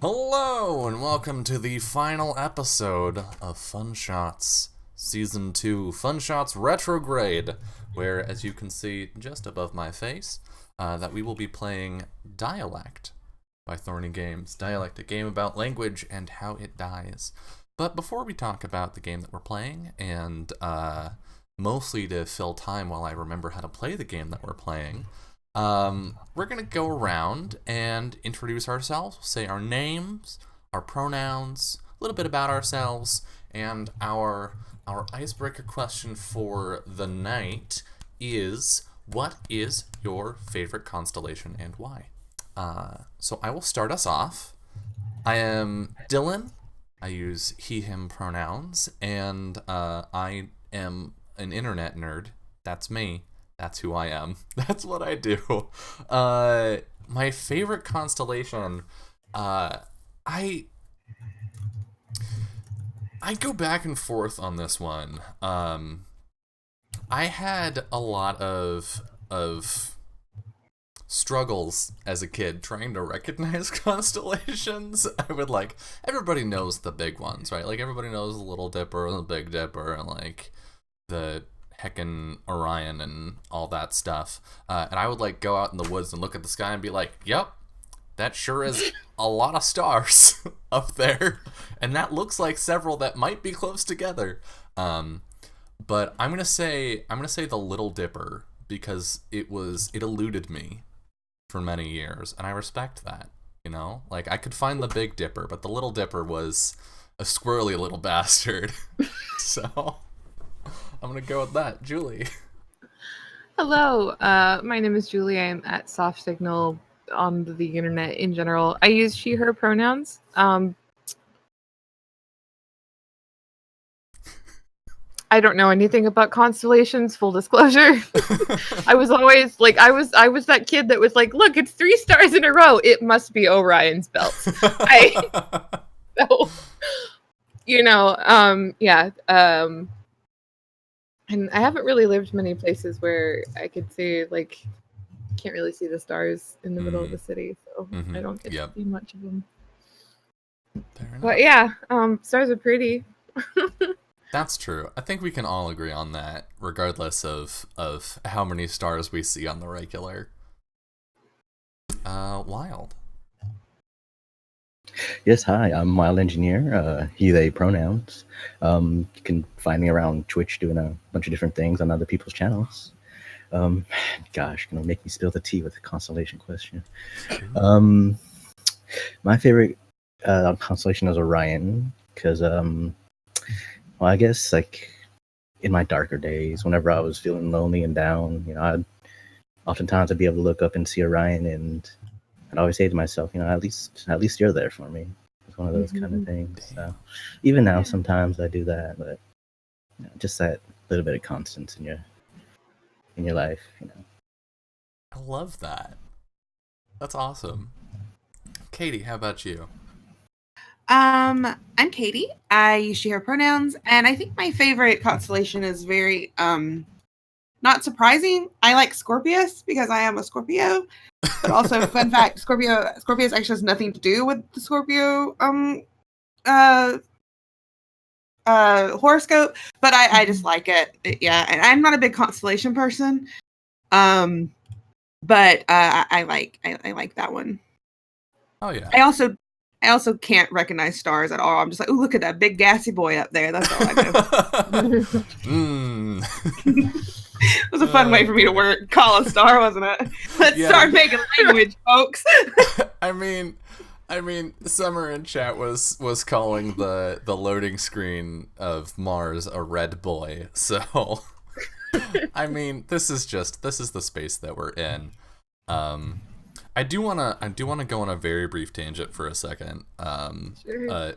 Hello, and welcome to the final episode of Fun Shots Season 2, Fun Shots Retrograde, where, as you can see just above my face, that we will be playing Dialect by Thorny Games. Dialect, a game about language and how it dies. But before we talk about the game that we're playing, and mostly to fill time while I remember how to play the game that we're playing, we're going to go around and introduce ourselves, say our names, our pronouns, a little bit about ourselves, and our icebreaker question for the night is, what is your favorite constellation and why? So I will start us off. I am Dylan. I use he, him pronouns, and I am an internet nerd. That's me. That's who I am. That's what I do. My favorite constellation, I go back and forth on this one. I had a lot of struggles as a kid trying to recognize constellations. I would everybody knows the big ones, right? Like everybody knows the Little Dipper and the Big Dipper and like the heckin' Orion and all that stuff. And I would go out in the woods and look at the sky and be like, yep, that sure is a lot of stars up there. And that looks like several that might be close together. But I'm gonna say the Little Dipper because it eluded me for many years, and I respect that. You know, like I could find the Big Dipper, but the Little Dipper was a squirrely little bastard. So I'm gonna go with that. Julie. Hello, my name is Julie. I'm at Soft Signal on the internet in general. I use she, her pronouns. I don't know anything about constellations, full disclosure. I was always I was that kid that was like, look, it's 3 stars in a row. It must be Orion's belt. So, and I haven't really lived many places where I could say can't really see the stars in the middle of the city, so I don't get to see much of them. But yeah, stars are pretty. That's true. I think we can all agree on that, regardless of how many stars we see on the regular. Wild. Yes, hi, I'm Wild Engineer, he, they pronouns. You can find me around Twitch doing a bunch of different things on other people's channels. Gosh, gonna make me spill the tea with the constellation question. My favorite constellation is Orion, because, I guess, in my darker days, whenever I was feeling lonely and down, I'd be able to look up and see Orion, and I'd always say to myself, at least you're there for me. It's one of those kind of things. So even now, sometimes I do that, but just that little bit of constance in your life. I love that. That's awesome. Katie, how about you? I'm Katie. I use she, her pronouns, and I think my favorite constellation is very not surprising. I like Scorpius because I am a Scorpio. But also, fun fact, Scorpius actually has nothing to do with the Scorpio horoscope, but I just like it. Yeah, and I'm not a big constellation person. But I like that one. Oh yeah. I also can't recognize stars at all. I'm just like, oh, look at that big gassy boy up there. That's all I know. It was a fun way for me to call a star, wasn't it? Let's start making language, folks. I mean, Summer in chat was calling the loading screen of Mars a red boy. So, I mean, this is the space that we're in. I do wanna go on a very brief tangent for a second. Sure.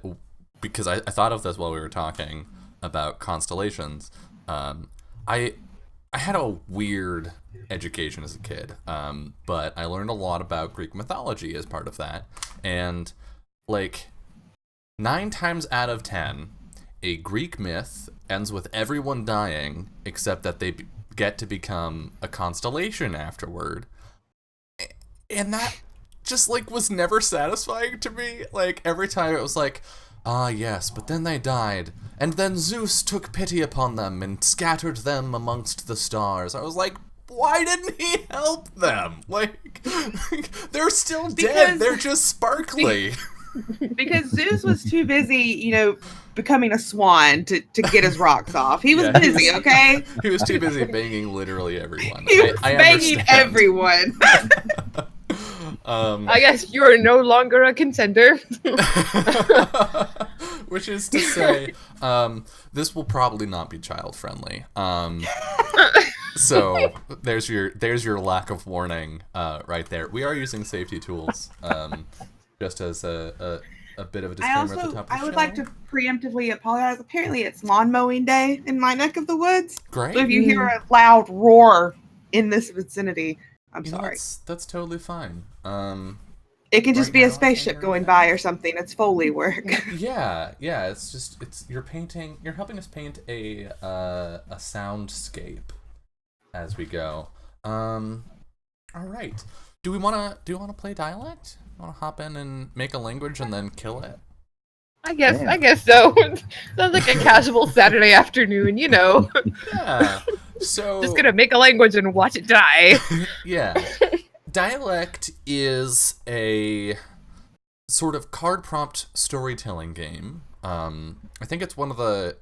Because I thought of this while we were talking about constellations. I had a weird education as a kid, but I learned a lot about Greek mythology as part of that. And 9 times out of 10, a Greek myth ends with everyone dying except that they get to become a constellation afterward. And just like was never satisfying to me. Like every time it was like, ah yes, but then they died, and then Zeus took pity upon them and scattered them amongst the stars. I was like, why didn't he help them? Like, they're still dead. They're just sparkly. Because Zeus was too busy, becoming a swan to get his rocks off. He was busy, okay? He was too busy banging literally everyone. He was banging everyone. I guess you're no longer a contender. Which is to say, this will probably not be child friendly. So there's your lack of warning right there. We are using safety tools, just as a bit of a disclaimer at the top of the show. I would like to preemptively apologize. Apparently it's lawn mowing day in my neck of the woods. Great. So if you hear a loud roar in this vicinity, I'm sorry. That's totally fine. It can just be a spaceship going by or something. It's Foley work. Yeah. You're helping us paint a soundscape as we go. All right. Do we want to play dialect? Want to hop in and make a language and then kill it? I guess so. Sounds like a casual Saturday afternoon, Yeah. So just gonna make a language and watch it die. Yeah. Dialect is a sort of card prompt storytelling game. I think it's one of the,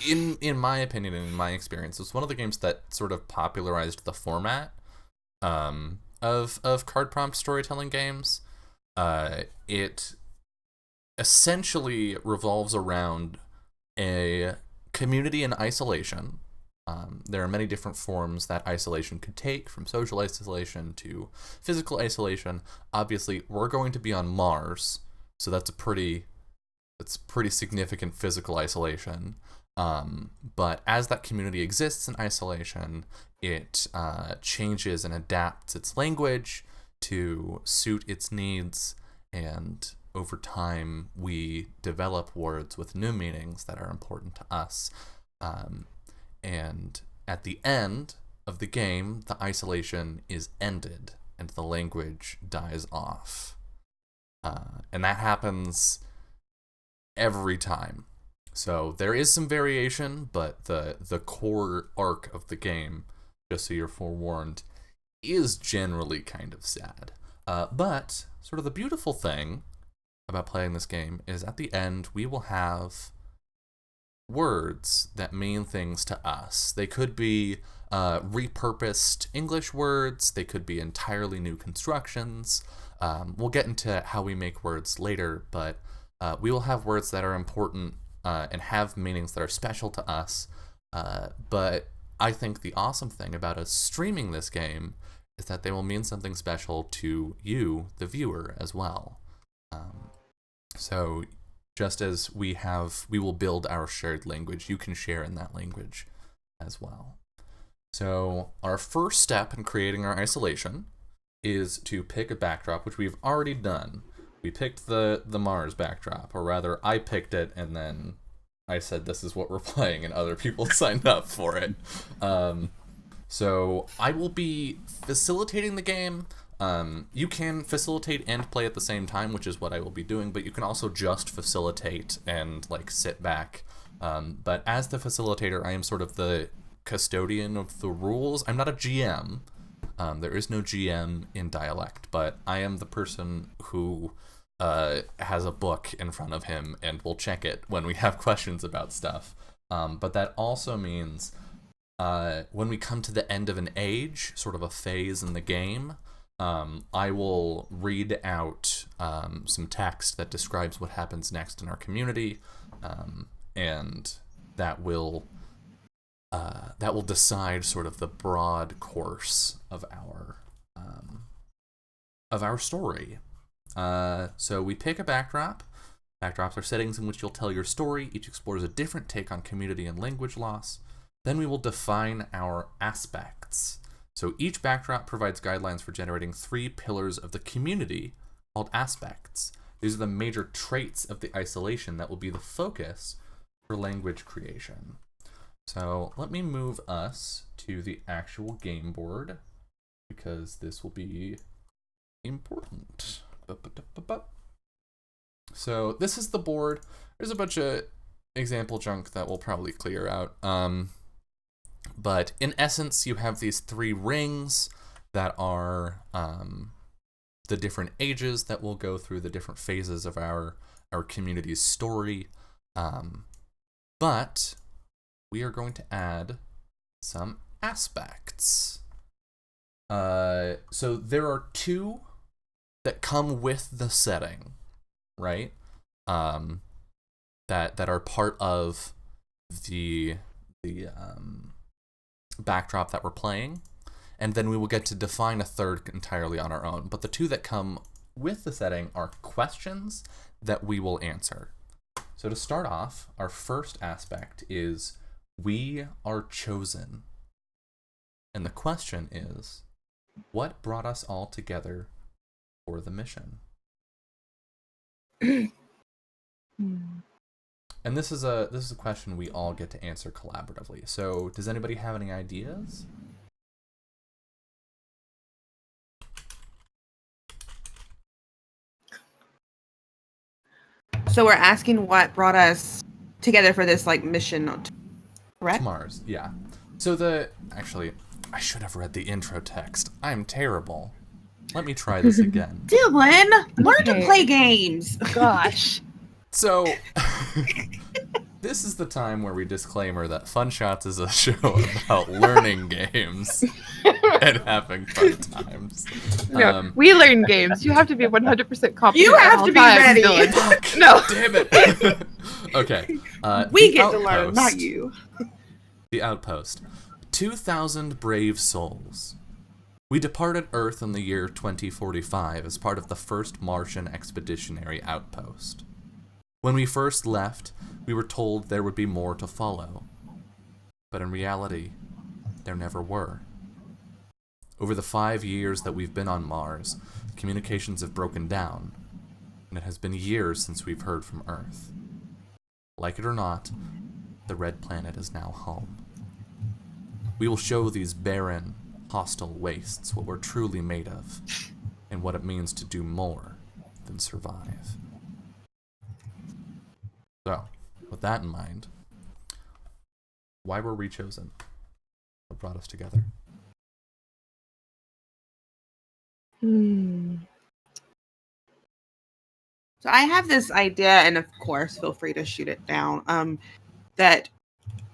in my opinion and in my experience, it's one of the games that sort of popularized the format of card prompt storytelling games. It essentially revolves around a community in isolation. There are many different forms that isolation could take, from social isolation to physical isolation. Obviously, we're going to be on Mars, so that's pretty significant physical isolation. But as that community exists in isolation, it changes and adapts its language to suit its needs, and over time we develop words with new meanings that are important to us. And at the end of the game, the isolation is ended and the language dies off. And that happens every time. So there is some variation, but the core arc of the game, just so you're forewarned, is generally kind of sad. But sort of the beautiful thing about playing this game is at the end we will have words that mean things to us. They could be repurposed English words. They could be entirely new constructions. We'll get into how we make words later, but we will have words that are important and have meanings that are special to us. But I think the awesome thing about us streaming this game is that they will mean something special to you, the viewer, as well. So just as we will build our shared language, you can share in that language as well. So our first step in creating our isolation is to pick a backdrop, which we've already done. We picked the Mars backdrop, or rather I picked it and then I said this is what we're playing and other people signed up for it. So I will be facilitating the game. You can facilitate and play at the same time, which is what I will be doing, but you can also just facilitate and sit back. But as the facilitator, I am sort of the custodian of the rules. I'm not a GM. There is no GM in Dialect, but I am the person who has a book in front of him and will check it when we have questions about stuff. But that also means when we come to the end of an age, sort of a phase in the game, I will read out some text that describes what happens next in our community, and that will decide sort of the broad course of our story. So we pick a backdrop. Backdrops are settings in which you'll tell your story. Each explores a different take on community and language loss. Then we will define our aspects. So each backdrop provides guidelines for generating 3 pillars of the community called aspects. These are the major traits of the isolation that will be the focus for language creation. So let me move us to the actual game board, because this will be important. So this is the board. There's a bunch of example junk that we'll probably clear out. But in essence, you have these 3 rings that are the different ages that will go through the different phases of our community's story. But we are going to add some aspects. So there are 2 that come with the setting, right? That are part of the backdrop that we're playing, and then we will get to define a 3rd entirely on our own. But the 2 that come with the setting are questions that we will answer. So to start off, our first aspect is we are chosen. And the question is, what brought us all together for the mission? And this is a question we all get to answer collaboratively. So does anybody have any ideas? So we're asking what brought us together for this mission, correct? To Mars, yeah. So actually, I should have read the intro text. I'm terrible. Let me try this again. Dylan, learn to play games. Gosh. So, this is the time where we disclaimer that Fun Shots is a show about learning games and having fun times. No, we learn games. You have to be 100% competent. You have to be ready. Fuck, no. Damn it. Okay. We get to learn, not you. The Outpost. 2,000 brave souls. We departed Earth in the year 2045 as part of the first Martian expeditionary outpost. When we first left, we were told there would be more to follow. But in reality, there never were. Over the 5 years that we've been on Mars, communications have broken down, and it has been years since we've heard from Earth. Like it or not, the Red Planet is now home. We will show these barren, hostile wastes what we're truly made of, and what it means to do more than survive. So, with that in mind, why were we chosen? What brought us together? So I have this idea, and of course, feel free to shoot it down, that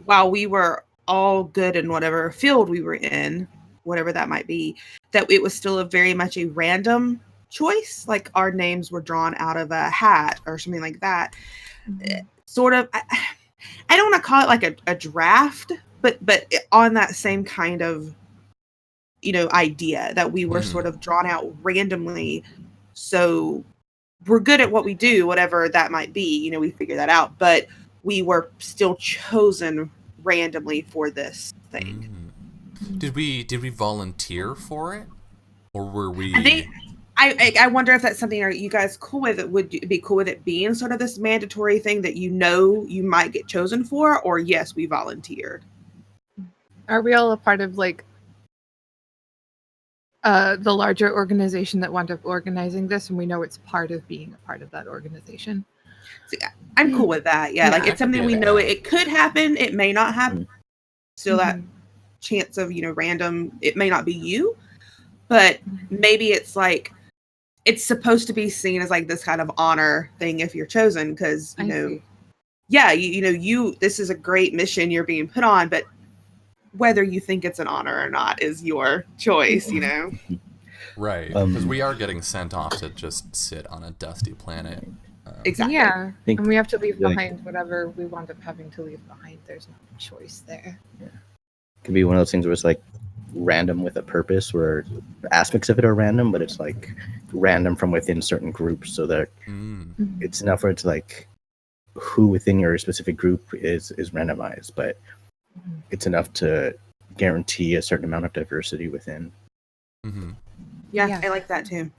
while we were all good in whatever field we were in, whatever that might be, that it was still very much a random choice, like our names were drawn out of a hat or something like that. Sort of, I don't want to call it like a draft, but on that same kind of, idea that we were sort of drawn out randomly. So we're good at what we do, whatever that might be, we figure that out, but we were still chosen randomly for this thing. Did we volunteer for it, or were we? I wonder if that's something. Are you guys cool with it? Would you be cool with it being sort of this mandatory thing that you might get chosen for, or yes, we volunteered? Are we all a part of the larger organization that wound up organizing this, and we know it's part of being a part of that organization? So, I'm cool with that. Yeah, like it's something we know it could happen. It may not happen. Still that chance of, random, it may not be you, but maybe it's like, it's supposed to be seen as like this kind of honor thing if you're chosen. Cause this is a great mission you're being put on, but whether you think it's an honor or not is your choice, Right. Because we are getting sent off to just sit on a dusty planet. Exactly. Yeah, and we have to leave behind whatever we wound up having to leave behind. There's no choice there. Yeah. It could be one of those things where it's like random with a purpose, where aspects of it are random, but it's like random from within certain groups, so that it's enough where it's like who within your specific group is randomized, but it's enough to guarantee a certain amount of diversity within. Yeah, I like that too.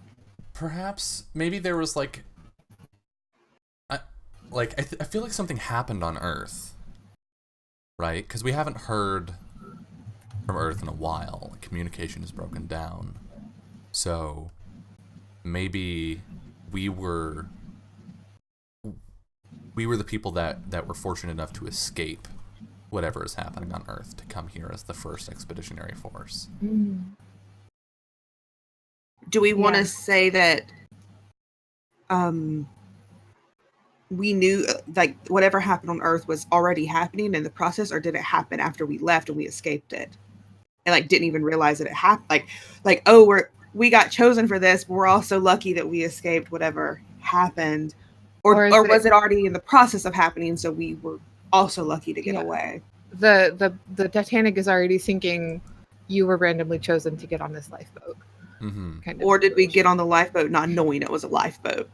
Perhaps maybe there was I feel like something happened on Earth, right? Because we haven't heard from Earth in a while. Communication is broken down. So maybe we were the people that were fortunate enough to escape whatever is happening on Earth to come here as the first expeditionary force. Do we want to say that we knew like whatever happened on Earth was already happening in the process, or did it happen after we left and we escaped it and like didn't even realize that it happened? Like oh, we got chosen for this, but we're also lucky that we escaped whatever happened, or was it already in the process of happening, so we were also lucky to get away? The Titanic is already sinking. You were randomly chosen to get on this lifeboat. Mm-hmm. Or did we get on the lifeboat not knowing it was a lifeboat?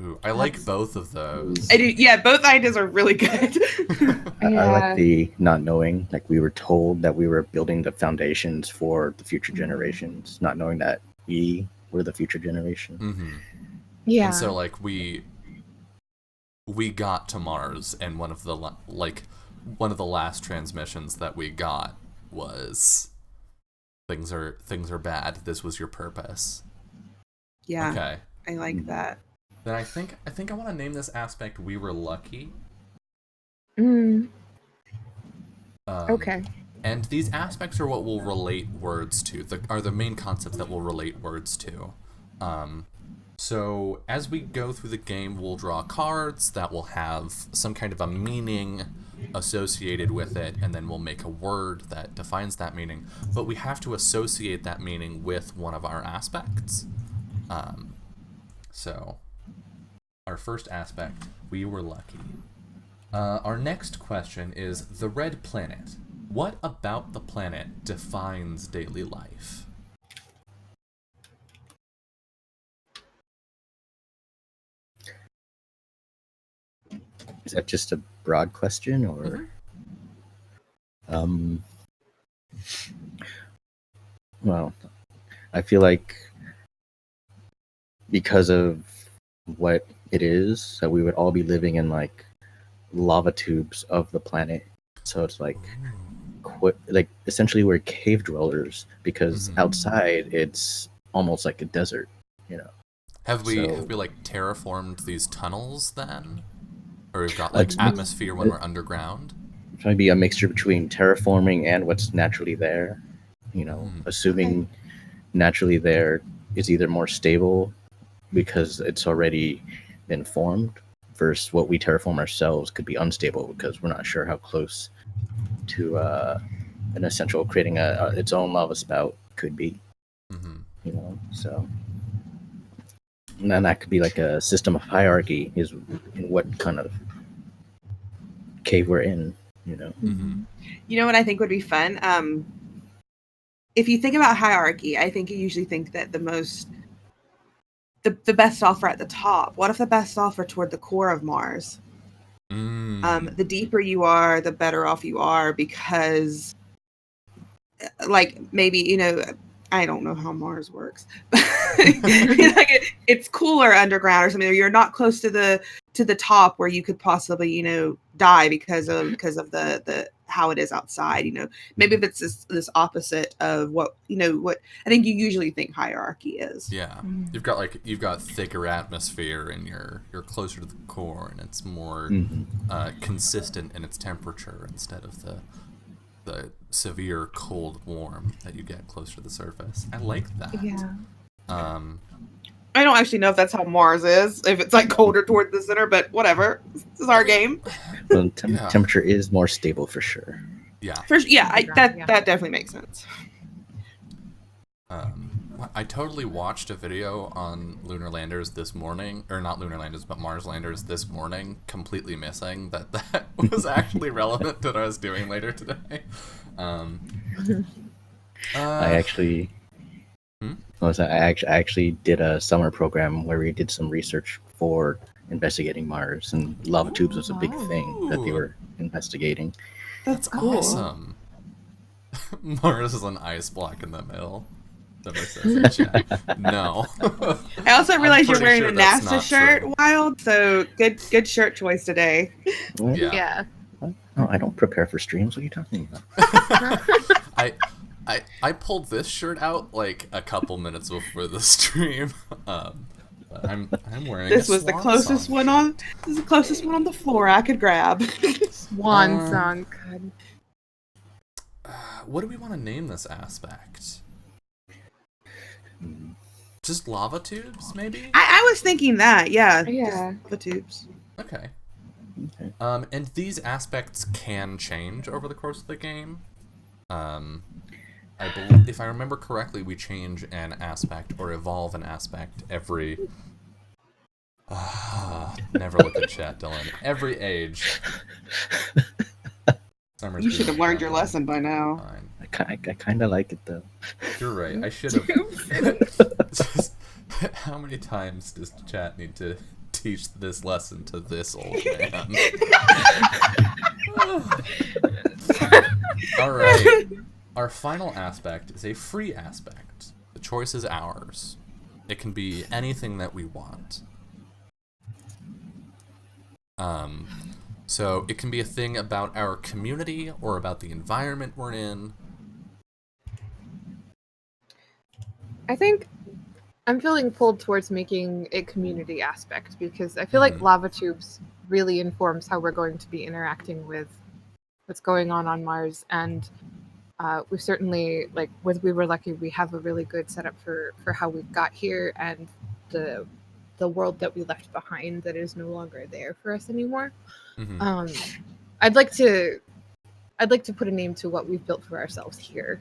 Ooh, I like both of those. I do. Yeah, both ideas are really good. I like the not knowing. Like we were told that we were building the foundations for the future generations, not knowing that we were the future generation. Mm-hmm. Yeah. And so like we got to Mars, and one of the last transmissions that we got was things are bad. This was your purpose. Yeah. Okay. I like that. Then I think I want to name this aspect "We Were Lucky." Okay. And these aspects are what we'll relate words to. Are the main concepts that we'll relate words to. So as we go through the game, we'll draw cards that will have some kind of a meaning associated with it, and then we'll make a word that defines that meaning. But we have to associate that meaning with one of our aspects. So our first aspect, we were lucky. Our next question is the red planet. What about the planet defines daily life? Is that just a broad question, or? Well, I feel like because of what it is, that we would all be living in like lava tubes of the planet. So it's like, essentially we're cave dwellers, because outside it's almost like a desert, you know. Have we like terraformed these tunnels then? Or we've got like atmosphere when we're underground? It's maybe a mixture between terraforming and what's naturally there. You know, assuming naturally there is either more stable because it's already been formed, versus what we terraform ourselves could be unstable because we're not sure how close to an essential creating its own lava spout could be. You know, so. And then that could be like a system of hierarchy, is in what kind of cave we're in, you know. You know what I think would be fun? If you think about hierarchy, I think you usually think that the best off are at the top. What if the best off are toward the core of Mars? The deeper you are, the better off you are, because like maybe, you know, I don't know how Mars works. Like it's cooler underground or something. Or you're not close to the top where you could possibly, you know, die because of the how it is outside. You know, maybe if it's this opposite of what I think you usually think hierarchy is. Yeah, you've got thicker atmosphere and you're closer to the core, and it's more consistent in its temperature instead of the severe cold warm that you get closer to the surface. I like that. Yeah. I don't actually know if that's how Mars is, if it's like colder toward the center, but whatever. This is our game. Well, temperature is more stable for sure. Yeah. That definitely makes sense. I totally watched a video on lunar landers this morning, or not lunar landers, but Mars landers this morning, completely missing that was actually relevant to what I was doing later today. I actually did a summer program where we did some research for investigating Mars, and lava tubes was a big thing that they were investigating. That's cool. Awesome. Mars is an ice block in the middle. No. I also realized you're wearing a NASA shirt, true. Wild. So good shirt choice today. Yeah. Oh, I don't prepare for streams. What are you talking about? I pulled this shirt out like a couple minutes before the stream. I'm wearing. This was the closest one on. This is the closest one on the floor I could grab. Swan song. God. What do we want to name this aspect? Just lava tubes, maybe? I was thinking that, yeah. Lava tubes. Okay. And these aspects can change over the course of the game. I believe, if I remember correctly, we change an aspect or evolve an aspect every. Never look at chat, Dylan. Every age. You should have learned your lesson by now. Fine. I kind of like it though. You're right. I should have. Just, how many times does chat need to teach this lesson to this old man? All right. Our final aspect is a free aspect. The choice is ours. It can be anything that we want. So it can be a thing about our community or about the environment we're in. I think I'm feeling pulled towards making a community aspect because I feel like lava tubes really informs how we're going to be interacting with what's going on Mars, and we certainly, like, we were lucky, we have a really good setup for how we got here and the world that we left behind that is no longer there for us anymore. I'd like to put a name to what we've built for ourselves here.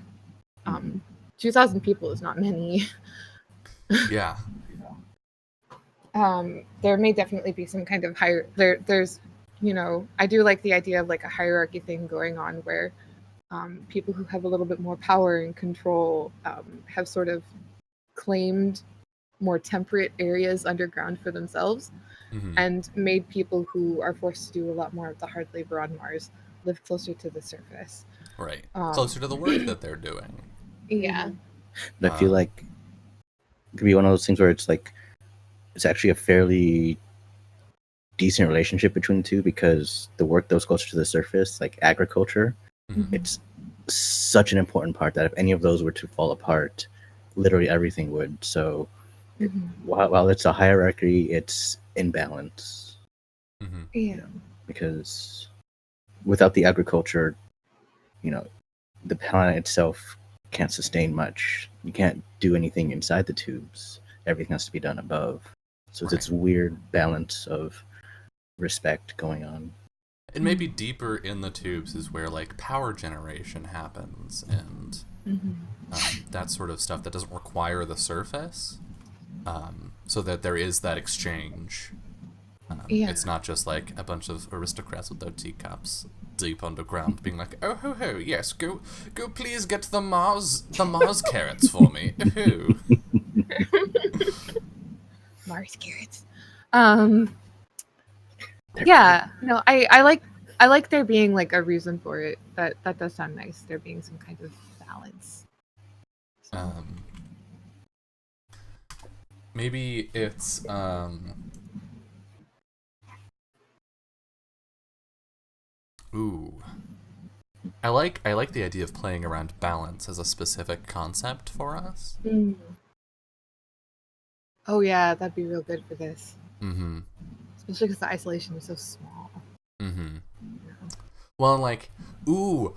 2,000 people is not many. Yeah. There may definitely be some kind of there's, I do like the idea of like a hierarchy thing going on where people who have a little bit more power and control have sort of claimed more temperate areas underground for themselves and made people who are forced to do a lot more of the hard labor on Mars live closer to the surface. Right. Closer to the work that they're doing. Yeah. But I feel like it could be one of those things where it's like it's actually a fairly decent relationship between the two because the work that was closer to the surface, like agriculture, it's such an important part that if any of those were to fall apart, literally everything would. So while it's a hierarchy, it's imbalance. Yeah. Because without the agriculture, the planet itself can't sustain much. You can't do anything inside the tubes. Everything has to be done above. So it's this weird balance of respect going on. And maybe deeper in the tubes is where like power generation happens and that sort of stuff that doesn't require the surface. So that there is that exchange. It's not just like a bunch of aristocrats with their teacups deep underground being like, oh ho ho, yes, go please get the Mars carrots for me. Ooh. Mars carrots. Yeah, no, I like there being like a reason for it. That does sound nice. There being some kind of balance. So. Maybe it's ooh. I like the idea of playing around balance as a specific concept for us. Oh yeah, that'd be real good for this. Especially because the isolation is so small. Well, like, ooh,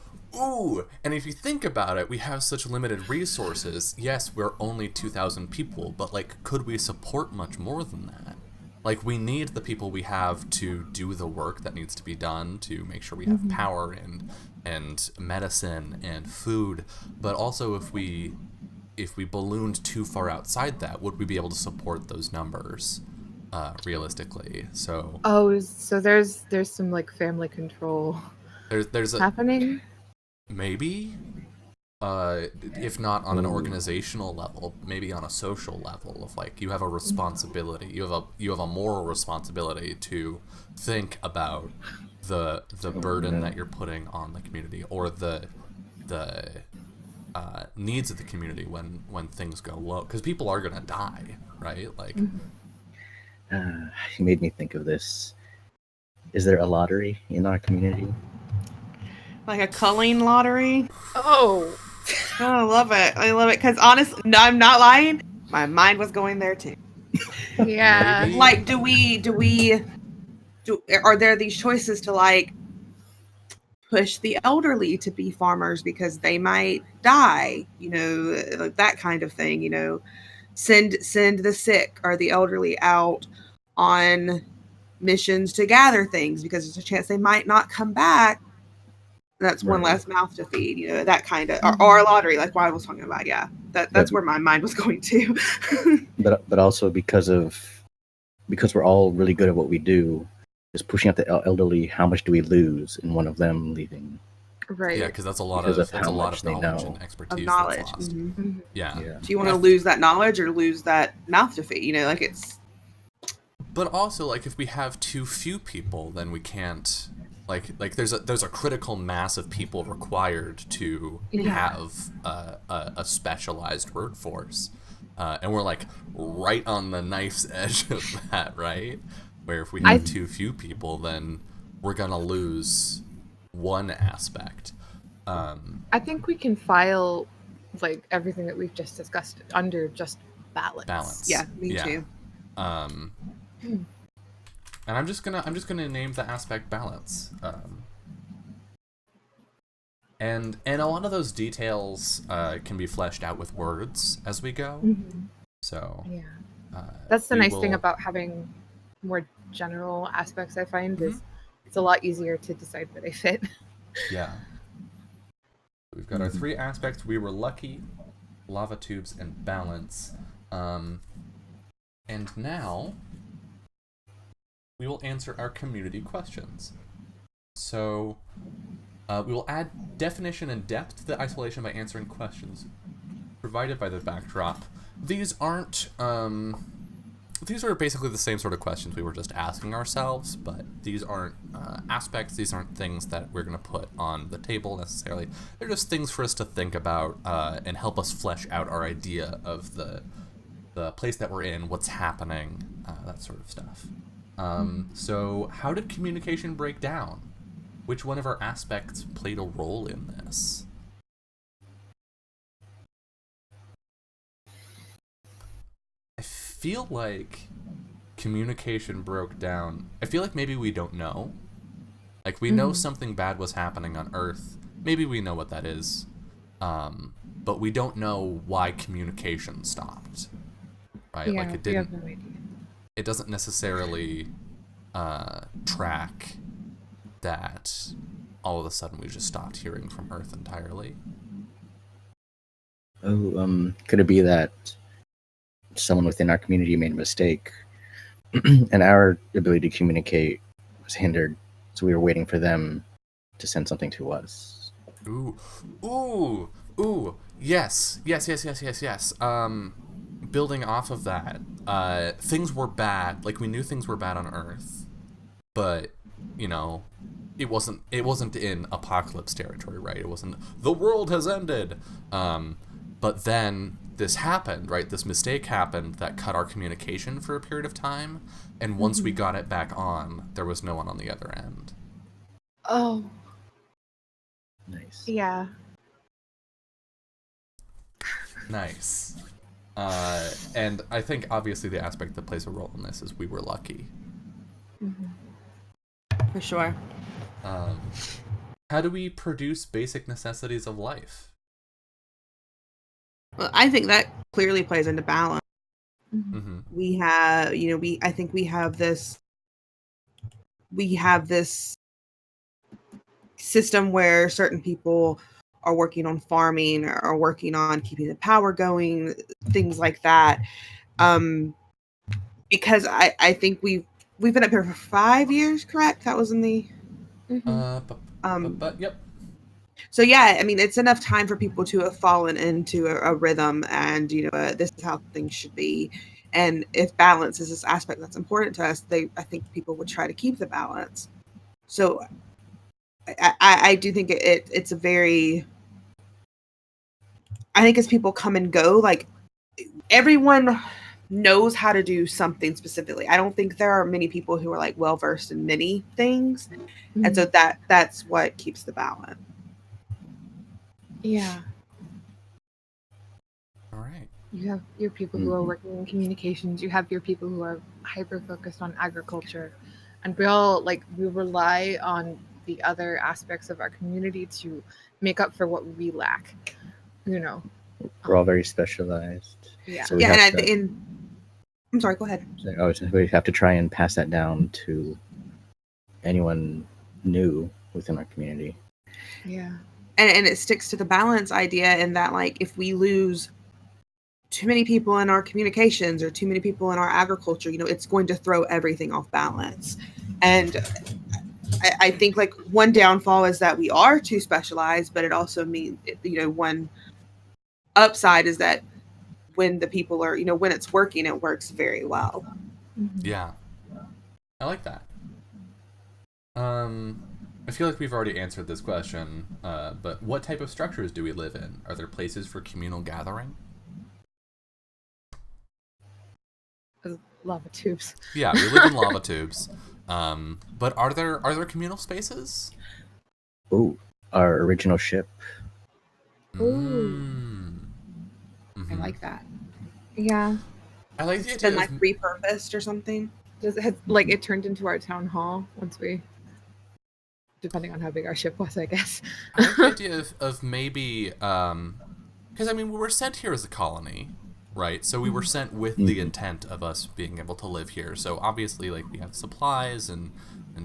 and if you think about it, we have such limited resources. Yes, we're only 2,000 people, but like, could we support much more than that? Like, we need the people we have to do the work that needs to be done to make sure we have power and medicine and food. But also, if we ballooned too far outside that, would we be able to support those numbers realistically? So so there's some like family control. There's happening. Maybe. If not on an organizational level, maybe on a social level of like you have a responsibility, you have a moral responsibility to think about the burden that you're putting on the community or the needs of the community when things go low, because people are gonna die, right? Like you made me think of this. Is there a lottery in our community? Like a culling lottery? Oh, Oh, I love it. I love it because honestly, no, I'm not lying. My mind was going there too. Yeah. Maybe. Like, are there these choices to like push the elderly to be farmers because they might die? You know, like that kind of thing. You know, send the sick or the elderly out on missions to gather things because there's a chance they might not come back. That's one less mouth to feed, you know, that kind of, or a lottery, like what I was talking about. Yeah, that's where my mind was going to. but also because we're all really good at what we do, just pushing out the elderly. How much do we lose in one of them leaving? Right. Yeah, because that's a lot Because of how much they knowledge know. and expertise Of knowledge. that's lost. Mm-hmm. Yeah. Do you want to lose that knowledge or lose that mouth to feed? You know, like it's. But also, like, if we have too few people, then we can't. Like there's a critical mass of people required to have a specialized workforce, and we're like right on the knife's edge of that, right? Where if we have too few people, then we're gonna lose one aspect. I think we can file like everything that we've just discussed under just balance. Yeah, me too. And I'm just gonna name the aspect balance. And a lot of those details can be fleshed out with words as we go. Mm-hmm. So yeah, that's the nice thing about having more general aspects. I find is it's a lot easier to decide where they fit. Yeah. We've got our three aspects. We were lucky, lava tubes, and balance. And now we will answer our community questions. So we will add definition and depth to the isolation by answering questions provided by the backdrop. These aren't these are basically the same sort of questions we were just asking ourselves, but these aren't aspects, these aren't things that we're going to put on the table necessarily. They're just things for us to think about and help us flesh out our idea of the place that we're in, what's happening, that sort of stuff. So how did communication break down? Which one of our aspects played a role in this? I feel like communication broke down. I feel like maybe we don't know. Like, we know something bad was happening on Earth. Maybe we know what that is. But we don't know why communication stopped. Right? Yeah, like, it we didn't. have no idea. It doesn't necessarily track that all of a sudden we just stopped hearing from Earth entirely. Oh, could it be that someone within our community made a mistake and our ability to communicate was hindered, so we were waiting for them to send something to us? Ooh, yes. Building off of that, things were bad. Like, we knew things were bad on Earth, but, you know, it wasn't in apocalypse territory, right? It wasn't, the world has ended. But then this happened, right? This mistake happened that cut our communication for a period of time, and once we got it back on, there was no one on the other end. Oh. Nice. Yeah. Nice. And I think obviously the aspect that plays a role in this is we were lucky. For sure. How do we produce basic necessities of life? Well, I think that clearly plays into balance. Mm-hmm. We have, you know, I think we have this system where certain people are working on farming or working on keeping the power going, things like that. Because I think we've been up here for 5 years, correct? That was in the But yep. So yeah, I mean, it's enough time for people to have fallen into a rhythm, and you know, this is how things should be. And if balance is this aspect that's important to us, I think people would try to keep the balance. So I do think it's a very. I think as people come and go, like everyone knows how to do something specifically. I don't think there are many people who are like well versed in many things, and so that's what keeps the balance. Yeah. You have your people who are working in communications. You have your people who are hyper focused on agriculture, and we rely on the other aspects of our community to make up for what we lack. We're all very specialized. Yeah. So I'm sorry. Go ahead. We have to try and pass that down to anyone new within our community. Yeah. And it sticks to the balance idea in that, like, if we lose too many people in our communications or too many people in our agriculture, it's going to throw everything off balance. And I think, like, one downfall is that we are too specialized, but it also means, one upside is that when the people are, when it's working, it works very well. Yeah. I like that. I feel like we've already answered this question, but what type of structures do we live in? Are there places for communal gathering? Lava tubes. Yeah, we live in lava tubes. But are there communal spaces? Ooh, our original ship. Ooh. I like that. Yeah. I like the It's idea been like repurposed or something. It turned into our town hall once we, depending on how big our ship was, I guess. I like the idea of maybe, because we were sent here as a colony, right? So we were sent with the intent of us being able to live here. So obviously, like, we have supplies and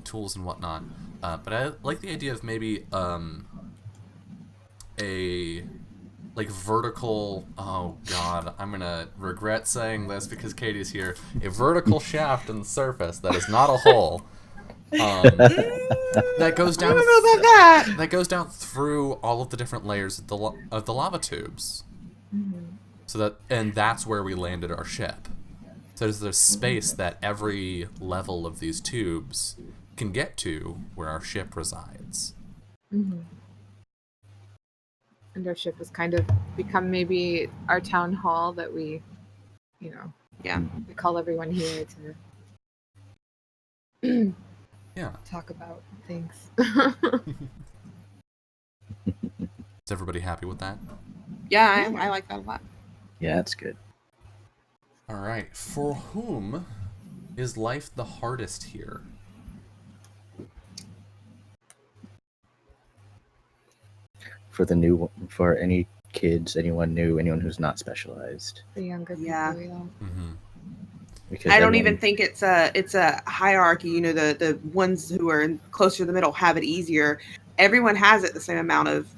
tools and whatnot. But I like the idea of maybe a like vertical, oh god, I'm gonna regret saying this because Katie's here, a vertical shaft in the surface that is not a hole. That goes down. I don't know about that. That goes down through all of the different layers of the lava tubes. So that's where we landed our ship. So there's this space that every level of these tubes can get to where our ship resides. And our ship has kind of become maybe our town hall that we, we call everyone here to talk about things. Is everybody happy with that? Yeah, I like that a lot. Yeah, that's good. All right. For whom is life the hardest here? For any kids, anyone new, anyone who's not specialized. The younger people, Yeah. Because I don't even think it's a hierarchy. The ones who are closer to the middle have it easier. Everyone has it the same amount of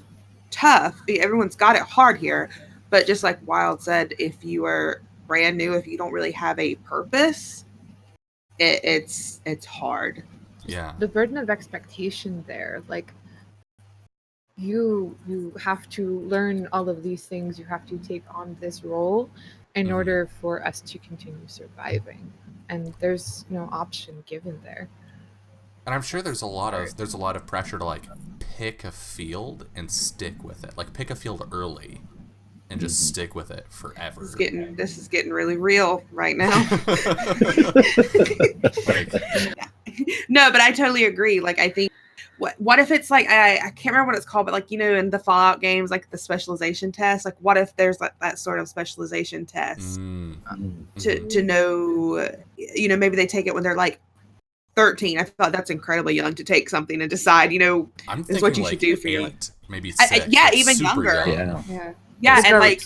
tough. Everyone's got it hard here. But just like Wild said, if you are brand new, if you don't really have a purpose, it's hard. Yeah. The burden of expectation there, like, you have to learn all of these things. You have to take on this role in order for us to continue surviving, and there's no option given there. And I'm sure there's a lot of pressure to, like, pick a field and stick with it. Like, pick a field early and just stick with it forever. This is getting really real right now. No, but I totally agree. Like, I think what if it's like, I can't remember what it's called, but like, in the Fallout games, like the specialization test, like what if there's like that sort of specialization test to know, maybe they take it when they're like 13. I thought that's incredibly young to take something and decide, is what you should do for your life. Maybe 6. Even younger. Yeah, and like,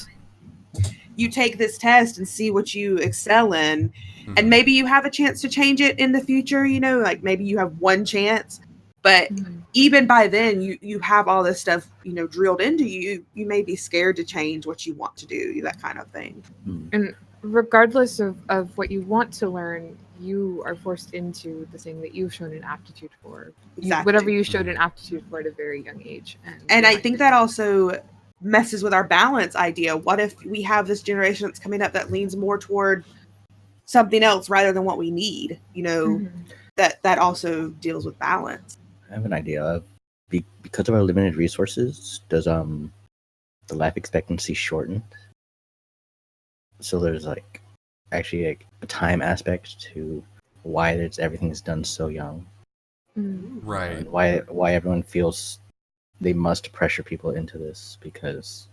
you take this test and see what you excel in, and maybe you have a chance to change it in the future, like maybe you have one chance, but even by then you have all this stuff, drilled into you. You may be scared to change what you want to do, that kind of thing. And regardless of what you want to learn, you are forced into the thing that you've shown an aptitude for. Exactly. Whatever you showed an aptitude for at a very young age. And I think that also messes with our balance idea. What if we have this generation that's coming up that leans more toward something else rather than what we need? That also deals with balance. I have an idea. Because of our limited resources, does the life expectancy shorten? So there's like actually a time aspect to why everything's done so young, right? And why everyone feels they must pressure people into this, because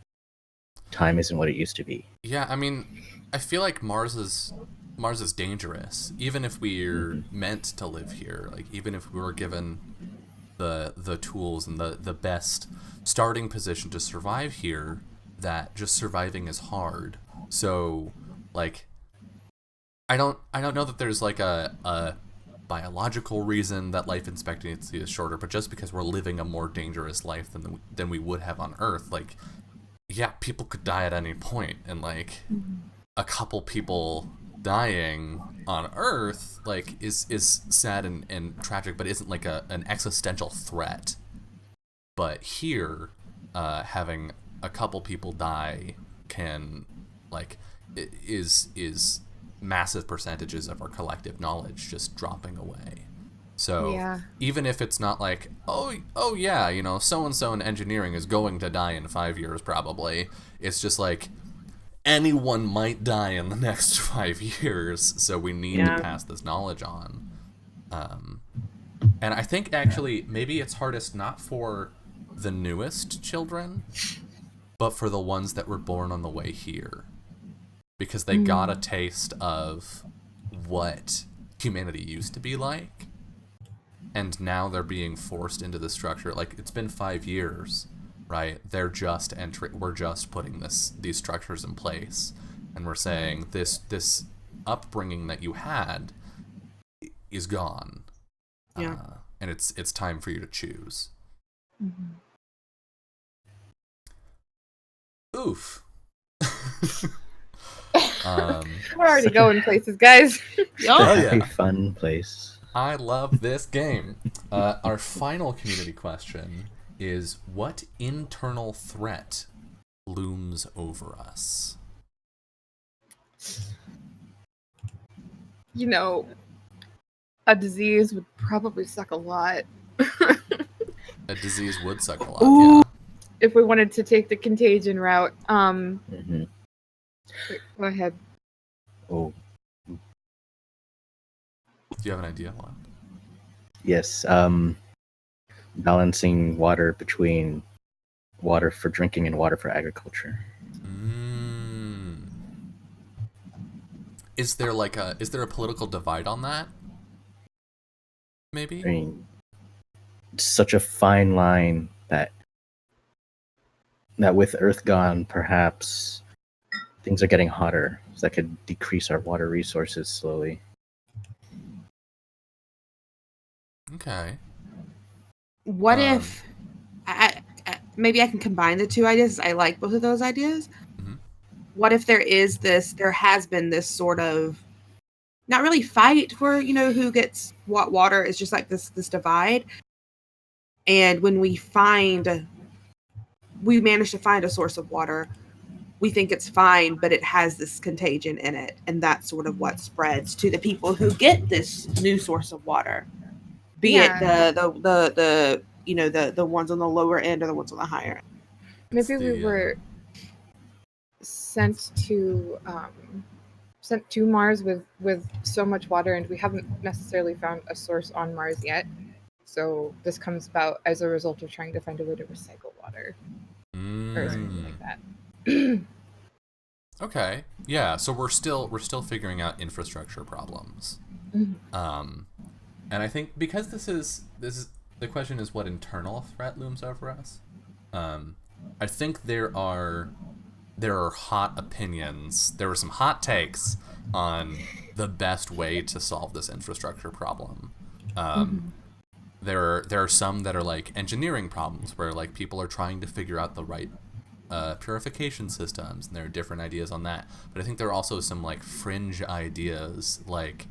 time isn't what it used to be. Yeah, I mean, I feel like Mars is dangerous, even if we're meant to live here. Like, even if we were given the tools and the best starting position to survive here, that just surviving is hard. So, like, I don't know that there's like a biological reason that life expectancy is shorter, but just because we're living a more dangerous life than we would have on Earth, like, yeah, people could die at any point, and like a couple people dying on Earth like is sad and tragic, but isn't like an existential threat. But here, having a couple people die can like is massive percentages of our collective knowledge just dropping away. So even if it's not like, oh yeah, you know, so and so in engineering is going to die in 5 years probably, it's just like anyone might die in the next 5 years, so we need to pass this knowledge on. And I think actually maybe it's hardest not for the newest children, but for the ones that were born on the way here, because they got a taste of what humanity used to be like. And now they're being forced into the structure. Like, it's been 5 years, right? They're just we're just putting these structures in place, and we're saying this upbringing that you had is gone. Yeah. And it's time for you to choose. Oof. We're already going places, guys. A fun place. I love this game. Our final community question is, what internal threat looms over us? You know, a disease would probably suck a lot. A disease would suck a lot, yeah. If we wanted to take the contagion route. Wait, go ahead. Oh. Do you have an idea, Lon? Yes. Balancing water between water for drinking and water for agriculture. Is there a political divide on that? Maybe? I mean, it's such a fine line that with Earth gone, perhaps things are getting hotter, so that could decrease our water resources slowly. Okay. What if maybe I can combine the two ideas? I like both of those ideas. What if there has been this sort of, not really fight for, who gets what water, is just like this divide. And when we manage to find a source of water, we think it's fine, but it has this contagion in it. And that's sort of what spreads to the people who get this new source of water. Be it the ones on the lower end or the ones on the higher end. Maybe we were sent to Mars with so much water, and we haven't necessarily found a source on Mars yet. So this comes about as a result of trying to find a way to recycle water or something like that. Okay. Yeah. So we're still figuring out infrastructure problems. And I think because this is the question is what internal threat looms over us. I think there are hot opinions. There were some hot takes on the best way to solve this infrastructure problem. There are some that are like engineering problems, where like people are trying to figure out the right purification systems, and there are different ideas on that. But I think there are also some like fringe ideas, like,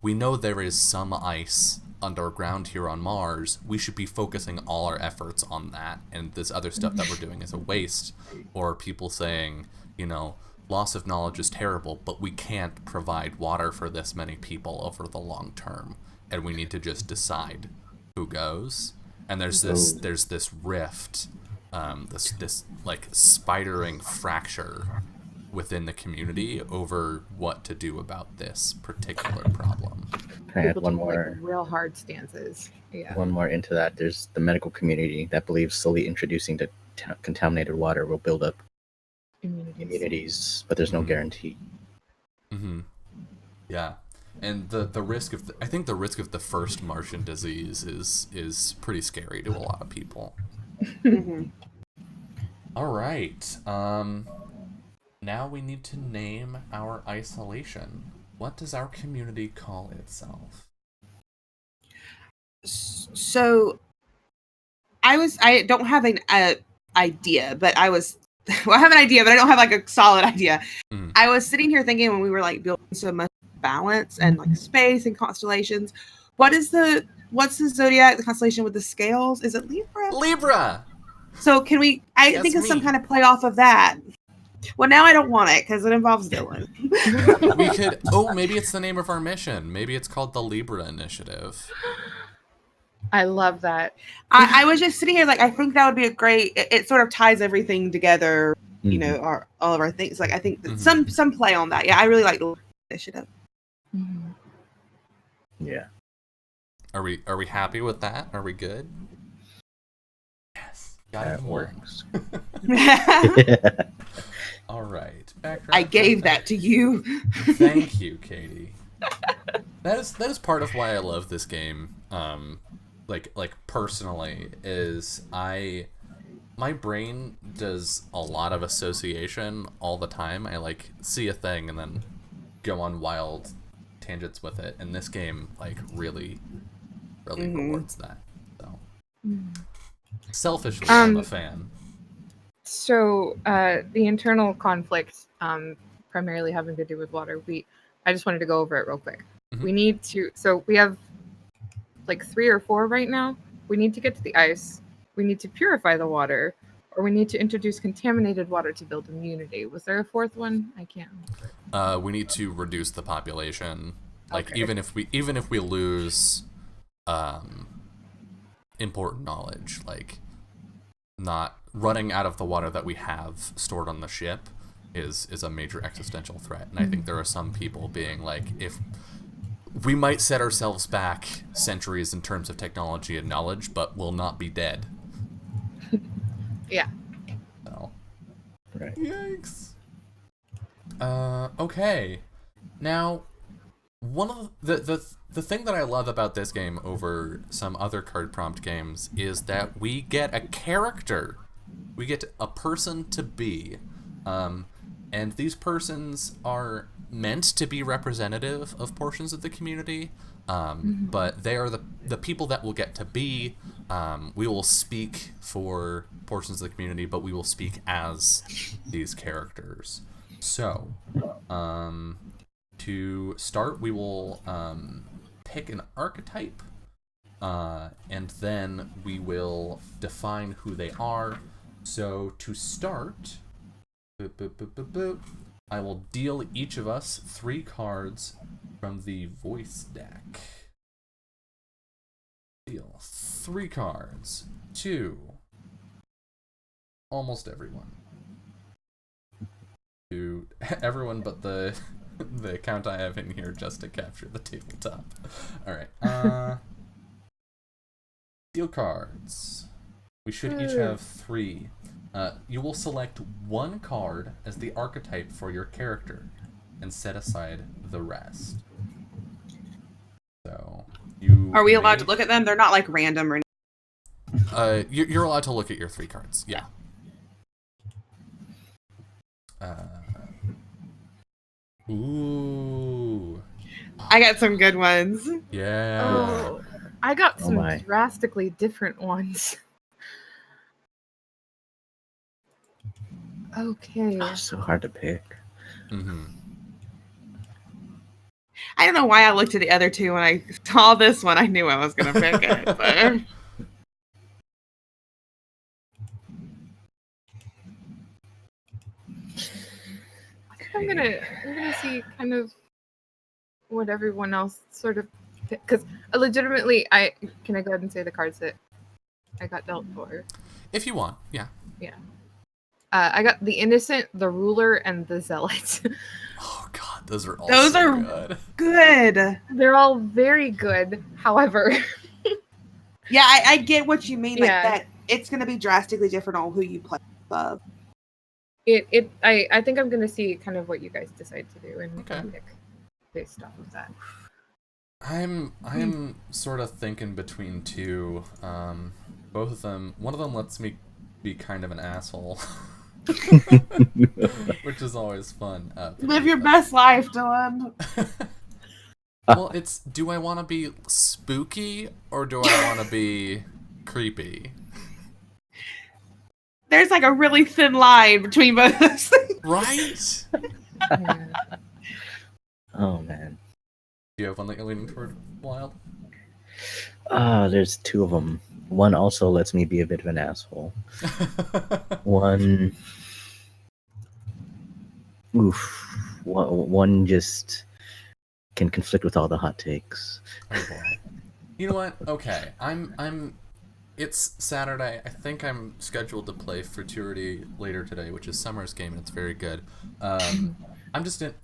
we know there is some ice underground here on Mars. We should be focusing all our efforts on that, and this other stuff that we're doing is a waste. Or people saying, loss of knowledge is terrible, but we can't provide water for this many people over the long term, and we need to just decide who goes. And there's this rift, this like spidering fracture within the community over what to do about this particular problem. I had one more, like real hard stances. Yeah. One more into that. There's the medical community that believes slowly introducing the contaminated water will build up immunities, but there's no guarantee. Mm-hmm. Yeah, and the risk of I think the risk of the first Martian disease is pretty scary to a lot of people. Mm-hmm. All right. Now we need to name our isolation. What does our community call itself? So I don't have an idea, but I was well, I have an idea, but I don't have like a solid idea. Mm. I was sitting here thinking when we were like building so much balance and like space and constellations. What's the zodiac, the constellation with the scales? Is it Libra? Libra. So can we? I think of some kind of play off of that. Well, now I don't want it because it involves Dylan. We could. Oh, maybe it's the name of our mission. Maybe it's called the Libra Initiative. I love that. I was just sitting here like I think that would be a great. It sort of ties everything together. You know, all of our things. Like I think that some play on that. Yeah, I really like the initiative. Yeah. Are we happy with that? Are we good? Yes. That works. All right. I gave that to you. Thank you, Katie. That is part of why I love this game. Like personally, is my brain does a lot of association all the time. I like see a thing and then go on wild tangents with it, and this game like really rewards that. So selfishly, I'm a fan. So the internal conflict, primarily having to do with water. I just wanted to go over it real quick. We need to. So we have like 3 or 4 right now. We need to get to the ice. We need to purify the water, or we need to introduce contaminated water to build immunity. Was there a 4th one? I can't remember. We need to reduce the population. Like Okay. even if we lose important knowledge, like not running out of the water that we have stored on the ship is a major existential threat. And I think there are some people being like, if we might set ourselves back centuries in terms of technology and knowledge, but we'll not be dead. Yeah. So. Right. Yikes. Okay. Now, one of the thing that I love about this game over some other card prompt games is that we get a character. We get a person to be. And these persons are meant to be representative of portions of the community, but they are the people that will get to be. We will speak for portions of the community, but we will speak as these characters. So, to start, we will pick an archetype, and then we will define who they are. So, to start, I will deal each of us 3 cards from the voice deck. Deal 3 cards to almost everyone. To everyone but the account I have in here just to capture the tabletop. Alright. Deal cards. We should each have 3. You will select 1 card as the archetype for your character and set aside the rest. So Are we allowed to look at them? They're not like random or anything. You're allowed to look at your 3 cards. Yeah. Ooh. I got some good ones. Yeah. Oh, I got some drastically different ones. Okay. Oh, so hard to pick. I don't know why I looked at the other 2 when I saw this one. I knew I was going to pick it. But... I'm gonna see kind of what everyone else sort of, because legitimately, can I go ahead and say the cards that I got dealt for? If you want, yeah. Yeah. I got the Innocent, the Ruler, and the Zealot. Oh god, those are all good. They're all very good. However, yeah, I get what you mean. Like that, it's going to be drastically different on who you play above. I think I'm gonna see kind of what you guys decide to do and pick based off of that. I'm sort of thinking between two. Both of them. One of them lets me be kind of an asshole, which is always fun. Live your best life, Dylan. Well, it's do I want to be spooky or do I want to be creepy? There's like a really thin line between both those things. Right? Yeah. Oh man. Do you have one that you're leaning toward, Wild? There's two of them. One also lets me be a bit of an asshole. One just can conflict with all the hot takes. Oh boy. You know what? Okay. It's Saturday. I think I'm scheduled to play Futurity later today, which is Summer's game, and it's very good. I'm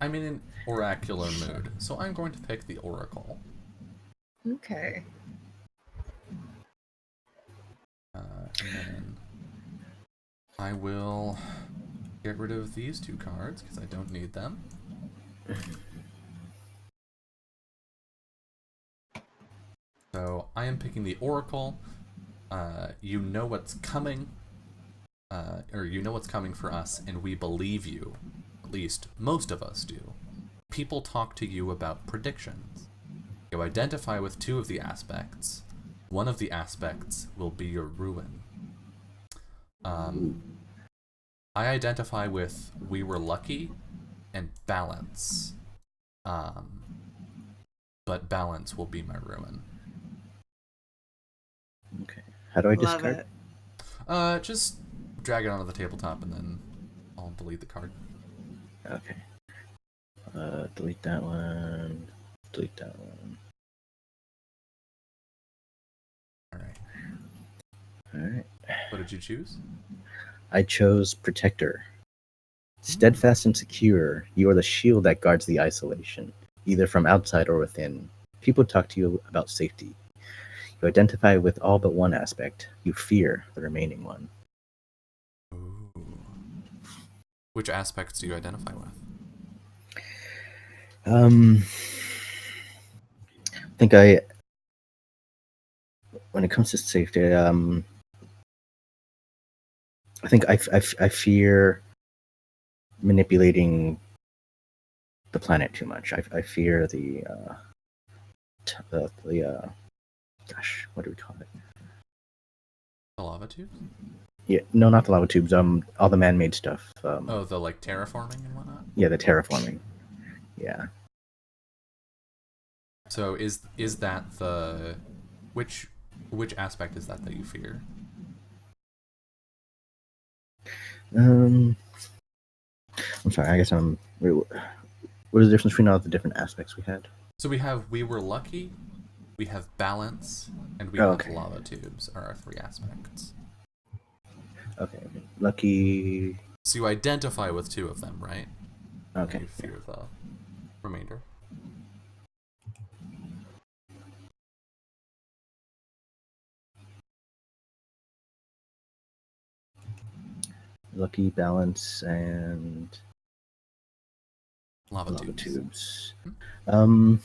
in an oracular mood, so I'm going to pick the Oracle. Okay. And then I will get rid of these two cards because I don't need them. So I am picking the Oracle. You know what's coming, or you know what's coming for us, and we believe you. At least most of us do. People talk to you about predictions. You identify with two of the aspects. One of the aspects will be your ruin. I identify with we were lucky and balance. But balance will be my ruin. Okay. How do I Love discard? it. Just drag it onto the tabletop and then I'll delete the card. Okay. Delete that one. Delete that one. Alright. What did you choose? I chose Protector. Steadfast and secure, you are the shield that guards the isolation, either from outside or within. People talk to you about safety. You identify with all but one aspect. You fear the remaining one. Ooh. Which aspects do you identify with? I think when it comes to safety, I think I fear manipulating the planet too much. I fear the gosh, what do we call it? The lava tubes? Yeah, no, not the lava tubes. All the man-made stuff. The like terraforming and whatnot. Yeah, the terraforming. Yeah. So is that the which aspect is that you fear? I'm sorry. I guess what is the difference between all the different aspects we had? So we were lucky, we have balance, and we have lava tubes are our three aspects. Okay. Lucky. So you identify with two of them, right? Okay. And you fear the remainder. Lucky, balance, and Lava tubes. I'm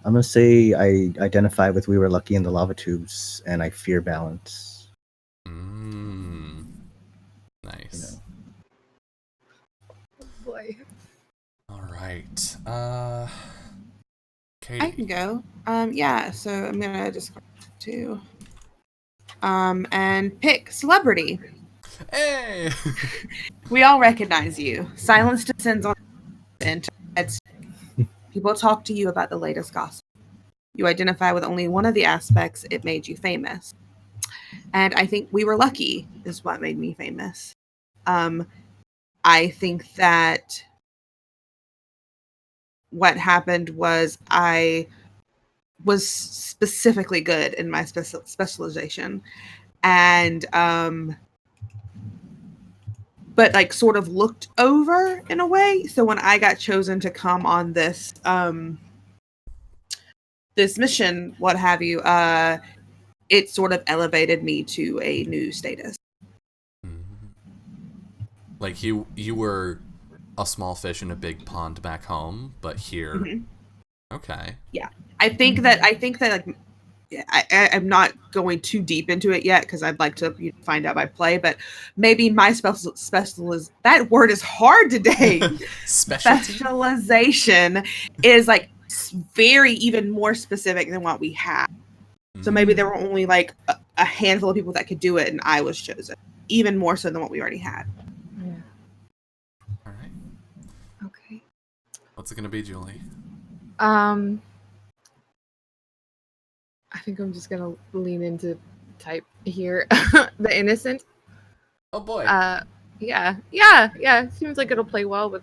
gonna say I identify with we were lucky in the lava tubes, and I fear balance. Nice. Oh boy. All right. Katie. I can go. Yeah. So I'm gonna discard two. And pick celebrity. Hey. We all recognize you. Silence descends on the internet. People talk to you about the latest gossip. You identify with only one of the aspects it made you famous. And I think we were lucky is what made me famous. I think that what happened was I was specifically good in my specialization. And but like sort of looked over in a way. So when I got chosen to come on this this mission, what have you, it sort of elevated me to a new status. Like you were a small fish in a big pond back home, but here, Mm-hmm. Okay. Yeah, I think that like I'm not going too deep into it yet because I'd like to find out by play, but maybe my that word is hard today. Specialization is like very even more specific than what we have. So maybe there were only like a handful of people that could do it, and I was chosen, even more so than what we already had. Yeah. All right. Okay. What's it gonna be, Julie? I think I'm just gonna lean into type here. The innocent. Oh boy. Yeah. Seems like it'll play well with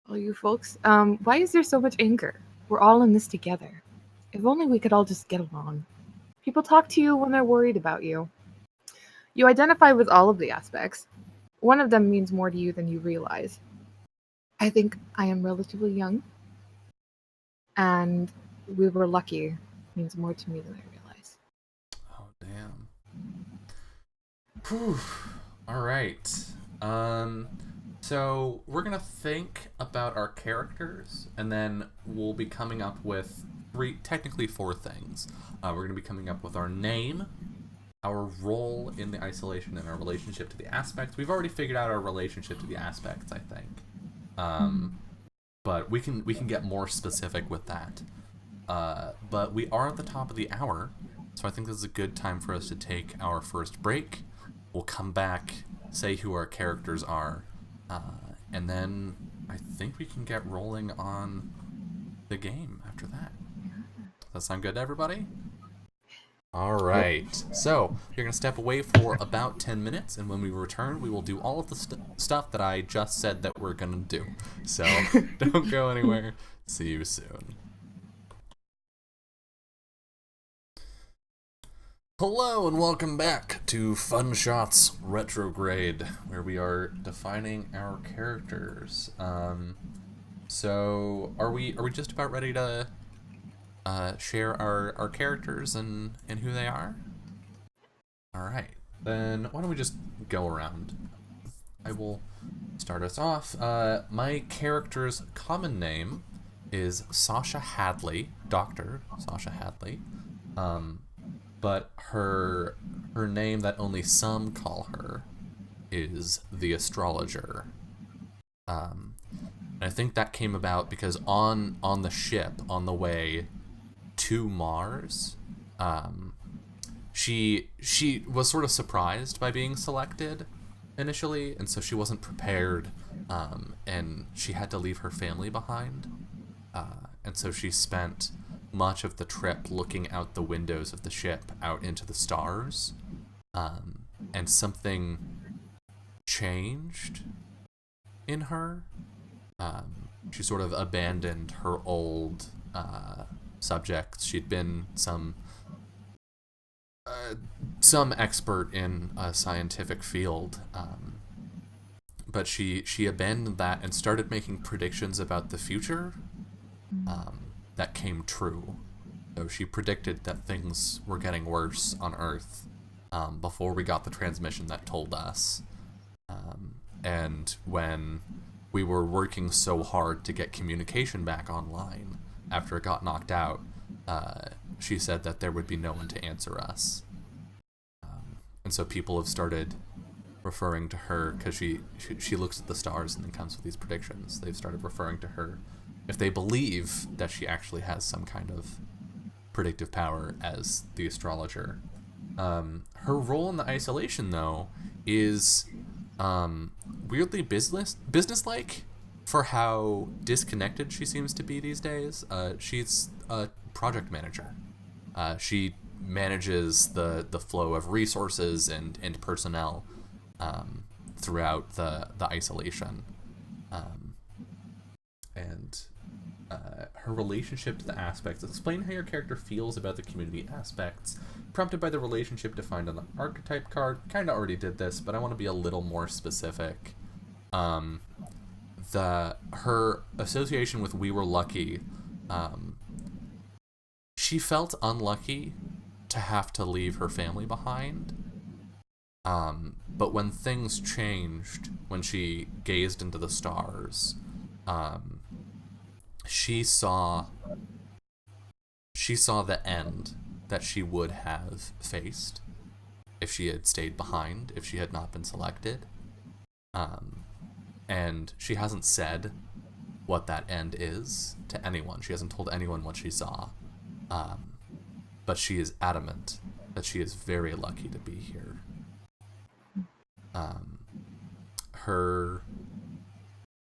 all you folks. Why is there so much anger? We're all in this together. If only we could all just get along. People talk to you when they're worried about you. You identify with all of the aspects. One of them means more to you than you realize. I think I am relatively young, and we were lucky means more to me than I realize. Oh damn. Whew. All right. So we're gonna think about our characters, and then we'll be coming up with technically four things. We're gonna be coming up with our name, our role in the isolation, and our relationship to the aspects. We've already figured out our relationship to the aspects, I think. But we can get more specific with that. But we are at the top of the hour, so I think this is a good time for us to take our first break. We'll come back, say who our characters are, and then I think we can get rolling on the game after that. Does that sound good to everybody? All right. So you're going to step away for about 10 minutes, and when we return, we will do all of the stuff that I just said that we're going to do. So don't go anywhere. See you soon. Hello and welcome back to Fun Shots Retrograde, where we are defining our characters. So are we just about ready to share our characters and who they are? All right, then why don't we just go around? I will start us off. My character's common name is Sasha Hadley, Dr. Sasha Hadley. But her name that only some call her is the Astrologer. And I think that came about because on the ship on the way to Mars, she was sort of surprised by being selected initially, and so she wasn't prepared, and she had to leave her family behind, and so she spent much of the trip looking out the windows of the ship out into the stars, and something changed in her. She sort of abandoned her old subjects. She'd been some expert in a scientific field, but she abandoned that and started making predictions about the future that came true. So she predicted that things were getting worse on Earth before we got the transmission that told us. And when we were working so hard to get communication back online after it got knocked out, she said that there would be no one to answer us. And so people have started referring to her, because she looks at the stars and then comes with these predictions. They've started referring to her, if they believe that she actually has some kind of predictive power, as the Astrologer. Her role in the isolation, though, is weirdly businesslike for how disconnected she seems to be these days. She's a project manager. She manages the flow of resources and personnel throughout the isolation. And her relationship to the aspects. Explain how your character feels about the community aspects, prompted by the relationship defined on the archetype card. Kind of already did this, but I want to be a little more specific. Her association with We Were Lucky, she felt unlucky to have to leave her family behind. But when things changed, when she gazed into the stars, she saw the end that she would have faced if she had stayed behind, if she had not been selected. And she hasn't said what that end is to anyone. She hasn't told anyone what she saw. But she is adamant that she is very lucky to be here. Her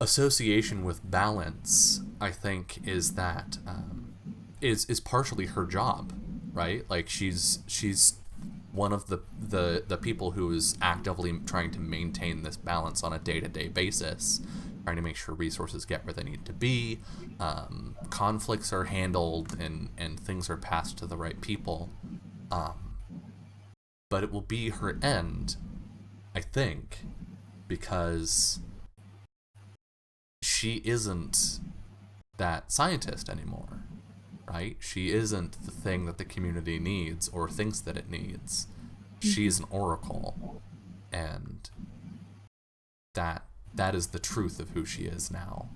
association with balance, I think, is that is partially her job, right? Like she's one of the people who is actively trying to maintain this balance on a day-to-day basis, trying to make sure resources get where they need to be, conflicts are handled, and things are passed to the right people. But it will be her end, I think, because she isn't that scientist anymore, right? She isn't the thing that the community needs or thinks that it needs. She's an oracle, and that is the truth of who she is now.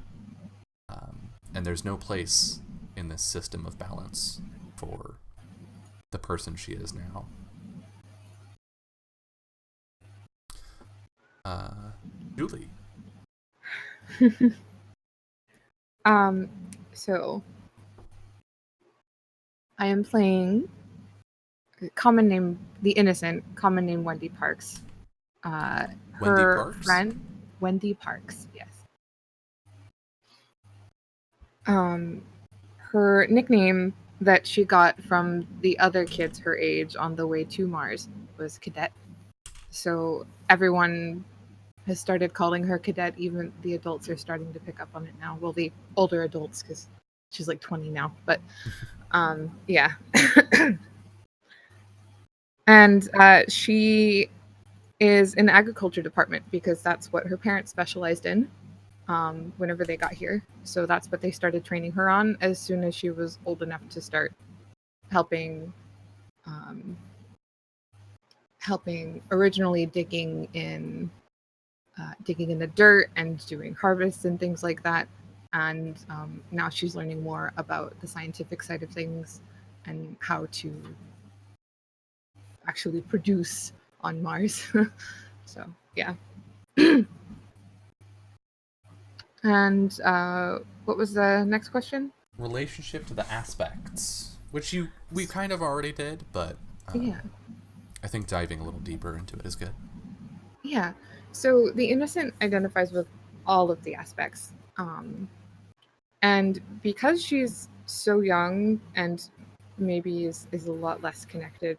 And there's no place in this system of balance for the person she is now. Julie. So I am playing common name, the innocent, common name Wendy Parks. Her Parks? friend, Wendy Parks, yes. Her nickname that she got from the other kids her age on the way to Mars was Cadet. So everyone has started calling her Cadet. Even the adults are starting to pick up on it now. Well, the older adults, because she's like 20 now. But yeah. And she is in the agriculture department because that's what her parents specialized in whenever they got here. So that's what they started training her on as soon as she was old enough to start helping originally digging in the dirt and doing harvests and things like that. And now she's learning more about the scientific side of things and how to actually produce on Mars. So yeah. And what was the next question? Relationship to the aspects, which we kind of already did, but yeah, I think diving a little deeper into it is good. Yeah. So the innocent identifies with all of the aspects. And because she's so young and maybe is a lot less connected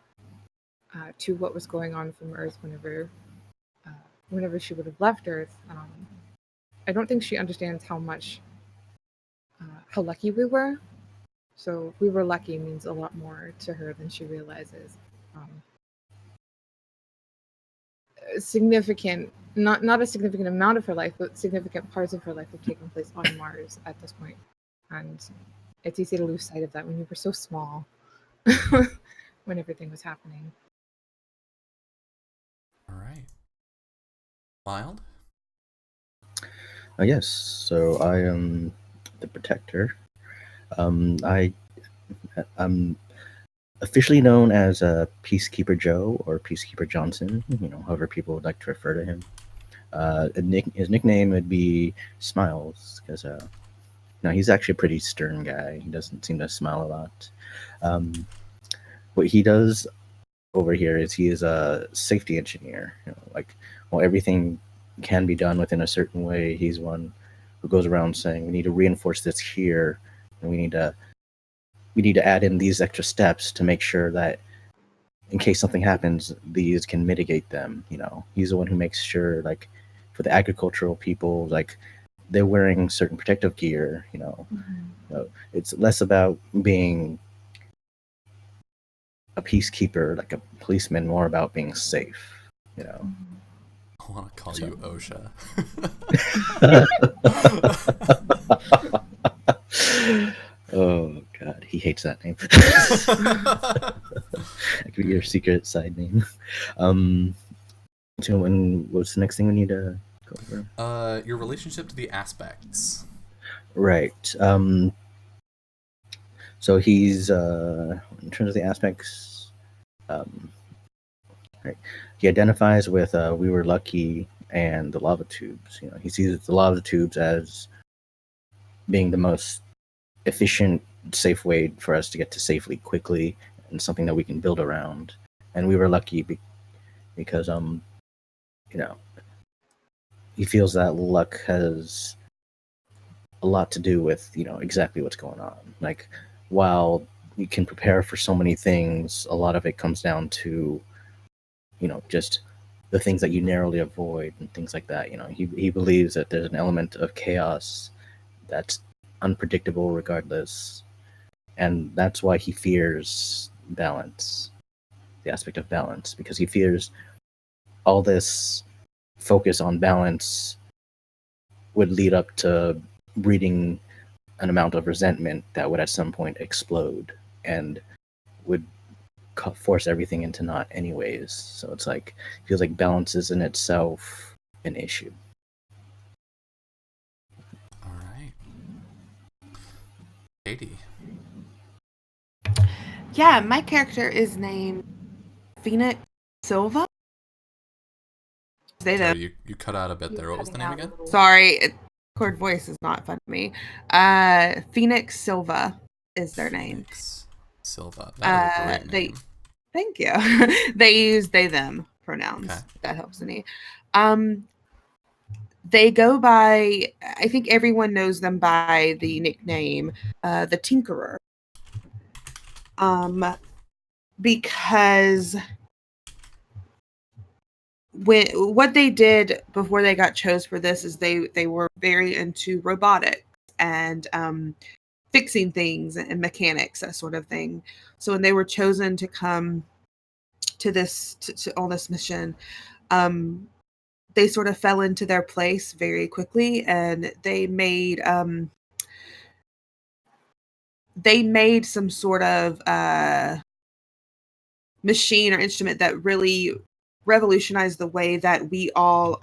to what was going on from Earth whenever she would have left Earth, I don't think she understands how lucky we were. So we were lucky means a lot more to her than she realizes. Significant, not a significant amount of her life, but significant parts of her life have taken place on Mars at this point. And it's easy to lose sight of that when you were so small when everything was happening. All right. Wild? Yes, so I am the Protector. I'm officially known as Peacekeeper Joe or Peacekeeper Johnson, however people would like to refer to him. His nickname would be Smiles, because he's actually a pretty stern guy. He doesn't seem to smile a lot. What he does over here is he is a safety engineer. Everything can be done within a certain way. He's one who goes around saying we need to reinforce this here, and we need to add in these extra steps to make sure that in case something happens, these can mitigate them. He's the one who makes sure, like, for the agricultural people, like, they're wearing certain protective gear. It's less about being a peacekeeper, like a policeman, more about being safe. I want to call you OSHA. Oh God, he hates that name. That could be your secret side name. So what's the next thing we need to go over? Your relationship to the aspects. Right. So he's in terms of the aspects, right. He identifies with we were lucky and the lava tubes. You know, he sees the lava tubes as being the most efficient, safe way for us to get to safely quickly, and something that we can build around. And we were lucky because you know, he feels that luck has a lot to do with, you know, exactly what's going on. Like, while you can prepare for so many things, a lot of it comes down to, you know, just the things that you narrowly avoid and things like that. You know, he believes that there's an element of chaos that's unpredictable regardless, and that's why he fears balance, the aspect of balance, because he fears all this focus on balance would lead up to breeding an amount of resentment that would at some point explode and would force everything into naught anyways. So it's like, feels like balance is in itself an issue. All right. Katie. Yeah, my character is named Phoenix Silva. Sorry, you cut out a bit there. What was the name again? Sorry, Cord voice is not fun to me. Phoenix Silva is their name. Phoenix Silva. That is a great name. Thank you. They use they them pronouns. Okay. That helps me. They go by, I think everyone knows them by the nickname the Tinkerer. Because what they did before they got chose for this is they were very into robotics and fixing things and mechanics, that sort of thing. So when they were chosen to come to this on this mission, they sort of fell into their place very quickly, and they made some sort of machine or instrument that really revolutionized the way that we all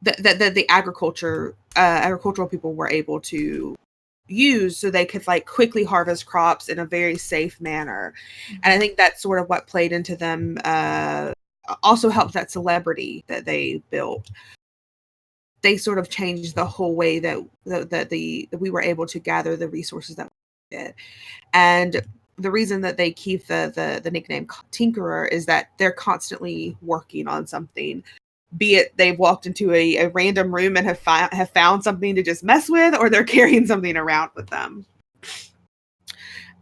that the agricultural people were able to use, so they could like quickly harvest crops in a very safe manner. And I think that's sort of what played into them, also helped that celebrity that they built. They sort of changed the whole way that we were able to gather the resources that we did. And the reason that they keep the nickname Tinkerer is that they're constantly working on something, be it they've walked into a random room and have found something to just mess with, or they're carrying something around with them.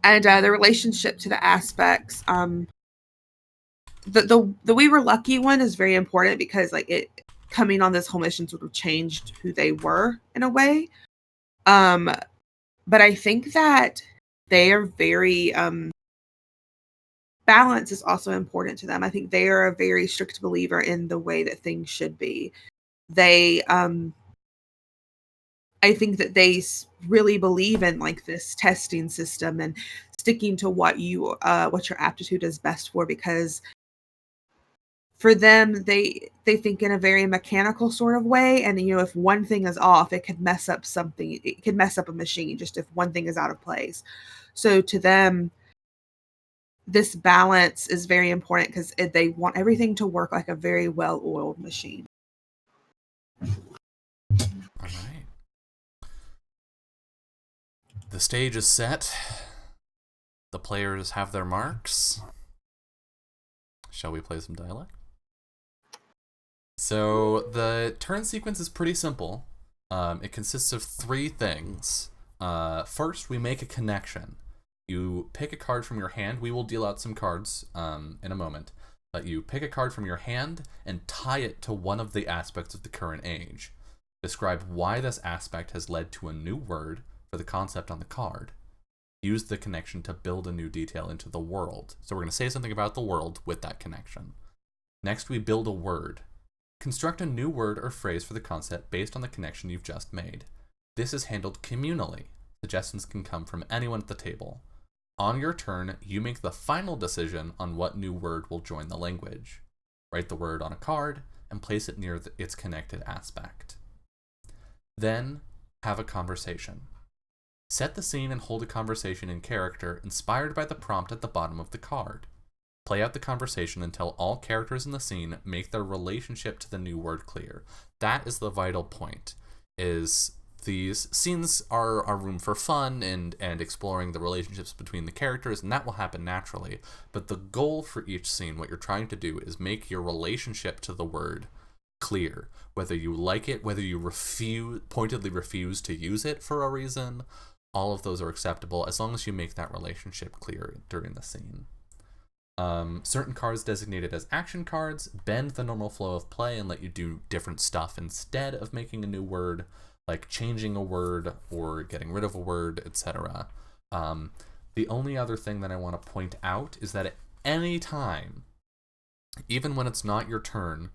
And the relationship to the aspects, the We Were Lucky one is very important, because like it coming on this whole mission sort of changed who they were in a way. But I think that they are very balance is also important to them. I think they are a very strict believer in the way that things should be. They I think that they really believe in like this testing system and sticking to what your aptitude is best for, because for them, they think in a very mechanical sort of way. And, you know, if one thing is off, it could mess up something. It could mess up a machine just if one thing is out of place. So to them, this balance is very important, because they want everything to work like a very well-oiled machine. All right. The stage is set. The players have their marks. Shall we play some dialect? So the turn sequence is pretty simple. It consists of 3 things. First, we make a connection. You pick a card from your hand. We will deal out some cards in a moment. But you pick a card from your hand and tie it to one of the aspects of the current age. Describe why this aspect has led to a new word for the concept on the card. Use the connection to build a new detail into the world. So we're going to say something about the world with that connection. Next, we build a word. Construct a new word or phrase for the concept based on the connection you've just made. This is handled communally. Suggestions can come from anyone at the table. On your turn, you make the final decision on what new word will join the language. Write the word on a card and place it near its connected aspect. Then, have a conversation. Set the scene and hold a conversation in character inspired by the prompt at the bottom of the card. Play out the conversation until all characters in the scene make their relationship to the new word clear. That is the vital point, is these scenes are room for fun and exploring the relationships between the characters, and that will happen naturally. But the goal for each scene, what you're trying to do, is make your relationship to the word clear. Whether you like it, whether you pointedly refuse to use it for a reason, all of those are acceptable as long as you make that relationship clear during the scene. Certain cards designated as action cards bend the normal flow of play and let you do different stuff instead of making a new word, like changing a word or getting rid of a word, etc. The only other thing that I want to point out is that at any time, even when it's not your turn,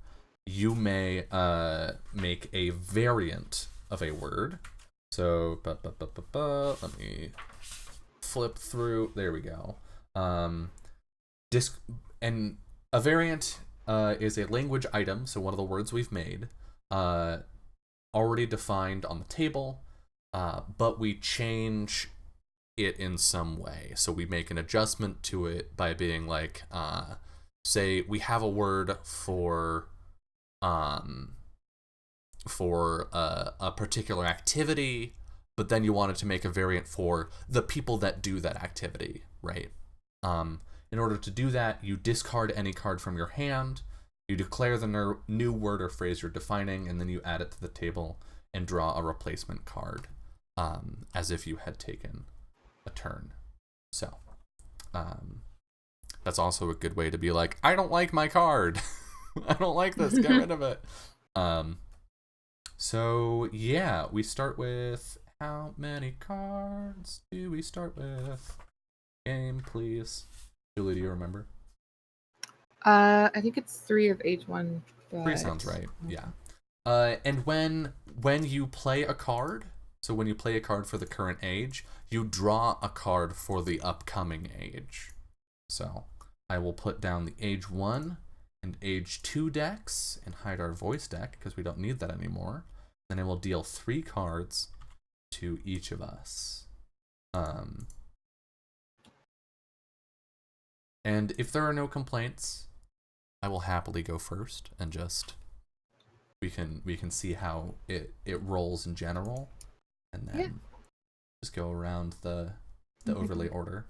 you may make a variant of a word. So, let me flip through. There we go. And a variant is a language item, so one of the words we've made, already defined on the table, but we change it in some way. So we make an adjustment to it by being like, say we have a word for a particular activity, but then you wanted to make a variant for the people that do that activity, right? In order to do that, you discard any card from your hand, you declare the new word or phrase you're defining, and then you add it to the table and draw a replacement card, as if you had taken a turn. So, that's also a good way to be like, I don't like my card. I don't like this. Get rid of it. So, yeah, we start with, how many cards do we start with? Game, please. Julie, do you remember? I think it's 3 of age 1. But... 3 sounds right, yeah. And when you play a card, so when you play a card for the current age, you draw a card for the upcoming age. So I will put down the age 1 and age 2 decks and hide our voice deck because we don't need that anymore. Then I will deal 3 cards to each of us. And if there are no complaints, I will happily go first and just we can see how it rolls in general, and then just go around the overlay order.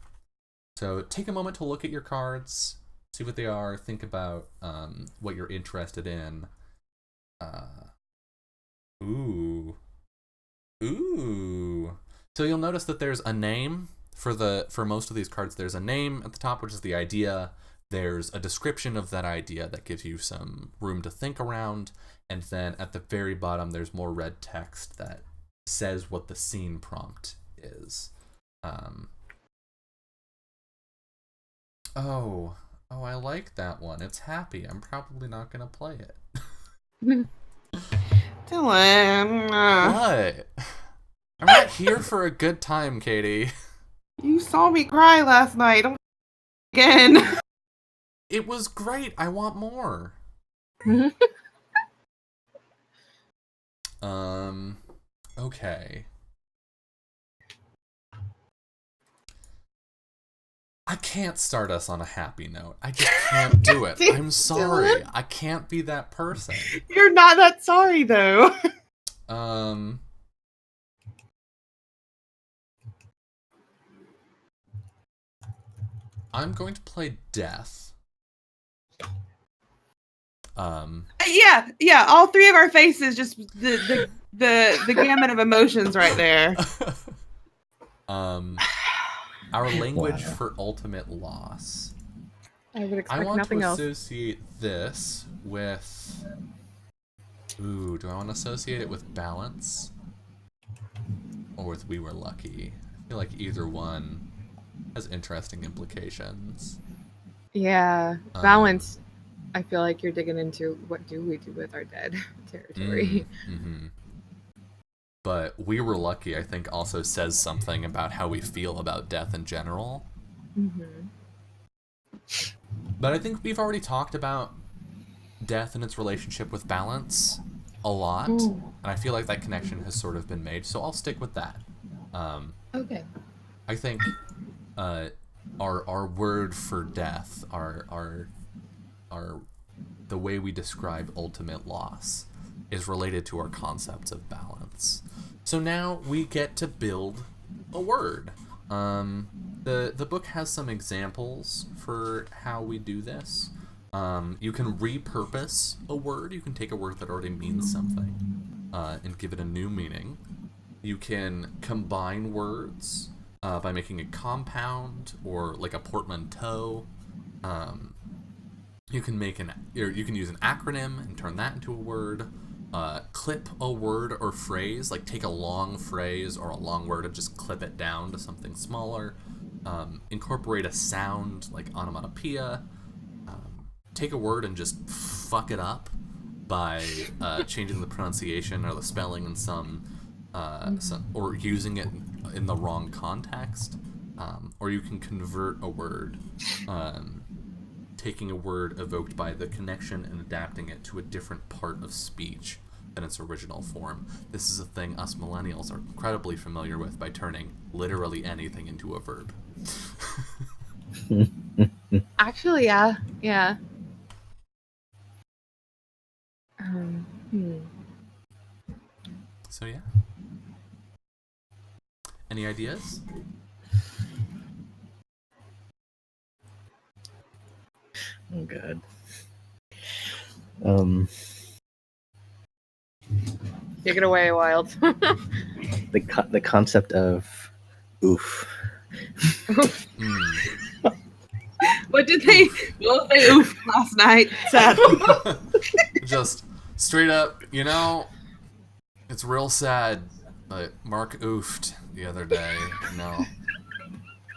So take a moment to look at your cards, see what they are, think about what you're interested in. Ooh. So you'll notice that there's a name for most of these cards. There's a name at the top, which is the idea. There's a description of that idea that gives you some room to think around, and then at the very bottom there's more red text that says what the scene prompt is. Oh, I like that one. It's happy. I'm probably not gonna play it. Dylan. What? I'm not here for a good time, Katie. You saw me cry last night. Again. It was great. I want more. Okay. I can't start us on a happy note. I just can't do it. I'm sorry. I can't be that person. You're not that sorry, though. I'm going to play Death. Yeah. All 3 of our faces, just the gamut of emotions right there. Our language for ultimate loss. I would expect I want nothing to else. associate this with. Ooh, do I want to associate it with balance? Or with we were lucky? I feel like either one has interesting implications. Yeah, balance. I feel like you're digging into what do we do with our dead territory. Mm-hmm. But we were lucky, I think, also says something about how we feel about death in general. Mm-hmm. But I think we've already talked about death and its relationship with balance a lot, and I feel like that connection has sort of been made, so I'll stick with that. Okay. I think our word for death, our the way we describe ultimate loss, is related to our concepts of balance. So now we get to build a word. The book has some examples for how we do this. You can repurpose a word. You can take a word that already means something and give it a new meaning. You can combine words by making a compound or like a portmanteau. You can use an acronym and turn that into a word. Clip a word or phrase, like take a long phrase or a long word and just clip it down to something smaller. Incorporate a sound like onomatopoeia. Take a word and just fuck it up by changing the pronunciation or the spelling in some or using it in the wrong context. Or you can convert a word, taking a word evoked by the connection and adapting it to a different part of speech than its original form. This is a thing us millennials are incredibly familiar with by turning literally anything into a verb. Actually, yeah. So yeah. Any ideas? Oh god. Take it away, Wild. The concept of oof. What did they oof last night? Sad. Just straight up, it's real sad, but Mark oofed the other day. No.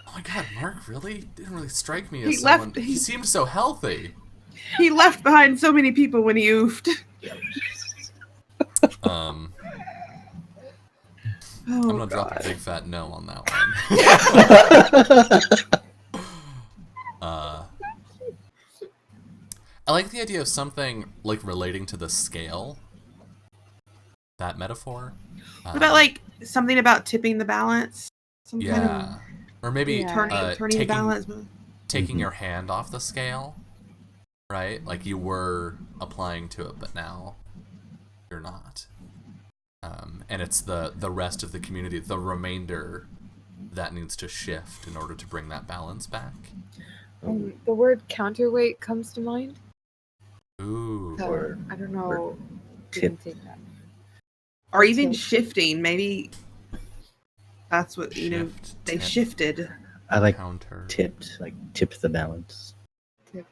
Oh my god, Mark really didn't really strike me as someone. He seemed so healthy. He left behind so many people when he oofed. I'm gonna drop a big fat no on that one. I like the idea of something like relating to the scale. That metaphor. What about like something about tipping the balance? Some kind of or maybe turning the balance. Taking your hand off the scale, right? Like you were applying to it, but now you're not. And it's the rest of the community, the remainder, that needs to shift in order to bring that balance back. The word counterweight comes to mind. Ooh. So, I don't know. Tip. Or even shifting. Maybe that's what, they tip. shifted. I like counter. Tipped, like tipped the balance. Tip.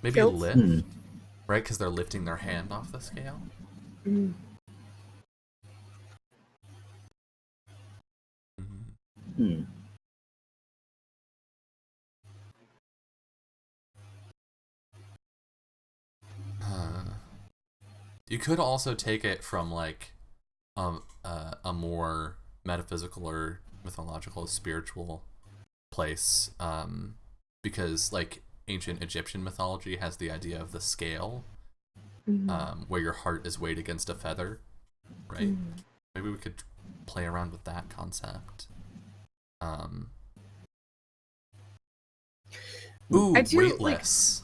Maybe Tilt. lift, right? Because they're lifting their hand off the scale. You could also take it from like a more metaphysical or mythological, spiritual place, because like ancient Egyptian mythology has the idea of the scale, where your heart is weighed against a feather, right? Maybe we could play around with that concept. Weightless.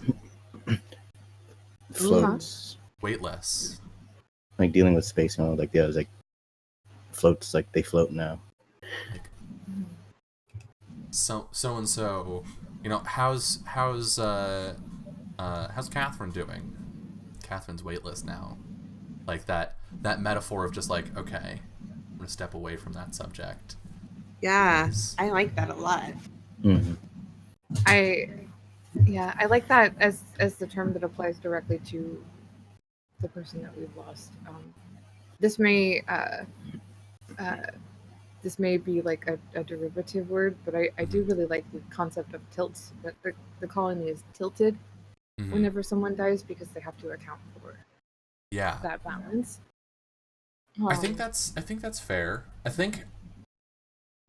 Floats. Weightless. Like dealing with space, like the others, like floats, like they float now. Like, so and so, how's Catherine doing? Catherine's weightless now. Like that metaphor of just like, okay, I'm gonna step away from that subject. Yeah, I like that a lot. I like that as the term that applies directly to the person that we've lost. This may be like a derivative word, but I do really like the concept of tilt. That the colony is tilted whenever someone dies because they have to account for that balance. I think that's fair. I think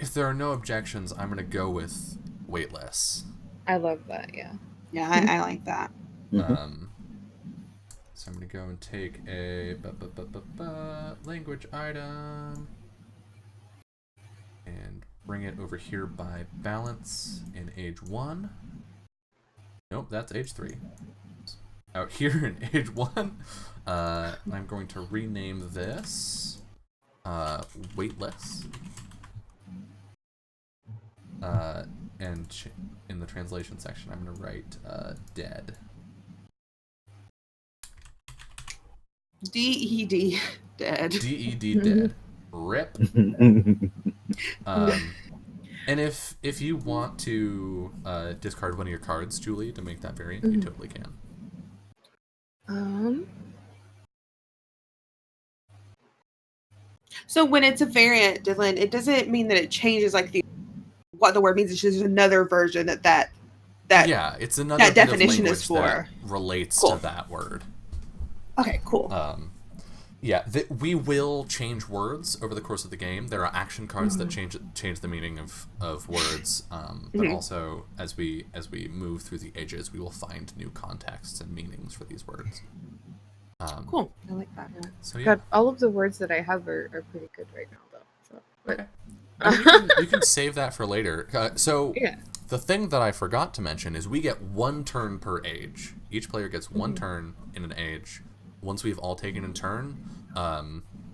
If there are no objections, I'm going to go with weightless. I love that, yeah. Yeah, I like that. Mm-hmm. So I'm going to go and take a language item and bring it over here by balance in age 1. Nope, that's age 3. Out here in age 1, I'm going to rename this weightless. And in the translation section, I'm going to write dead. D-E-D, dead. D-E-D, dead. Rip. And if you want to discard one of your cards, Julie, to make that variant, you totally can. So when it's a variant, Dylan, it doesn't mean that it changes like what the word means. It's just another version that yeah, it's another that definition of is for that relates cool. to that word. Okay, cool. Yeah, we will change words over the course of the game. There are action cards that change the meaning of words, but also as we move through the ages, we will find new contexts and meanings for these words. Cool. I like that. Yeah. So yeah, God, all of the words that I have are pretty good right now, though. So, okay. I mean, you can save that for later. yeah. The thing that I forgot to mention is we get 1 turn per age. Each player gets 1 turn in an age. Once we've all taken a turn,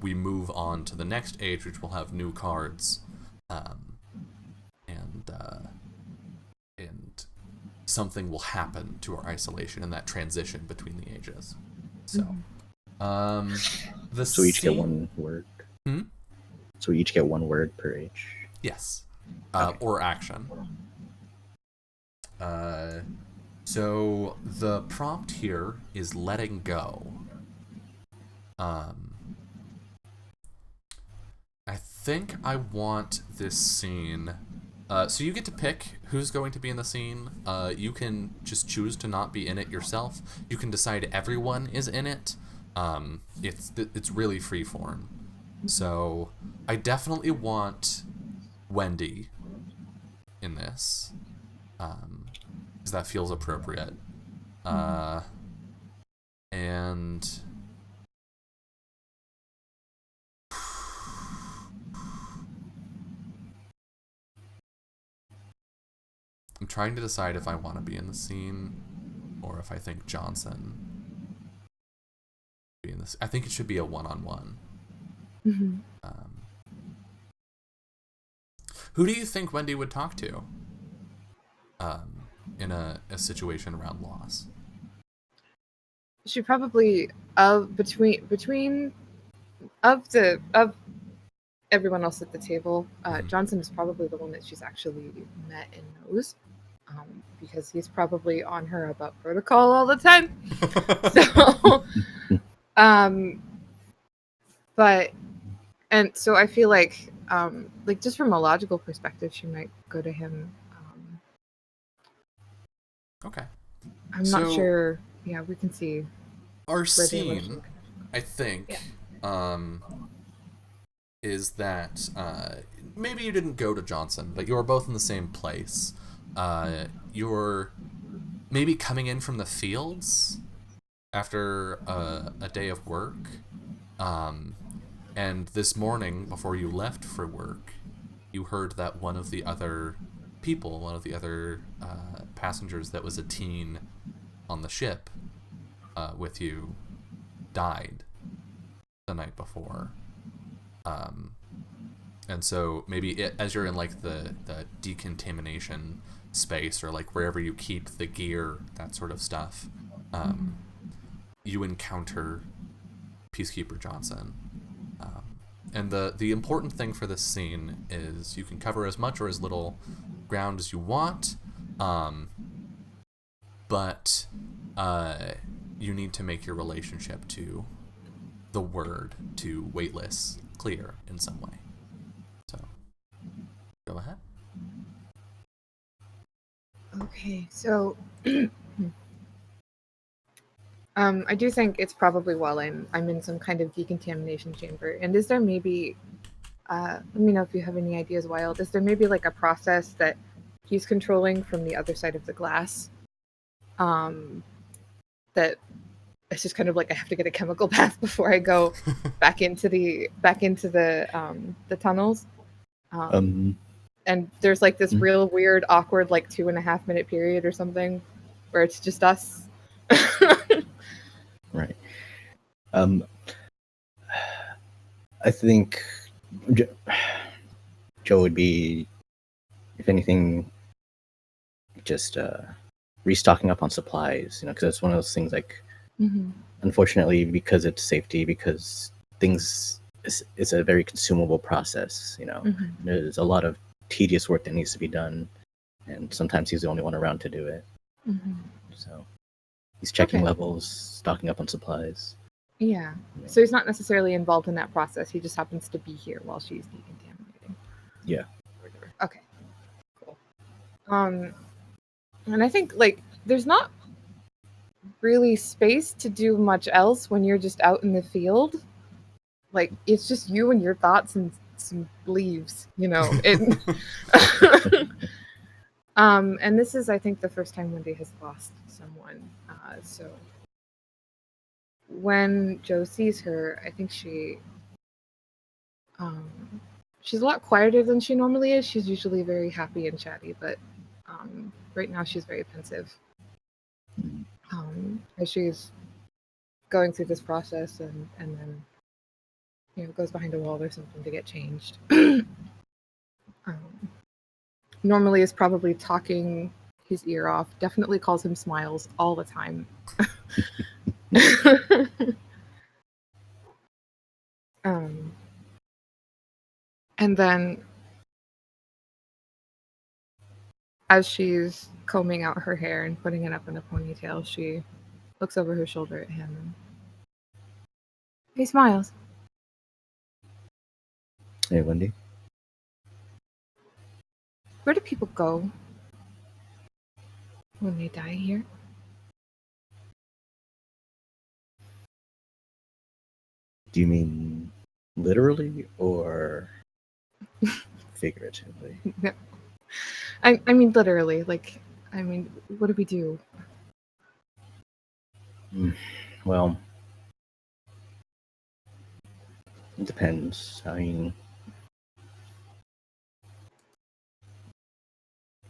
we move on to the next age, which will have new cards, and something will happen to our isolation in that transition between the ages. So, so we each get 1 word. So we each get 1 word per age. Yes, or action. So the prompt here is letting go. I think I want this scene. So you get to pick who's going to be in the scene. You can just choose to not be in it yourself. You can decide everyone is in it. It's really freeform. So I definitely want Wendy in this, because that feels appropriate. And I'm trying to decide if I want to be in the scene or if I think Johnson be in this. I think it should be a one-on-one. Who do you think Wendy would talk to in a situation around loss? She probably between everyone else at the table, Johnson is probably the one that she's actually met and knows, because he's probably on her about protocol all the time. So I feel like just from a logical perspective, she might go to him. Okay. I'm not sure. Yeah, we can see. Our scene, I think, is that maybe you didn't go to Johnson, but you were both in the same place. You're maybe coming in from the fields after a day of work. And this morning, before you left for work, you heard that one of the other passengers that was a teen on the ship with you died the night before. And so maybe as you're in like the decontamination space, or like wherever you keep the gear, that sort of stuff, you encounter Peacekeeper Johnson. And the important thing for this scene is you can cover as much or as little ground as you want, but you need to make your relationship to the word, to weightless, clear in some way. So, go ahead. Okay, so I do think it's probably while I'm in some kind of decontamination chamber. And is there maybe let me know if you have any ideas, Wild. Is there maybe like a process that he's controlling from the other side of the glass? That it's just kind of like I have to get a chemical bath before I go back into the tunnels. And there's like this real weird, awkward, like 2.5 minute period or something where it's just us. Right. I think Joe would be, if anything, just restocking up on supplies, because it's one of those things like, unfortunately, because it's safety, because things it's a very consumable process, there's a lot of tedious work that needs to be done, and sometimes he's the only one around to do it. So he's checking levels, stocking up on supplies. Yeah. So he's not necessarily involved in that process. He just happens to be here while she's decontaminating. Yeah. Okay. Cool. And I think like there's not really space to do much else when you're just out in the field. Like it's just you and your thoughts and some leaves, It and this is I think the first time Wendy has lost someone. So when Joe sees her, I think she's a lot quieter than she normally is. She's usually very happy and chatty, but right now she's very pensive as she's going through this process and then goes behind a wall or something to get changed. Normally is probably talking his ear off, definitely calls him Smiles all the time. And then as she's combing out her hair and putting it up in a ponytail, she looks over her shoulder at him and he smiles. Hey, Wendy. Where do people go when they die here? Do you mean literally or figuratively? No. I mean literally. Like, I mean, what do we do? Well, it depends. I mean,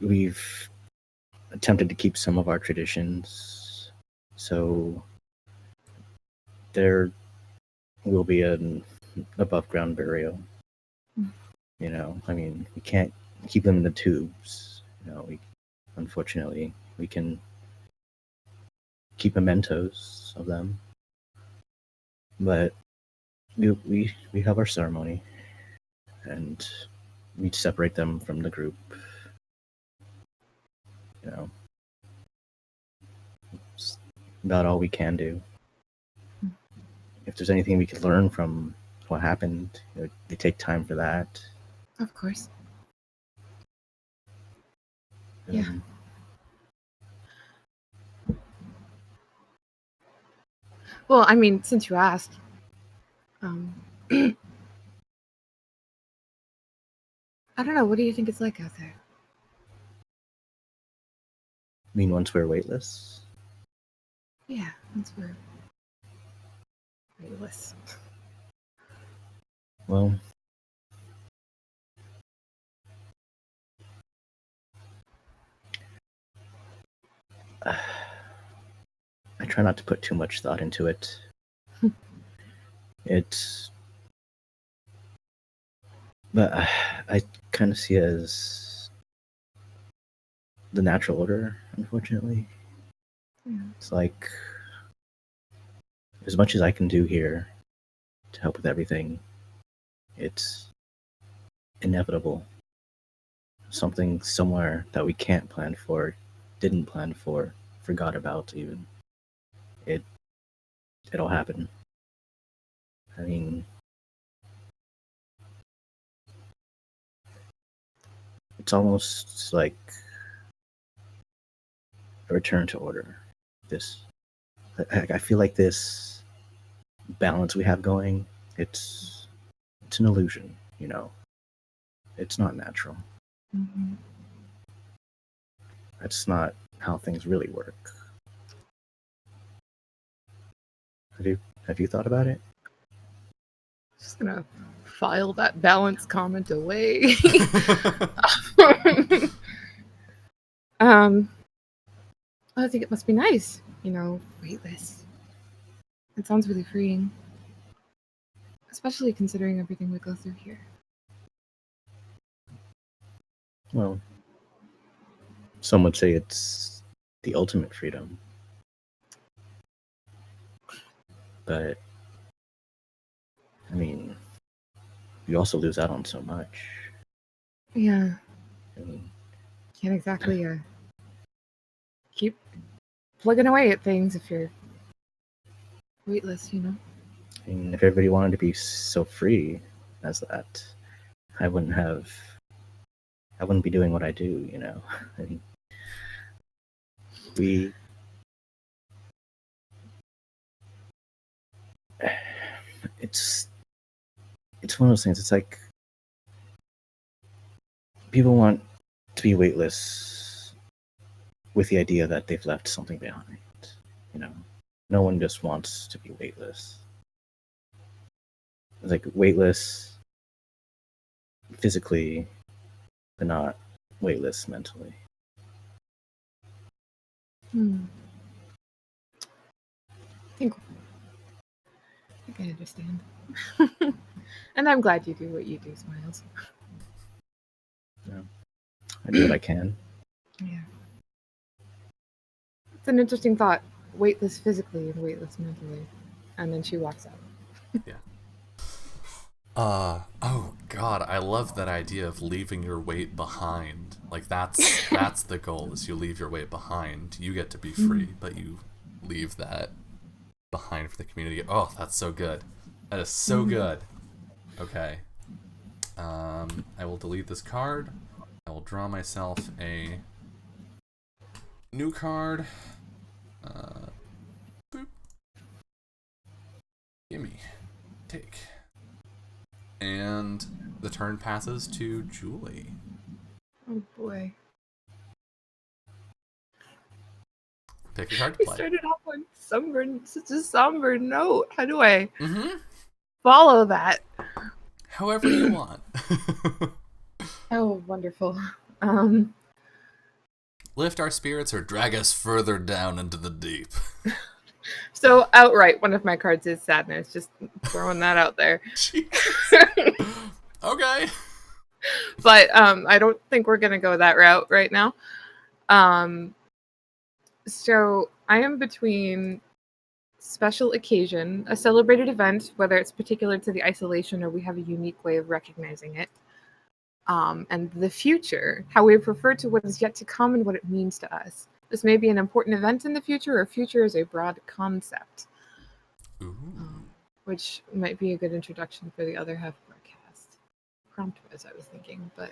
we've attempted to keep some of our traditions, so there will be an above ground burial. I mean, we can't keep them in the tubes. Unfortunately, we can keep mementos of them, but we have our ceremony, and we separate them from the group. It's about all we can do. If there's anything we could learn from what happened, they take time for that. Of course. Yeah. Well, I mean, since you asked, I don't know. What do you think it's like out there? I mean, once we're weightless? Yeah, once we're weightless. Well, I try not to put too much thought into it. But I kind of see it as the natural order, unfortunately. Yeah. It's like, as much as I can do here to help with everything, it's inevitable. Something somewhere that we can't plan for, didn't plan for, forgot about even. It'll happen. I mean, it's almost like a return to order. I feel like this balance we have going, it's an illusion. you know, it's not natural. Mm-hmm. That's not how things really work. Have you thought about it? Just gonna file that balance comment away. I think it must be nice, weightless. It sounds really freeing, especially considering everything we go through here. Well, some would say it's the ultimate freedom. But, I mean, you also lose out on so much. Yeah. I mean, can't exactly keep plugging away at things if you're weightless, I mean, if everybody wanted to be so free as that, I wouldn't be doing what I do, I mean, it's one of those things. It's like people want to be weightless with the idea that they've left something behind. No one just wants to be weightless. It's like weightless physically, but not weightless mentally. I think I understand. And I'm glad you do what you do, Smiles. Yeah. I do what I can. Yeah. It's an interesting thought. Weightless physically and weightless mentally. And then she walks out. Yeah. Oh god, I love that idea of leaving your weight behind. Like that's the goal, is you leave your weight behind. You get to be free, but you leave that behind for the community. Oh, that's so good. That is so good. Okay. I will delete this card. I will draw myself a new card. Boop. Gimme. Take. And the turn passes to Julie. Oh boy. Pick a card to We play. started off on such a somber note. How do I follow that? However you want. Oh, wonderful. Lift our spirits or drag us further down into the deep. So outright, one of my cards is sadness. Just throwing that out there. Okay. But I don't think we're gonna go that route right now. So I am between special occasion, a celebrated event, whether it's particular to the isolation or we have a unique way of recognizing it, and the future, how we refer to what is yet to come and what it means to us. This may be an important event in the future, or future is a broad concept, which might be a good introduction for the other half of our cast. Prompt was I was thinking, but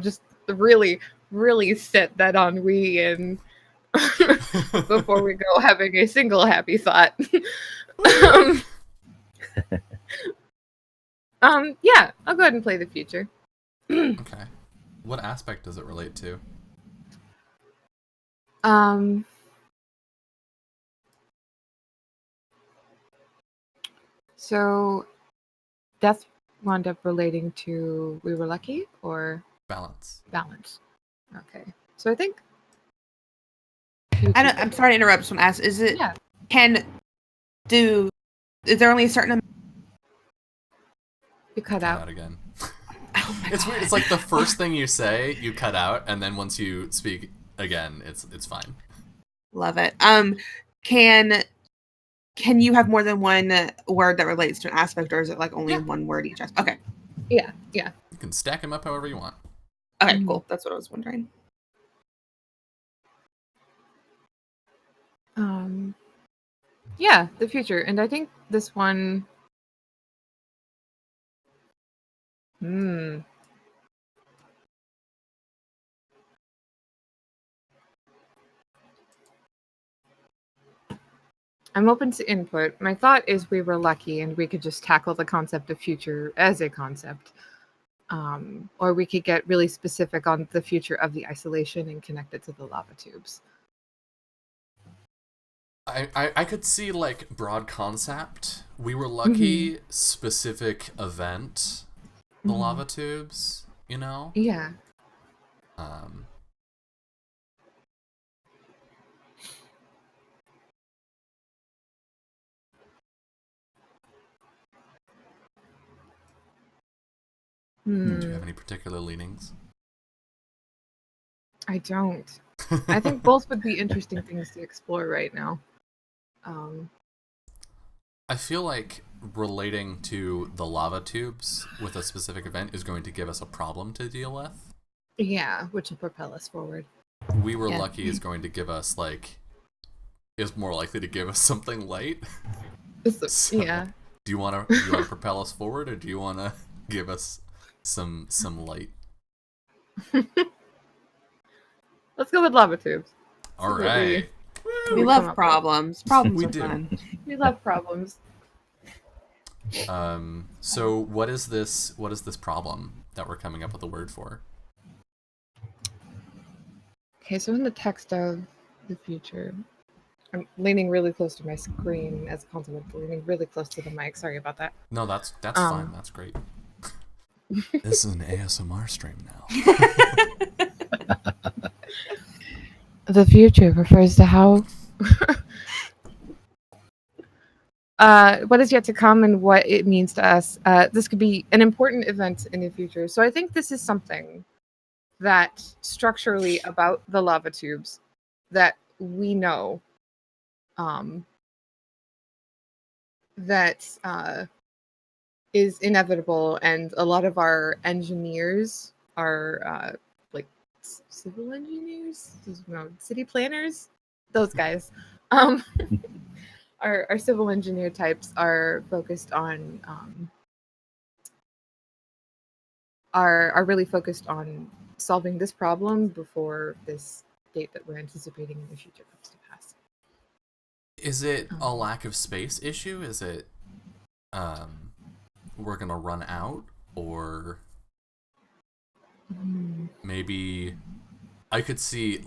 just really, really set that ennui in before we go having a single happy thought. Yeah, I'll go ahead and play the future. Okay. What aspect does it relate to? So death wound up relating to we were lucky or Balance. Okay. So I think I'm sorry to interrupt. Someone asked, is there only a certain amount? You cut out again. Oh my It's God. weird. It's like the first thing you say, you cut out, and then once you speak again, it's fine. Love it. Can you have more than one word that relates to an aspect, or is it like only one word each aspect? Okay. Yeah. You can stack them up however you want. Okay, cool. That's what I was wondering. Yeah, the future. And I think this one I'm open to input. My thought is we were lucky and we could just tackle the concept of future as a concept. Or we could get really specific on the future of the isolation and connect it to the lava tubes. I could see like broad concept. We were lucky, specific event, the lava tubes, you know? Yeah. Do you have any particular leanings? I don't. I think both would be interesting things to explore right now. I feel like relating to the lava tubes with a specific event is going to give us a problem to deal with. Yeah, which will propel us forward. We were lucky is going to give us is more likely to give us something light. So, yeah. Do you want to propel us forward, or do you want to give us some light? Let's go with lava tubes. All right. We love problems. Problems are fun. We love problems. So what is this problem that we're coming up with a word for? Okay, so in the text of the future, I'm leaning really close to my screen as a consequence, leaning really close to the mic. Sorry about that. No, that's fine. That's great. This is an ASMR stream now. The future refers to how what is yet to come and what it means to us. This could be an important event in the future. So I think this is something that structurally about the lava tubes that we know that is inevitable, and a lot of our engineers are like civil engineers, city planners, those guys. Our civil engineer types are focused on are really focused on solving this problem before this date that we're anticipating in the future comes to pass. Is it a lack of space issue? Is it we're gonna run out, or maybe I could see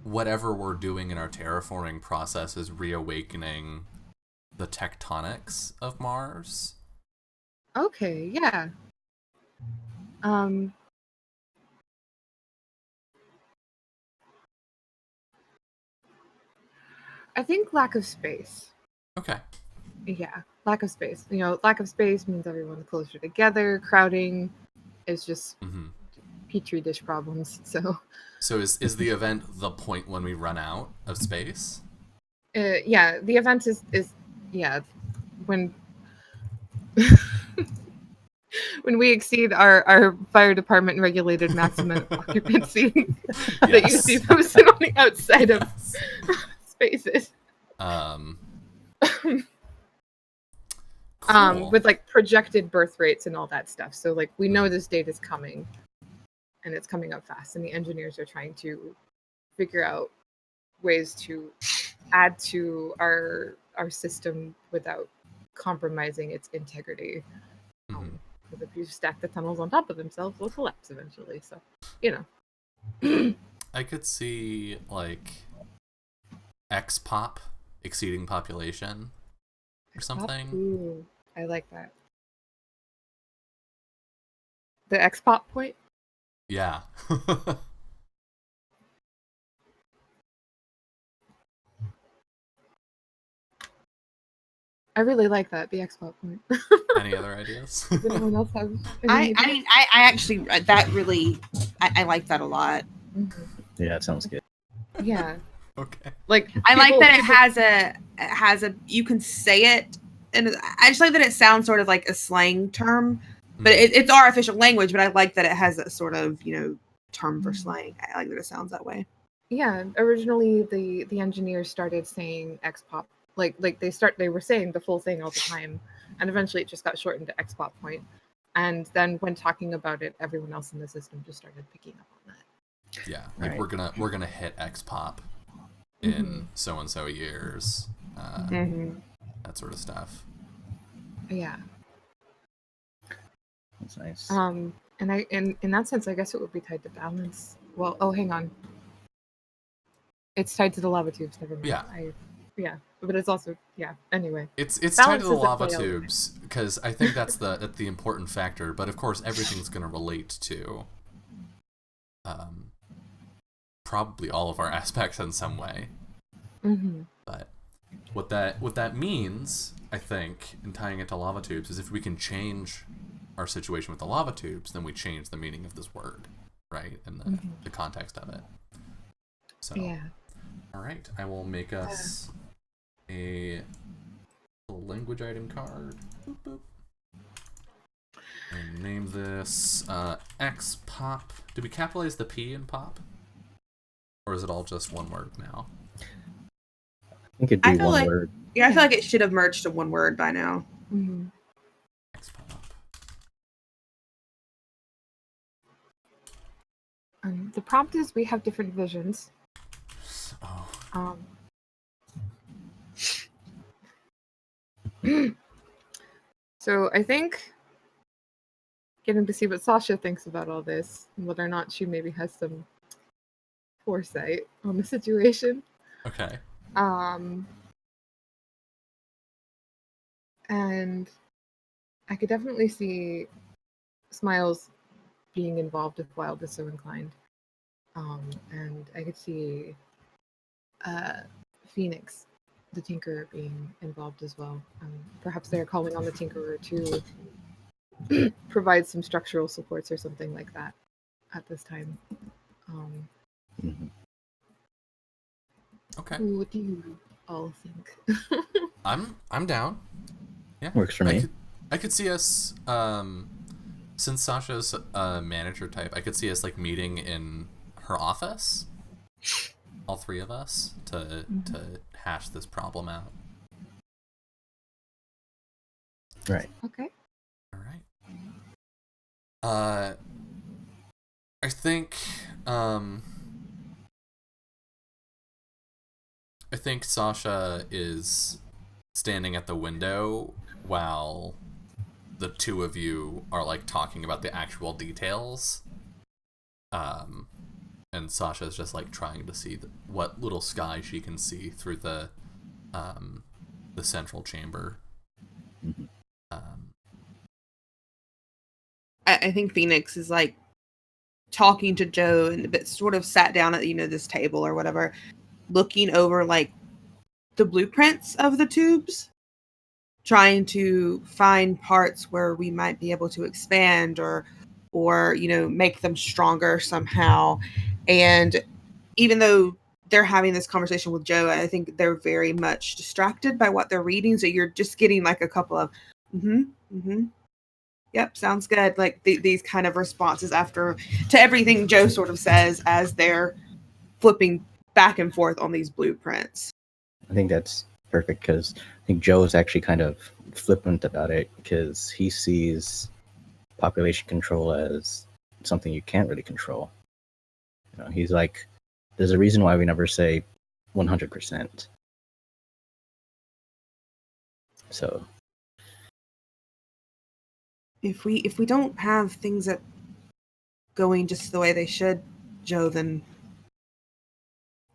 whatever we're doing in our terraforming process is reawakening the tectonics of Mars. Okay, yeah. I think lack of space. Okay. Yeah, lack of space. Lack of space means everyone's closer together. Crowding is just petri dish problems. So is the event the point when we run out of space? Yeah, the event is when when we exceed our fire department regulated maximum occupancy that you see posted on the outside of spaces. Cool. With projected birth rates and all that stuff. So we know this date is coming, and it's coming up fast, and the engineers are trying to figure out ways to add to our system without compromising its integrity. Because if you stack the tunnels on top of themselves, they'll collapse eventually. So, I could see X-pop exceeding population or something. Ooh, I like that. The X-pop point? Yeah. I really like that, the X-pop point. Any other ideas? Does anyone else have I actually that really I like that a lot. Yeah, it sounds good. Yeah. Okay. I like that it has a you can say it, and I just like that it sounds sort of like a slang term, but it's our official language. But I like that it has a sort of term for slang. I like that it sounds that way. Yeah. Originally, the engineers started saying X-pop. They were saying the full thing all the time, and eventually it just got shortened to X-pop point. And then when talking about it, everyone else in the system just started picking up on that. Yeah, we're gonna hit X-pop in so and so years. that sort of stuff. Yeah. That's nice. And in that sense, I guess it would be tied to balance. Well, hang on. It's tied to the lava tubes. Never mind. Yeah, but it's also Anyway, it's tied to the lava tubes because I think that's the important factor. But of course, everything's going to relate to probably all of our aspects in some way. But what that means, I think, in tying it to lava tubes, is if we can change our situation with the lava tubes, then we change the meaning of this word, right? And the context of it. So, all right, I will make us a language item card. Boop, boop. And name this X pop. Did we capitalize the P in pop? Or is it all just one word now? I think it'd be one word. Yeah, I feel like it should have merged to one word by now. X pop. The prompt is we have different visions. Oh. So I think getting to see what Sasha thinks about all this and whether or not she maybe has some foresight on the situation. Okay. And I could definitely see Smiles being involved if Wild is so inclined. And I could see Phoenix, the Tinkerer, being involved as well. Perhaps they're calling on the Tinkerer to provide some structural supports or something like that at this time. Okay. What do you all think? I'm down. Yeah, works for me. I could see us, since Sasha's a manager type, I could see us like meeting in her office, all three of us, to hash this problem out. Right. Okay. All right. I think Sasha is standing at the window while the two of you are like talking about the actual details. And Sasha's just like trying to see what little sky she can see through the central chamber. I think Phoenix is like talking to Joe and but sort of sat down at this table or whatever, looking over like the blueprints of the tubes, trying to find parts where we might be able to expand or make them stronger somehow. And even though they're having this conversation with Joe, I think they're very much distracted by what they're reading. So you're just getting like a couple of yep, sounds good. Like these kind of responses to everything Joe sort of says as they're flipping back and forth on these blueprints. I think that's perfect because I think Joe is actually kind of flippant about it because he sees population control as something you can't really control. He's like, there's a reason why we never say 100%. So if we don't have things that going just the way they should, Joe, then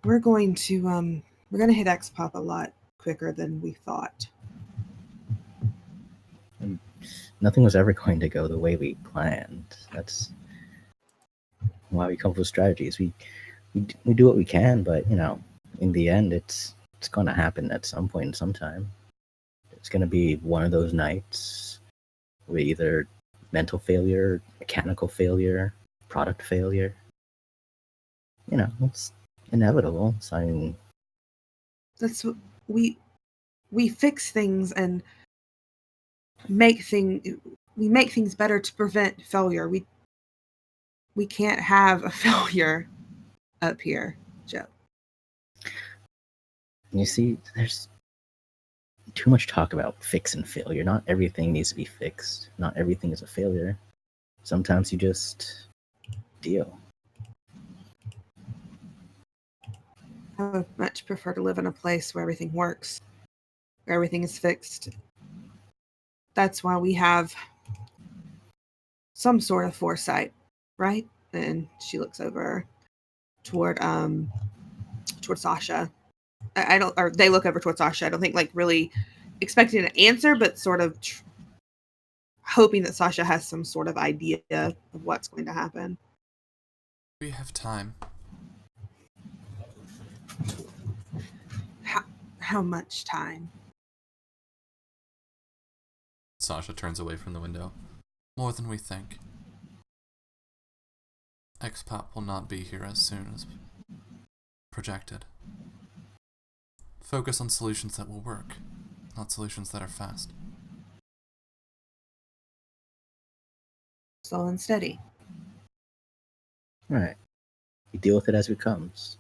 we're going to hit X-Pop a lot quicker than we thought. And nothing was ever going to go the way we planned. That's why we come up with strategies. We do what we can, but in the end, it's going to happen at some point, sometime. It's going to be one of those nights with either mental failure, mechanical failure, product failure. It's inevitable. So, I mean, that's what we fix things and make things better to prevent failure. We can't have a failure up here, Joe. You see, there's too much talk about fix and failure. Not everything needs to be fixed. Not everything is a failure. Sometimes you just deal. I would much prefer to live in a place where everything works. where everything is fixed. That's why we have some sort of foresight, right? And she looks over toward Sasha. I don't, or they look over toward Sasha. I don't think like really expecting an answer, but sort of hoping that Sasha has some sort of idea of what's going to happen. We have time. How much time? Sasha turns away from the window. More than we think. X-Pop will not be here as soon as projected. Focus on solutions that will work, not solutions that are fast. Slow and steady. Right. You deal with it as it comes.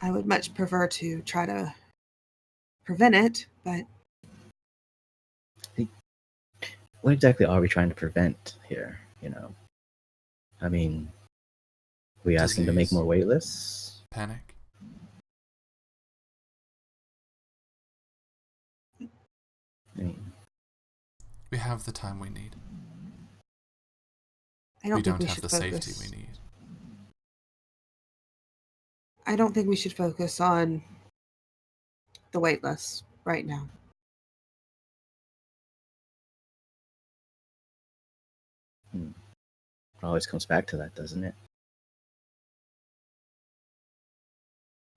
I would much prefer to try to prevent it, but... What exactly are we trying to prevent here, you know? I mean, are we asking to make more waitlists? Panic? I mean, we have the time we need. We don't have the safety we need. I don't think we should focus on the waitlist right now. It always comes back to that, doesn't it?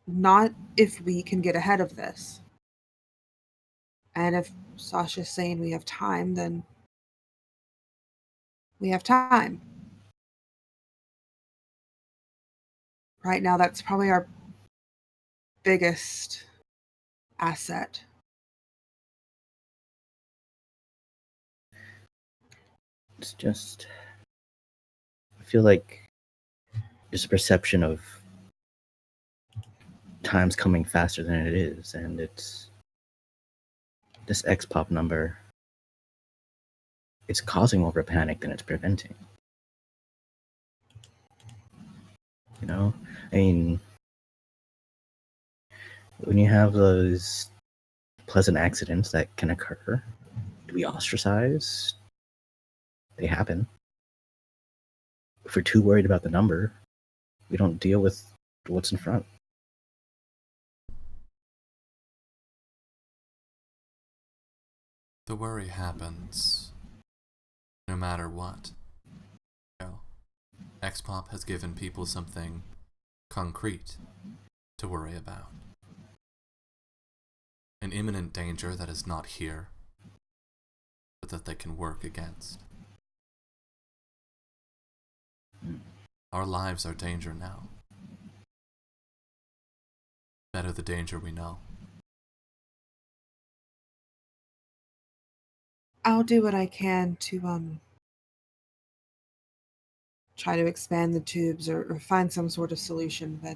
Not if we can get ahead of this. And if Sasha's saying we have time, then we have time. Right now, that's probably our biggest asset. It's just, I feel like there's a perception of time's coming faster than it is, and it's this X-Pop number. It's causing more of a panic than it's preventing. You know, I mean, when you have those pleasant accidents that can occur, do we ostracize? They happen. If we're too worried about the number, we don't deal with what's in front. The worry happens no matter what. X-Pop has given people something concrete to worry about. An imminent danger that is not here, but that they can work against. Our lives are danger now. Better the danger we know. I'll do what I can to try to expand the tubes or find some sort of solution, but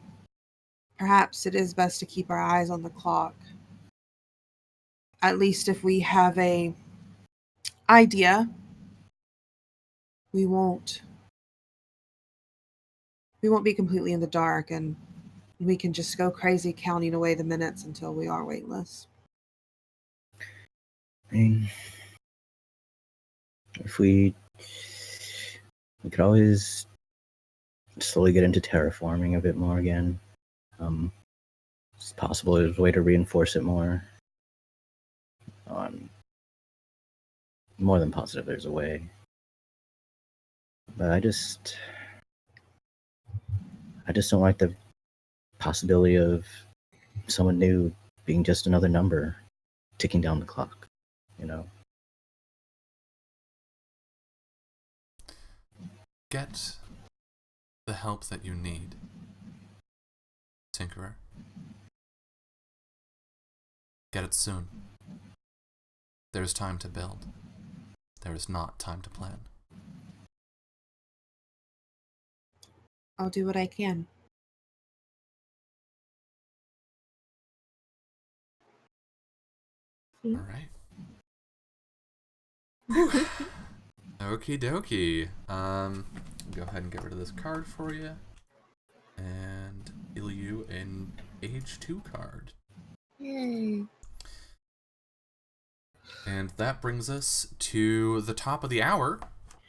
perhaps it is best to keep our eyes on the clock. At least if we have a idea, we won't be completely in the dark, and we can just go crazy counting away the minutes until we are weightless. I mean, if we could always slowly get into terraforming a bit more again. It's possible there's a way to reinforce it more. I'm more than positive there's a way. But I just don't like the possibility of someone new being just another number ticking down the clock, you know? Get the help that you need, Tinkerer. Get it soon. There's time to build. There is not time to plan. I'll do what I can. All right. Okie dokie. Go ahead and get rid of this card for you. And deal you an Age 2 card. Yay. And that brings us to the top of the hour.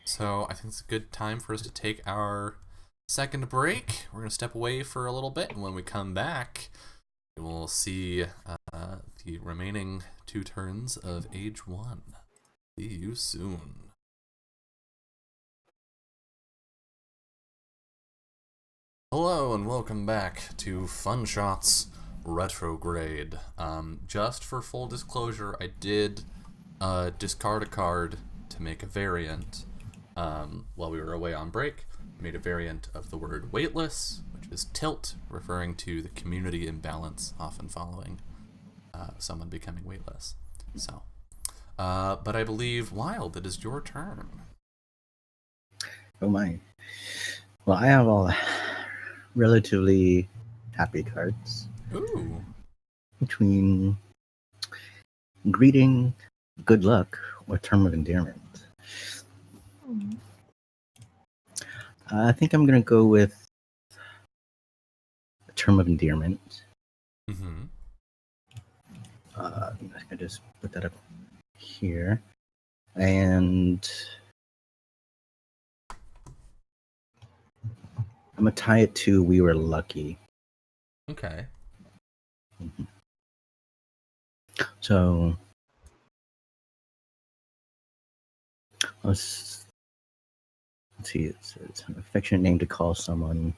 So I think it's a good time for us to take our second break. We're going to step away for a little bit, and when we come back, we'll see the remaining 2 turns of Age 1. See you soon. Hello, and welcome back to Fun Shots Retrograde. Just for full disclosure, I did discard a card to make a variant while we were away on break. I made a variant of the word weightless, which is tilt, referring to the community imbalance often following someone becoming weightless. So, but I believe, Wild, it is your turn. Oh my. Well, I have all relatively happy cards. Ooh. Between greeting, good luck, or term of endearment. I think I'm going to go with a term of endearment. Mm-hmm. I can just put that up here. And I'm going to tie it to We Were Lucky. Okay. Mm-hmm. So let's see, it's an affectionate name to call someone.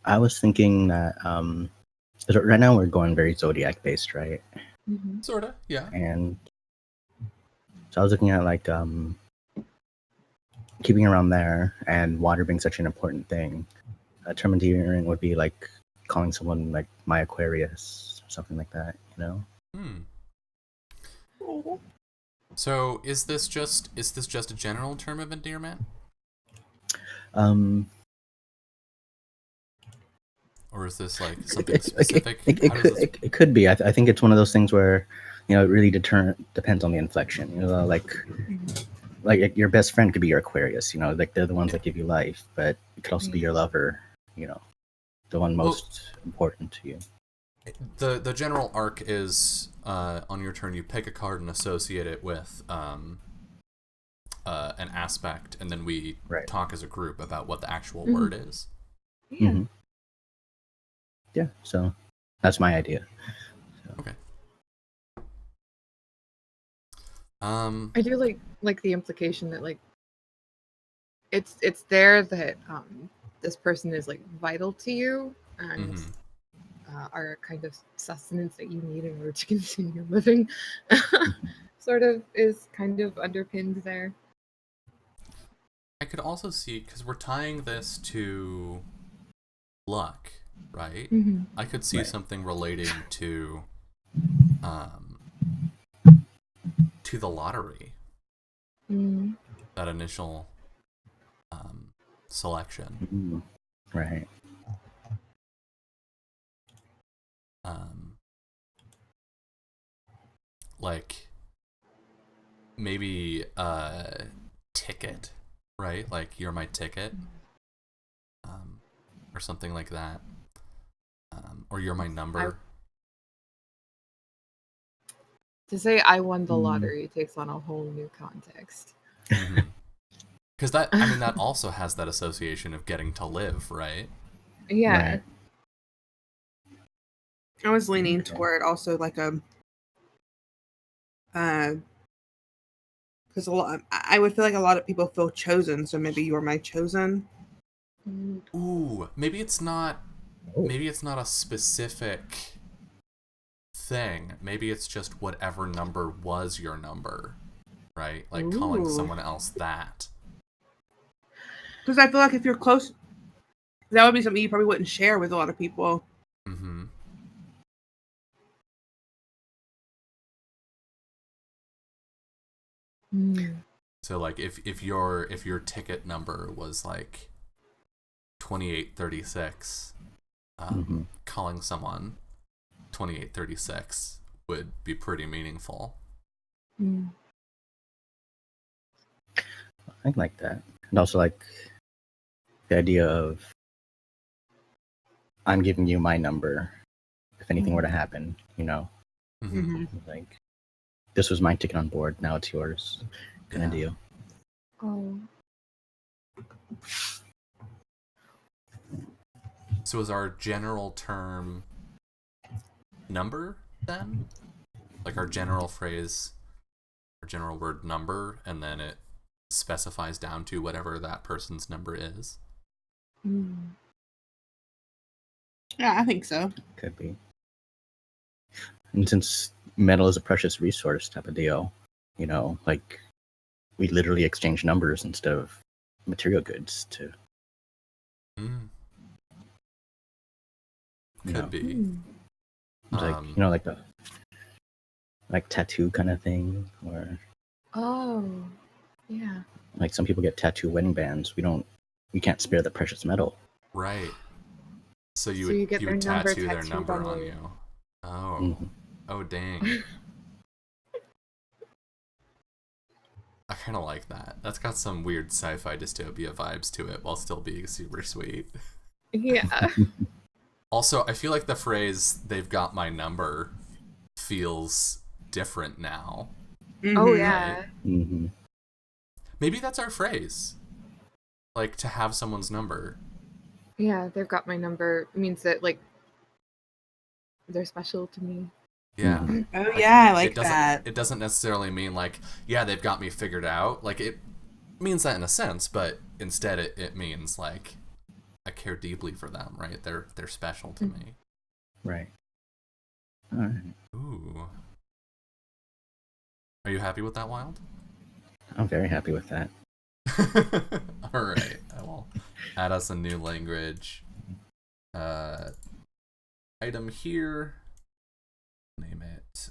I was thinking that right now we're going very zodiac based, right? Mm-hmm. Sorta, yeah. And so I was looking at like keeping around there, and water being such an important thing. A term of endearment would be like calling someone like my Aquarius, something like that, you know? So is this just a general term of endearment? Or is this like something specific? It could be. I think it's one of those things where, you know, it really depends on the inflection. You know, like your best friend could be your Aquarius. You know, like they're the ones that give you life, but it could also be your lover. You know, the one most important to you. The general arc is on your turn you pick a card and associate it with an aspect, and then we talk as a group about what the actual word is. Yeah. Mm-hmm. Yeah, so that's my idea. So. Okay. I do like the implication that like it's there that this person is like vital to you and are a kind of sustenance that you need in order to continue living. Sort of is kind of underpinned there. I could also see, because we're tying this to luck, right? Mm-hmm. I could see something relating to the lottery. Mm. That initial selection. Mm-hmm. Right. Like maybe a ticket, right? Like you're my ticket, or something like that, or you're my number. To say I won the lottery takes on a whole new context. Because that also has that association of getting to live, right? Yeah. Right. I was leaning toward also like a because I would feel like a lot of people feel chosen, so maybe you're my chosen. Ooh, maybe it's not a specific thing. Maybe it's just whatever number was your number, right? Like calling someone else that. Because I feel like if you're close, that would be something you probably wouldn't share with a lot of people. Mm-hmm. So like if your ticket number was like 2836, calling someone 2836 would be pretty meaningful. I like that. And also like the idea of I'm giving you my number. If anything were to happen, you know, like this was my ticket on board. Now it's yours, kind of deal. Oh. So is our general term number then? Like our general phrase, our general word number, and then it specifies down to whatever that person's number is? Yeah, I think so. Could be. And since metal is a precious resource type of deal, you know, like we literally exchange numbers instead of material goods to. Could be. Like, you know, like the tattoo kind of thing, or yeah, like some people get tattoo wedding bands. We can't spare the precious metal. Right. So you would tattoo their number on you. Oh. Oh, dang. I kind of like that. That's got some weird sci-fi dystopia vibes to it while still being super sweet. Yeah. Also, I feel like the phrase "they've got my number" feels different now. Oh yeah. Right? Maybe that's our phrase. Like, to have someone's number. Yeah, they've got my number means that, like, they're special to me. Yeah. Oh yeah, I like that. It doesn't necessarily mean like, yeah, they've got me figured out. Like, it means that in a sense, but instead it means like I care deeply for them, right? They're special to me. Right. All right. Ooh. Are you happy with that, Wild? I'm very happy with that. All right. I will add us a new language item here. Name it.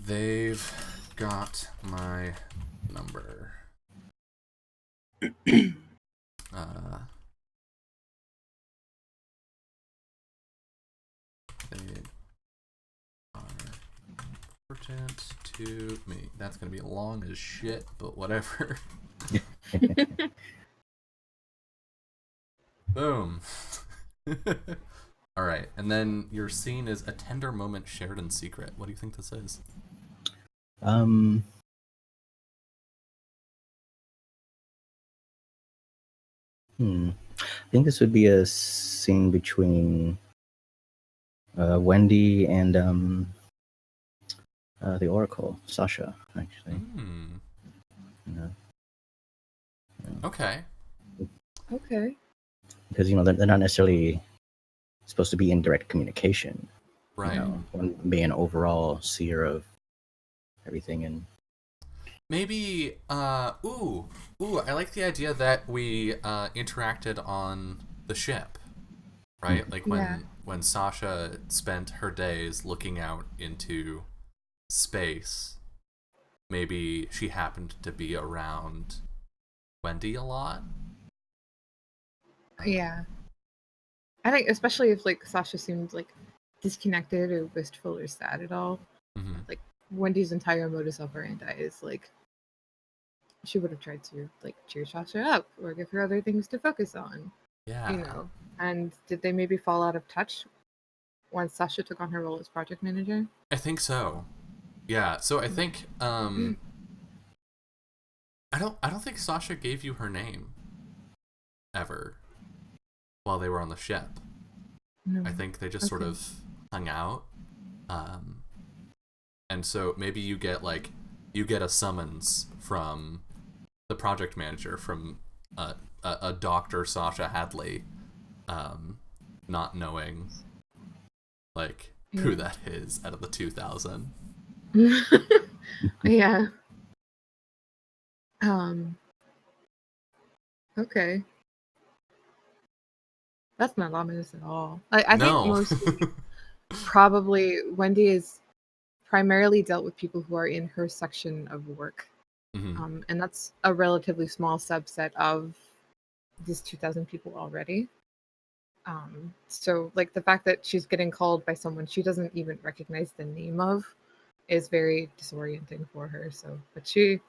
They've got my number. They are important to me. That's gonna be long as shit, but whatever. Boom. All right, and then your scene is a tender moment shared in secret. What do you think this is? I think this would be a scene between Wendy and the Oracle, Sasha, actually. Yeah. Okay. Okay. Because, you know, they're not necessarily supposed to be in direct communication. Right. You know, one being an overall seer of everything. And maybe, I like the idea that we interacted on the ship, right? Like when Sasha spent her days looking out into space, maybe she happened to be around Wendy a lot. Yeah. I think especially if like Sasha seemed like disconnected or wistful or sad at all. Like Wendy's entire modus operandi is like she would have tried to like cheer Sasha up or give her other things to focus on. Yeah. You know. And did they maybe fall out of touch once Sasha took on her role as project manager? I think so. Yeah. So I think I don't think Sasha gave you her name ever while they were on the ship. No. I think they just sort of hung out. And so maybe you get a summons from the project manager, from a Dr. Sasha Hadley, not knowing like who that is out of the 2000. Yeah. Okay. That's not ominous at all. I think mostly probably Wendy is primarily dealt with people who are in her section of work. And that's a relatively small subset of these 2,000 people already. So like the fact that she's getting called by someone she doesn't even recognize the name of is very disorienting for her. So, but she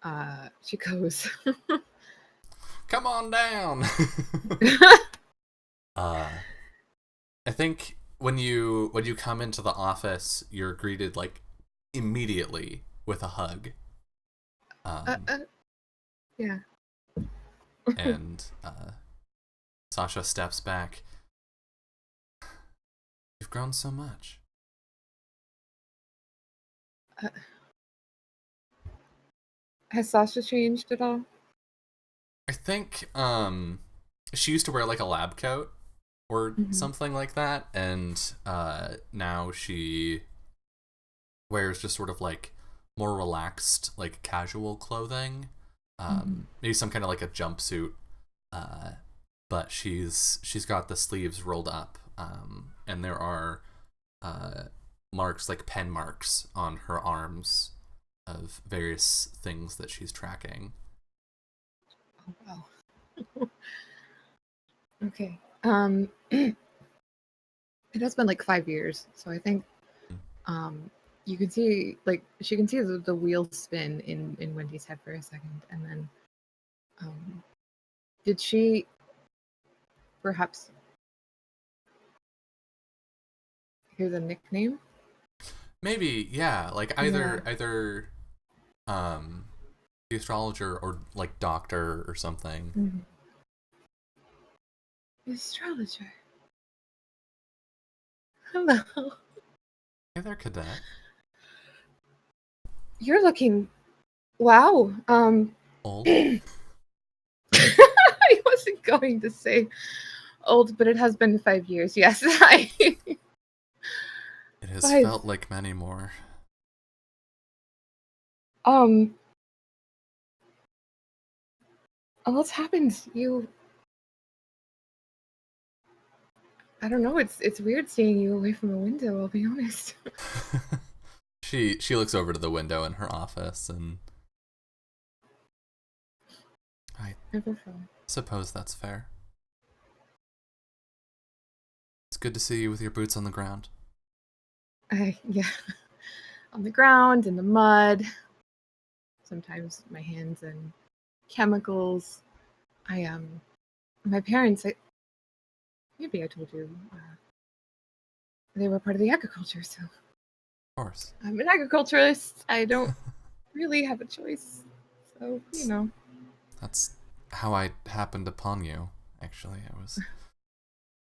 goes. Come on down. I think when you come into the office, you're greeted like immediately with a hug. Yeah. And Sasha steps back. You've grown so much. Has Sasha changed at all? I think she used to wear like a lab coat or something like that, and now she wears just sort of like more relaxed, like casual clothing. Maybe some kind of like a jumpsuit. But she's got the sleeves rolled up, and there are marks, like pen marks, on her arms of various things that she's tracking. Oh wow. Okay. It has been like 5 years, so I think you can see, like, she can see the wheels spin in Wendy's head for a second, and then did she perhaps hear the nickname? Maybe, yeah, like either the astrologer or like doctor or something. The astrologer. Hello. Hey there, cadet. You're looking wow. Old. I wasn't going to say old, but it has been 5 years. Yes. It has felt like many more. What's happened? I don't know. It's weird seeing you away from a window, I'll be honest. She looks over to the window in her office, and I suppose that's fair. It's good to see you with your boots on the ground. Yeah. On the ground, in the mud. Sometimes my hands in chemicals. My parents, maybe I told you, they were part of the agriculture, so. Of course. I'm an agriculturalist. I don't really have a choice. So, you know. That's how I happened upon you, actually. I was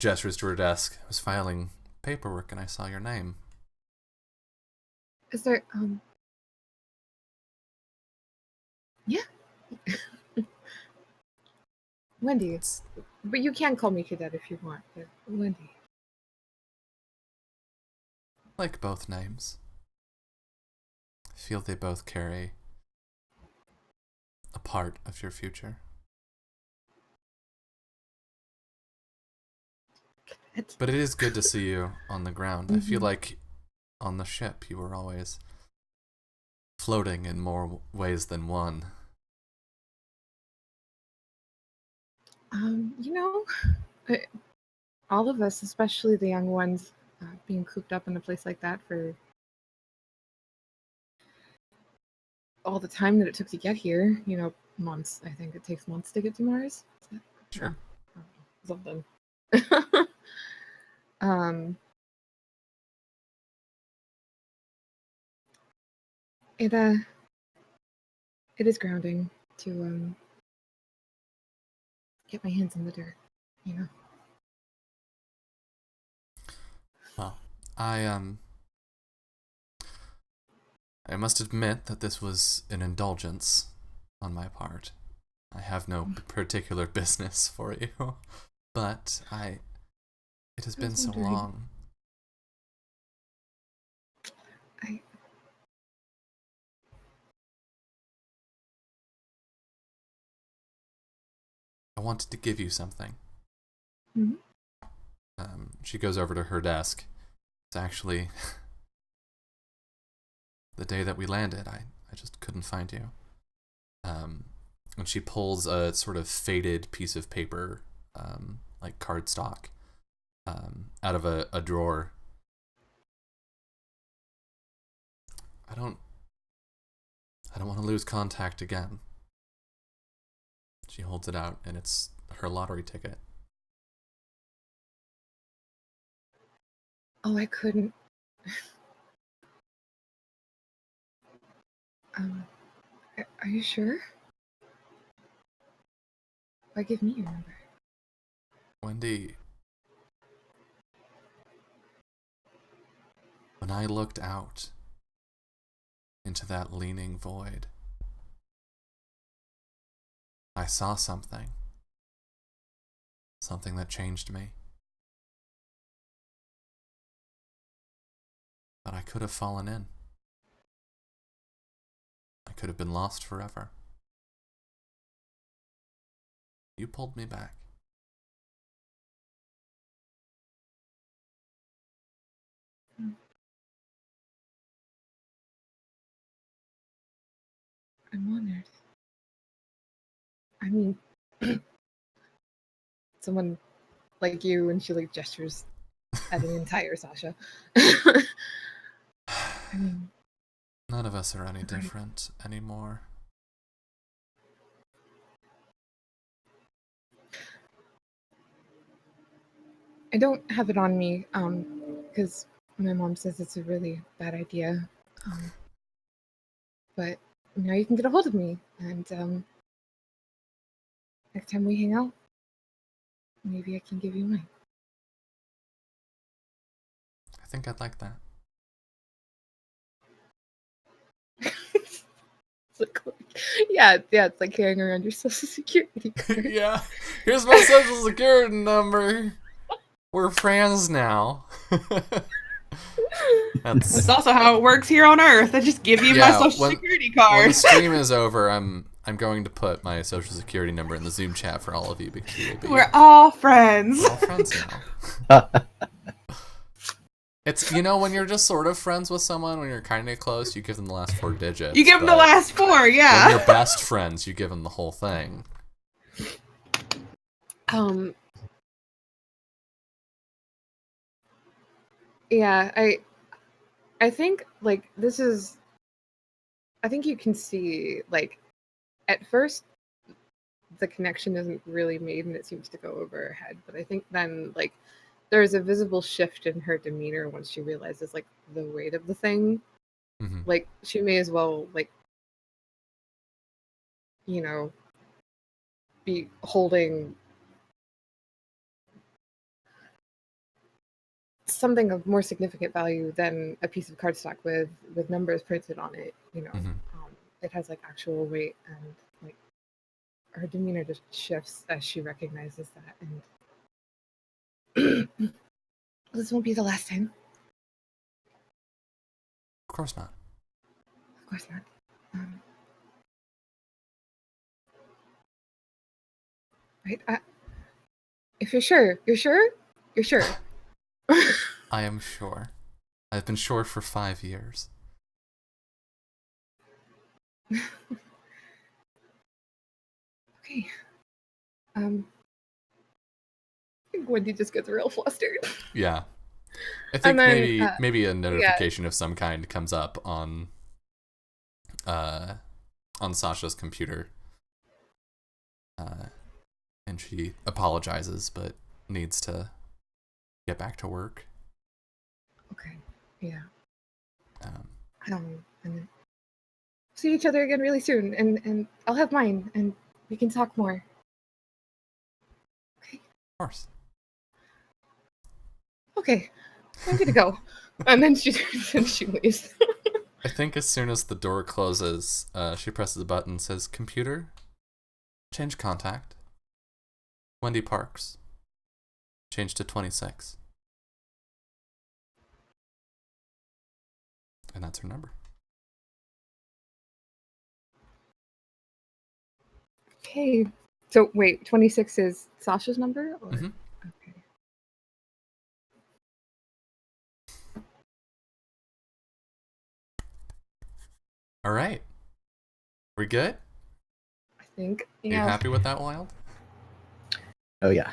gestures to her desk. I was filing paperwork and I saw your name. Is there, yeah. Wendy. But you can call me cadet if you want, but Wendy. Like both names. I feel they both carry a part of your future. But it is good to see you on the ground. I feel like on the ship you were always floating in more ways than one. You know, all of us, especially the young ones, being cooped up in a place like that for all the time that it took to get here, you know, months. I think it takes months to get to Mars. Sure. Something. It is grounding to get my hands in the dirt, you know. Well, I must admit that this was an indulgence on my part. I have no particular business for you, but it has been so long. I wanted to give you something. She goes over to her desk. It's actually the day that we landed. I just couldn't find you. And she pulls a sort of faded piece of paper, like cardstock, out of a drawer. I don't want to lose contact again. She holds it out, and it's her lottery ticket. Oh, I couldn't. Are you sure? Why give me your number? Wendy, when I looked out into that leaning void, I saw something. Something that changed me. That I could have fallen in. I could have been lost forever. You pulled me back. I'm honored. I mean, someone like you, and she like gestures at an entire Sasha. I mean, none of us are any different anymore. I don't have it on me, because my mom says it's a really bad idea. But now you can get a hold of me, and next time we hang out, maybe I can give you mine. I think I'd like that. Yeah, it's like carrying around your social security card. Yeah, here's my social security number. We're friends now. That's also how it works here on Earth. I just give you my social security card. When the stream is over, I'm going to put my social security number in the Zoom chat for all of you because we're all friends. We're all friends now. It's, when you're just sort of friends with someone, when you're kind of close, you give them the last 4 digits. You give them the last 4, yeah. When you're best friends, you give them the whole thing. Yeah, I think, like, this is... I think you can see, like, at first, the connection isn't really made and it seems to go over her head. But I think then, like, there's a visible shift in her demeanor once she realizes, like, the weight of the thing. Mm-hmm. Like, she may as well, like, be holding something of more significant value than a piece of cardstock with numbers printed on it. Mm-hmm. It has, like, actual weight, and, like, her demeanor just shifts as she recognizes that. And this won't be the last time. Of course not. Of course not. Right? If you're sure, you're sure? You're sure. I am sure. I've been sure for 5 years. Okay. I think Wendy just gets real flustered. Yeah. I think maybe a notification of some kind comes up on Sasha's computer. And she apologizes, but needs to get back to work. Okay. Yeah. And see each other again really soon, and I'll have mine, and we can talk more. Okay. Of course. Okay. I'm gonna go. And then she turns and she leaves. I think as soon as the door closes, she presses a button and says, "Computer, change contact. Wendy Parks. Change to 26." And that's her number. Okay. So wait, 26 is Sasha's number? Or? Mm-hmm. Okay. All right. We good? I think. Yeah. You happy with that, Wild? Oh, yeah.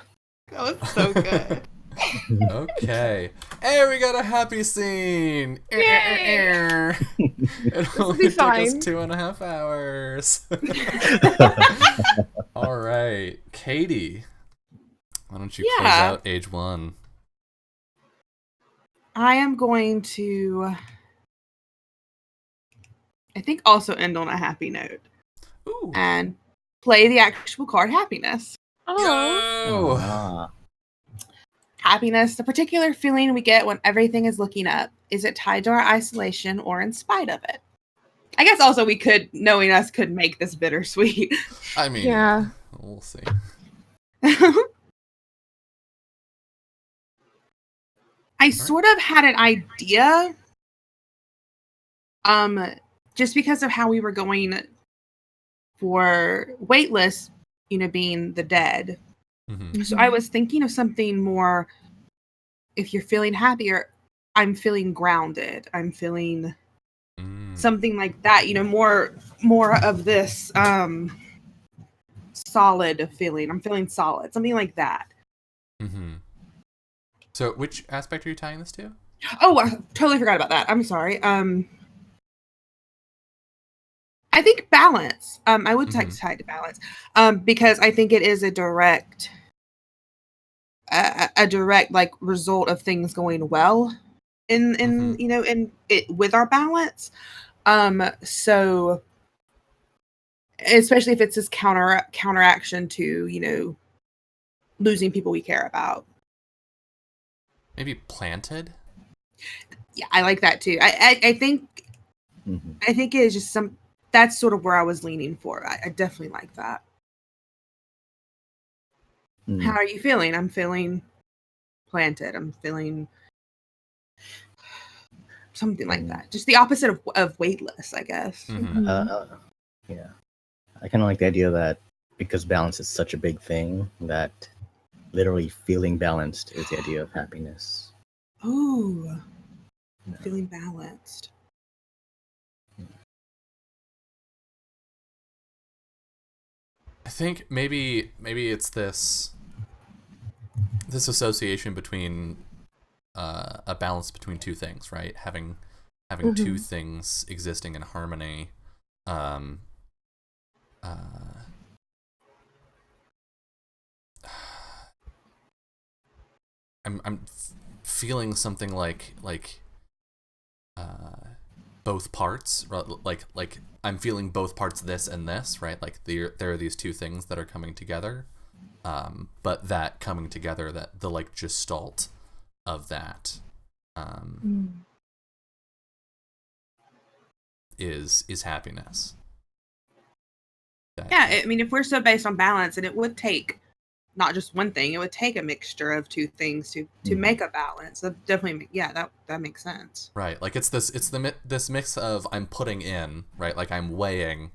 That was so good. Okay. Hey, we got a happy scene. Yay! It only took us 2.5 hours. All right, Katie, why don't you close out age 1? I am going to, I think, also end on a happy note. Ooh. And play the actual card Happiness. Oh. Happiness, the particular feeling we get when everything is looking up. Is it tied to our isolation or in spite of it? I guess also we could, knowing us, could make this bittersweet. I mean, yeah. We'll see. I sort of had an idea, just because of how we were going for Weightless, being the dead. Mm-hmm. So I was thinking of something more, if you're feeling happier, I'm feeling grounded. I'm feeling something like that, more of this solid feeling. I'm feeling solid, something like that. Mm-hmm. So which aspect are you tying this to? Oh, I totally forgot about that. I'm sorry. I think balance. I would tie it to balance, because I think it is a direct like result of things going well in in it with our balance. So especially if it's this counteraction to losing people we care about. Maybe planted. Yeah, I like that too. I think I think it's just that's sort of where I was leaning for. I definitely like that. How are you feeling? I'm feeling planted. I'm feeling something like that. Just the opposite of weightless, I guess. Yeah. I kind of like the idea that because balance is such a big thing, that literally feeling balanced is the idea of happiness. Ooh. Feeling balanced. I think maybe it's this association between a balance between two things, right? Having two things existing in harmony. I'm feeling something like both parts, like I'm feeling both parts, this and this, right? Like there are these two things that are coming together, but that coming together, that the like gestalt of that is happiness. Yeah, I mean, if we're so based on balance, and it would take not just one thing, it would take a mixture of two things to make a balance. That definitely, yeah, that makes sense. Right, like it's this mix of I'm putting in, right, like I'm weighing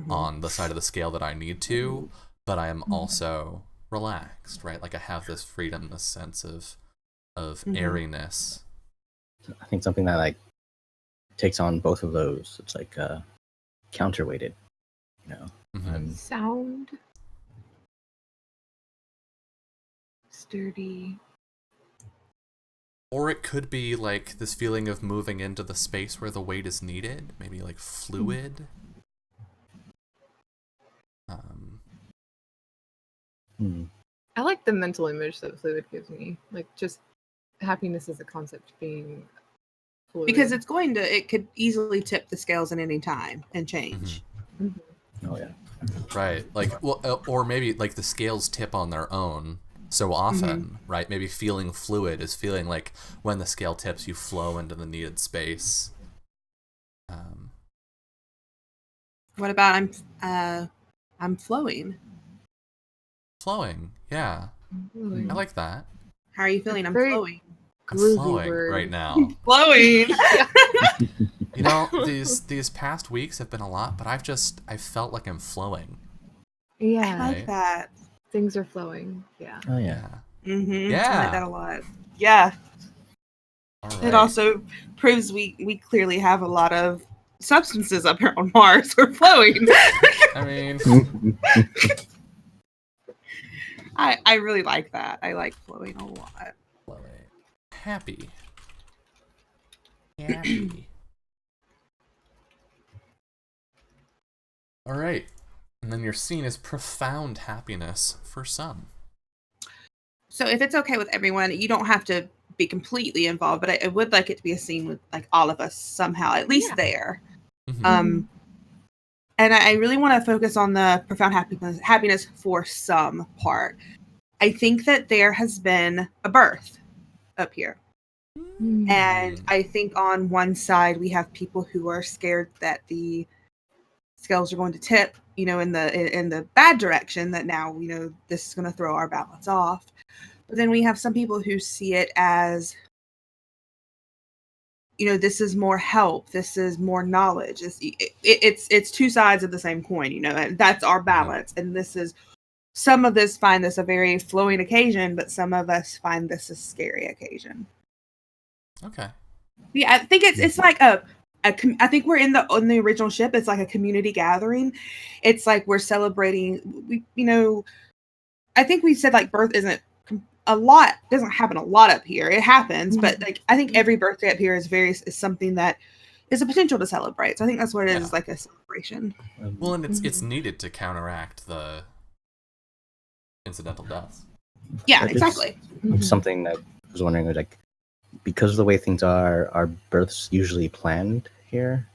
on the side of the scale that I need to, but I am also relaxed, right? Like I have this freedom, this sense of airiness. I think something that like takes on both of those. It's like counterweighted, Sound. Sturdy. Or it could be like this feeling of moving into the space where the weight is needed, maybe like fluid. I like the mental image that fluid gives me. Like just happiness as a concept being fluid. Because it could easily tip the scales at any time and change. Oh yeah. Right. Like, well, or maybe like the scales tip on their own so often, right? Maybe feeling fluid is feeling like when the scale tips, you flow into the needed space. What about I'm flowing? Flowing, yeah. I like that. How are you feeling? I'm flowing. I'm flowing right now. Flowing. You know, these past weeks have been a lot, but I've felt like I'm flowing. Yeah, I like that. Things are flowing. Yeah. Oh yeah. Yeah. I like that a lot. Yeah. All right. It also proves we clearly have a lot of substances up here on Mars. We're flowing. I mean, I really like that. I like flowing a lot. Flowing. Happy. Happy. All right. And then you're seen as profound happiness for some. So if it's okay with everyone, you don't have to be completely involved, but I would like it to be a scene with like all of us somehow, at least there. And I really want to focus on the profound happiness for some part. I think that there has been a birth up here. And I think on one side we have people who are scared that the scales are going to tip, in the bad direction, that now, this is going to throw our balance off. But then we have some people who see it as, this is more help. This is more knowledge. It's two sides of the same coin, and that's our balance. And some of this find this a very flowing occasion, but some of us find this a scary occasion. Okay. Yeah, I think it's like I think we're on the original ship. It's like a community gathering. It's like we're celebrating. I think we said like birth doesn't happen a lot up here. It happens, but like I think every birthday up here is something that is a potential to celebrate. So I think that's what it is, like a celebration. Well, and it's needed to counteract the incidental deaths. Yeah, exactly. Something that I was wondering, like, because of the way things are births usually planned here?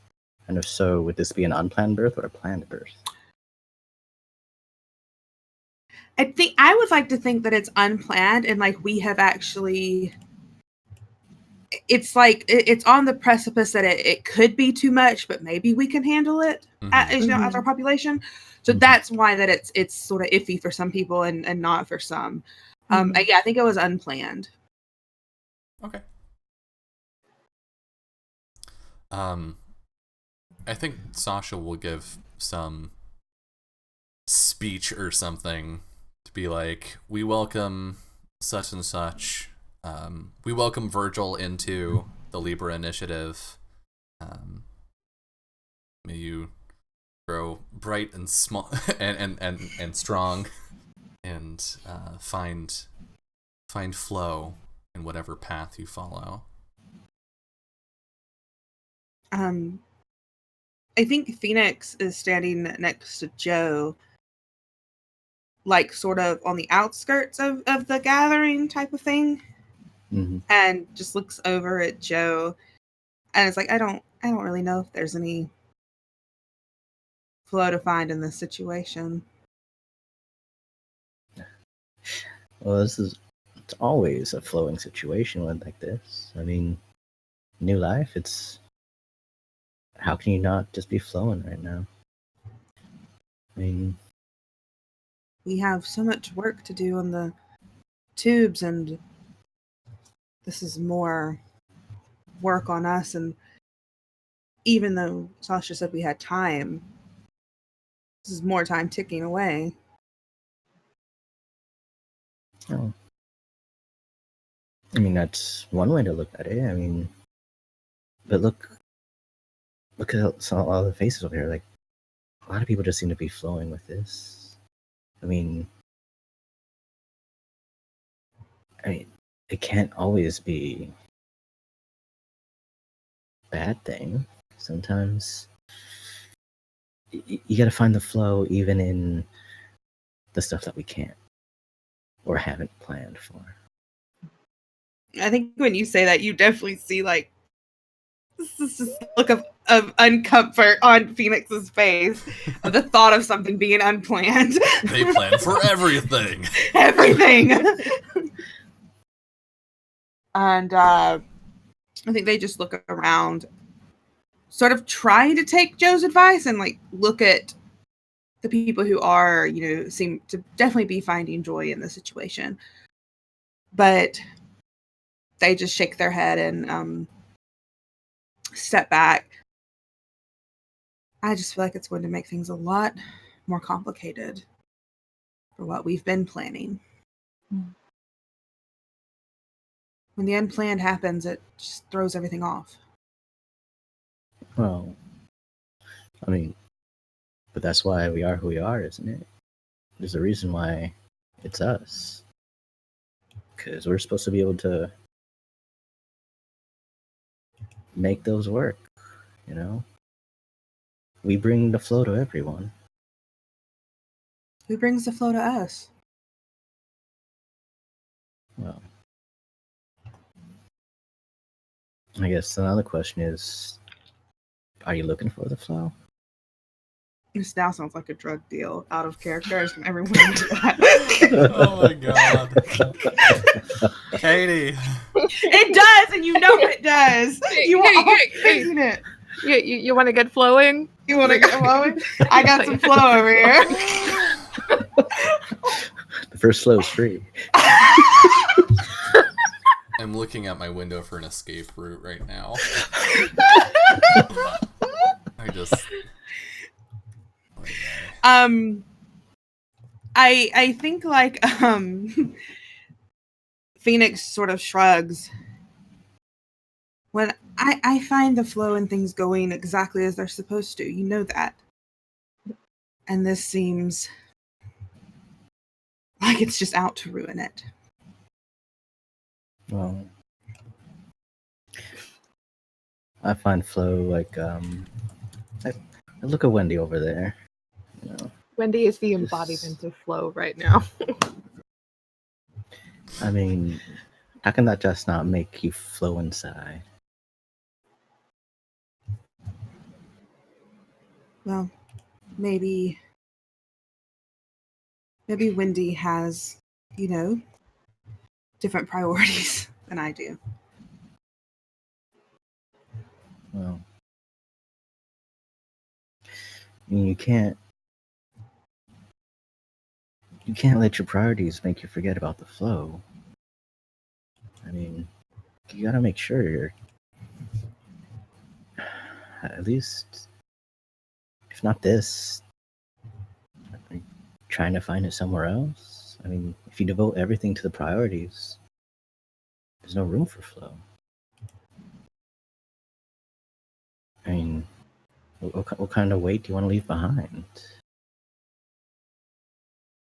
And if so, would this be an unplanned birth or a planned birth? I would like to think that it's unplanned, and like we have actually, it's like it's on the precipice that it could be too much, but maybe we can handle it as our population. So that's why that it's sort of iffy for some people and not for some. I think it was unplanned. Okay. I think Sasha will give some speech or something to be like, we welcome such and such. We welcome Virgil into the Libra Initiative. May you grow bright and small and strong, and find flow in whatever path you follow. I think Phoenix is standing next to Joe, like sort of on the outskirts of the gathering type of thing, and just looks over at Joe, and it's like, I don't really know if there's any flow to find in this situation. Well, it's always a flowing situation like this. I mean, new life, how can you not just be flowing right now? I mean, we have so much work to do on the tubes, and this is more work on us. And even though Sasha said we had time, this is more time ticking away. Oh. I mean, that's one way to look at it. I mean, but look at all the faces over here. Like, a lot of people just seem to be flowing with this. I mean, it can't always be a bad thing. Sometimes you got to find the flow even in the stuff that we can't or haven't planned for. I think when you say that, you definitely see like this look of uncomfort on Phoenix's face of the thought of something being unplanned. They plan for everything. Everything. And I think they just look around, sort of trying to take Joe's advice and like look at the people who are, seem to definitely be finding joy in the situation. But they just shake their head and step back. I just feel like it's going to make things a lot more complicated for what we've been planning. When the unplanned happens, it just throws everything off. Well, I mean, but that's why we are who we are, isn't it? There's a reason why it's us. Because we're supposed to be able to make those work, We bring the flow to everyone. Who brings the flow to us? Well, I guess another question is, are you looking for the flow? This now sounds like a drug deal out of characters from everyone into that. Oh my god. Katie. It does, and you know it does. You are thinking it. You want to get flowing? You want to get flowing? I got some flow over here. The first flow is free. I'm looking out my window for an escape route right now. I think like Phoenix sort of shrugs. When I find the flow and things going exactly as they're supposed to, you know that. And this seems like it's just out to ruin it. Well, I find flow like I look at Wendy over there. You know, Wendy is the embodiment of flow right now. I mean, how can that just not make you flow inside? Well, maybe Wendy has, different priorities than I do. Well, I mean, you can't let your priorities make you forget about the flow. I mean, you gotta make sure you're at least, if not this, trying to find it somewhere else. I mean, if you devote everything to the priorities, there's no room for flow. I mean, what kind of weight do you want to leave behind?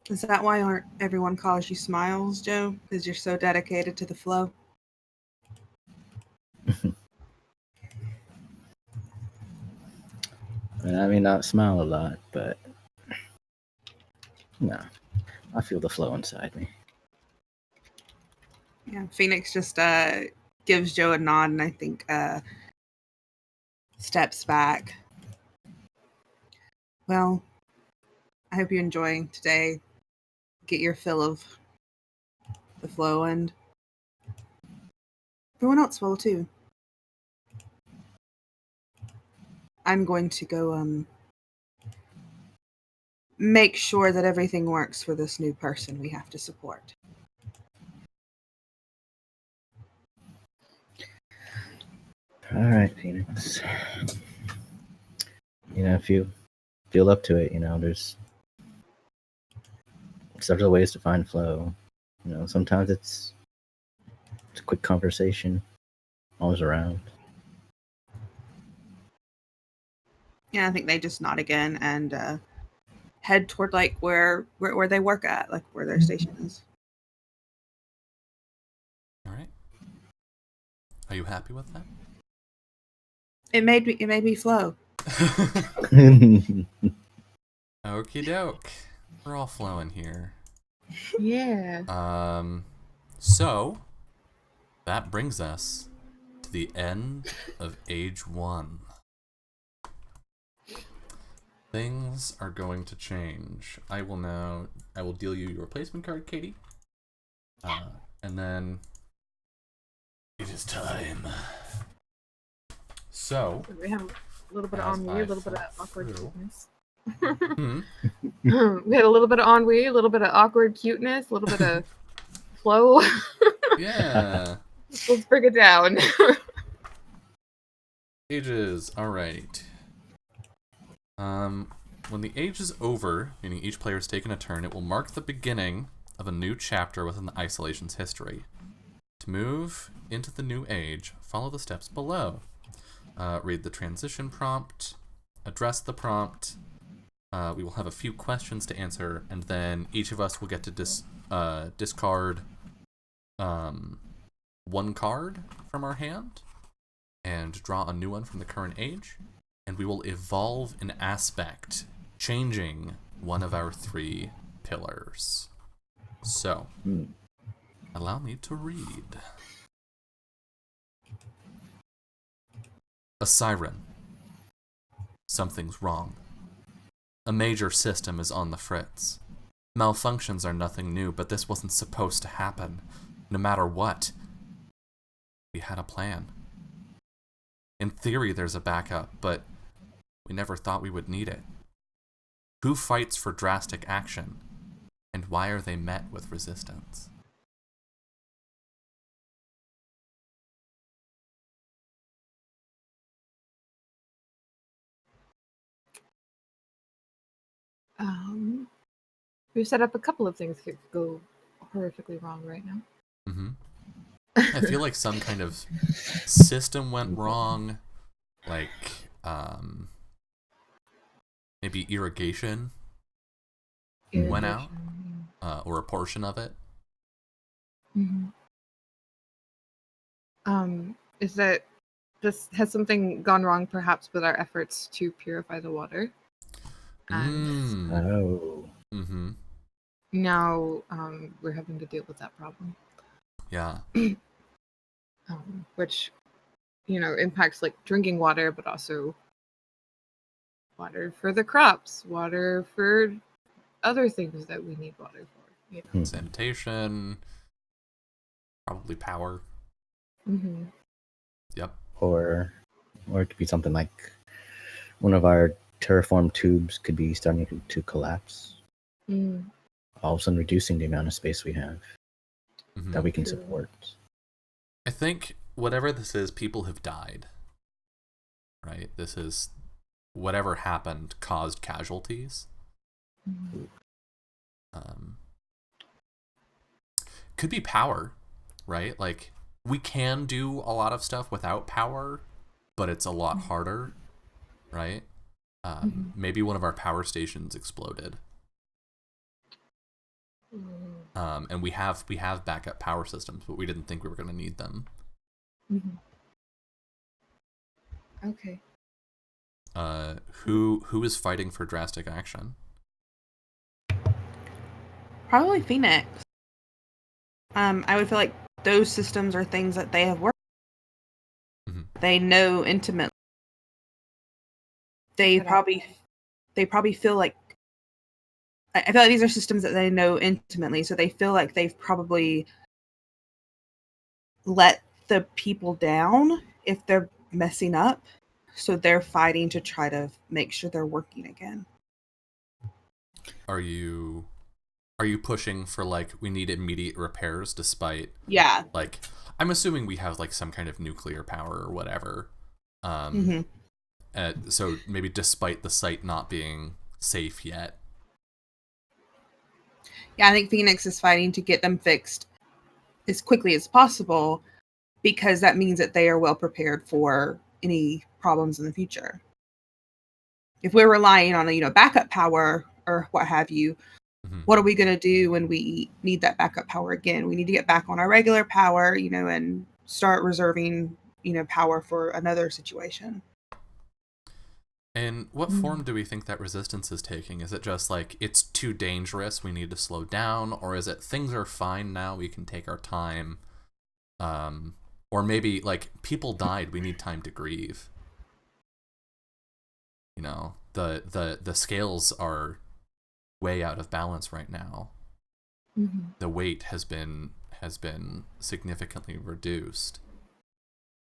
Is that why everyone calls you Smiles, Joe? Because you're so dedicated to the flow? I mean, I smile a lot, but no, I feel the flow inside me. Yeah, Phoenix just gives Joe a nod and I think steps back. Well, I hope you're enjoying today. Get your fill of the flow, and everyone else will too. I'm going to go make sure that everything works for this new person we have to support. All right, Phoenix. If you feel up to it, there's several ways to find flow. Sometimes it's a quick conversation, always around. Yeah, I think they just nod again and head toward like where they work at, like where their station is. All right. Are you happy with that? It made me flow. Okie doke. We're all flowing here. Yeah. So that brings us to the end of Age 1. Things are going to change. I will deal you your replacement card, Katie. And then it is time. So we have a little bit of ennui, a little bit of awkward cuteness. We had a little bit of ennui, a little bit of awkward cuteness, a little bit of flow. Yeah. Let's bring it down. Ages. All right. When the age is over, meaning each player has taken a turn, it will mark the beginning of a new chapter within the Isolation's history. To move into the new age, follow the steps below. Read the transition prompt, address the prompt. We will have a few questions to answer, and then each of us will get to discard one card from our hand and draw a new one from the current age, and we will evolve an aspect, changing one of our 3 killers. So, allow me to read. A siren. Something's wrong. A major system is on the fritz. Malfunctions are nothing new, but this wasn't supposed to happen. No matter what, we had a plan. In theory, there's a backup, but we never thought we would need it. Who fights for drastic action, and why are they met with resistance? We've set up a couple of things that could go horrifically wrong right now. Mm-hmm. I feel like some kind of system went wrong, like maybe irrigation went out, or a portion of it. Mm-hmm. Has something gone wrong perhaps with our efforts to purify the water? Mm-hmm. Now we're having to deal with that problem. Yeah. Which, impacts like drinking water, but also water for the crops, water for other things that we need water for. Sanitation, probably power. Mm-hmm. Yep. Or it could be something like one of our terraform tubes could be starting to collapse. All of a sudden reducing the amount of space we have that we can support. I think whatever this is, people have died. Right? This is whatever happened caused casualties. Could be power, right? Like, we can do a lot of stuff without power, but it's a lot harder, right? Maybe one of our power stations exploded. And we have backup power systems, but we didn't think we were going to need them. Okay. Who is fighting for drastic action? Probably Phoenix. I would feel like those systems are things that they have worked. They know intimately. They probably feel like, I feel like these are systems that they know intimately, so they feel like they've probably let the people down if they're messing up, so they're fighting to try to make sure they're working again. Are you pushing for, like, we need immediate repairs despite, like, I'm assuming we have, like, some kind of nuclear power or whatever. So maybe despite the site not being safe yet. Yeah, I think Phoenix is fighting to get them fixed as quickly as possible, because that means that they are well prepared for any problems in the future. If we're relying on backup power or what have you, what are we going to do when we need that backup power again? We need to get back on our regular power, and start reserving, power for another situation. And what form do we think that resistance is taking? Is it just like, it's too dangerous, we need to slow down? Or is it, things are fine now, we can take our time? Or maybe, like, people died, we need time to grieve. The scales are way out of balance right now. The weight has been significantly reduced.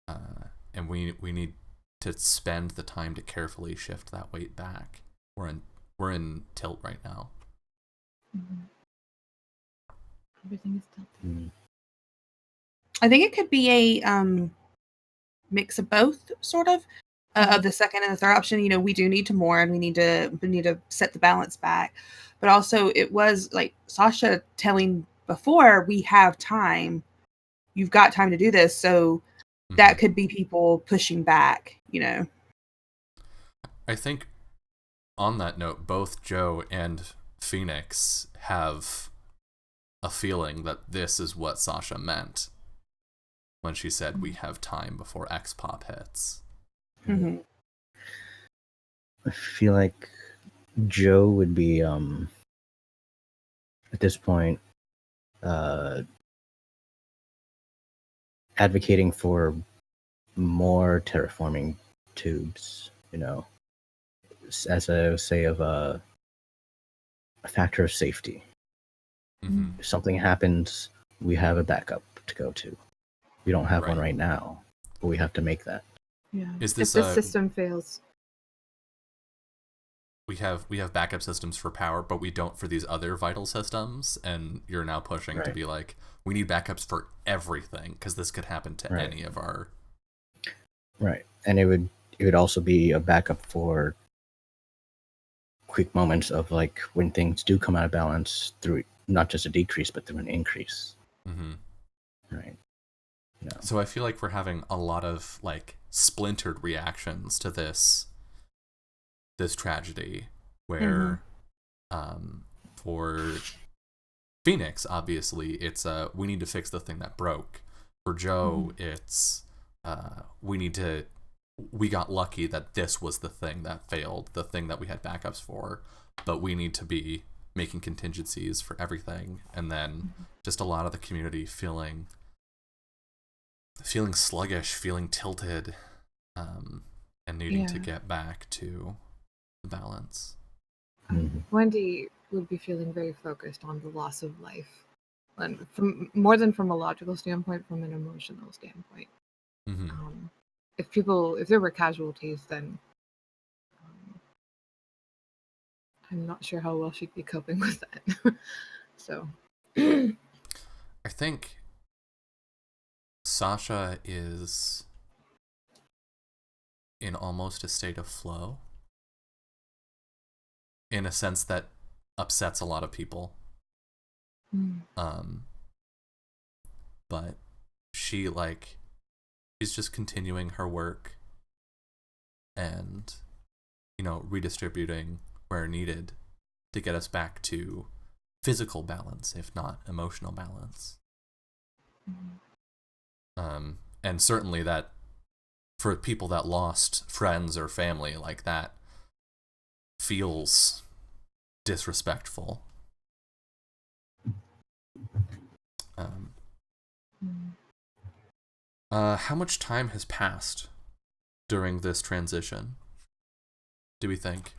And we need to spend the time to carefully shift that weight back. We're in tilt right now. Everything is tilted. I think it could be a mix of both, sort of. Of the second and the third option. We do need to mourn, we need to set the balance back, but also it was like Sasha telling before, we have time, you've got time to do this, so that could be people pushing back. I think on that note, both Joe and Phoenix have a feeling that this is what Sasha meant when she said we have time before X-Pop hits. I feel like Joe would be at this point, advocating for more terraforming tubes, as I say, of a factor of safety. Mm-hmm. If something happens, we have a backup to go to. We don't have one right now, but we have to make that. Yeah. Is this if the system fails? We have backup systems for power, but we don't for these other vital systems. And you're now pushing to be like, we need backups for everything because this could happen to any of our. Right, and it would also be a backup for quick moments of like when things do come out of balance through not just a decrease but through an increase. Mm-hmm. Right. So I feel like we're having a lot of like splintered reactions to this tragedy where for Phoenix obviously it's we need to fix the thing that broke. For Joe it's we got lucky that this was the thing that failed, the thing that we had backups for, but we need to be making contingencies for everything. And then just a lot of the community feeling sluggish, feeling tilted, and needing to get back to the balance. Wendy would be feeling very focused on the loss of life, and from more than from a logical standpoint, from an emotional standpoint. If there were casualties, then I'm not sure how well she'd be coping with that. So I think Sasha is in almost a state of flow, in a sense that upsets a lot of people. But she's just continuing her work and redistributing where needed to get us back to physical balance, if not emotional balance. And certainly that for people that lost friends or family, like that feels disrespectful. How much time has passed during this transition, do we think?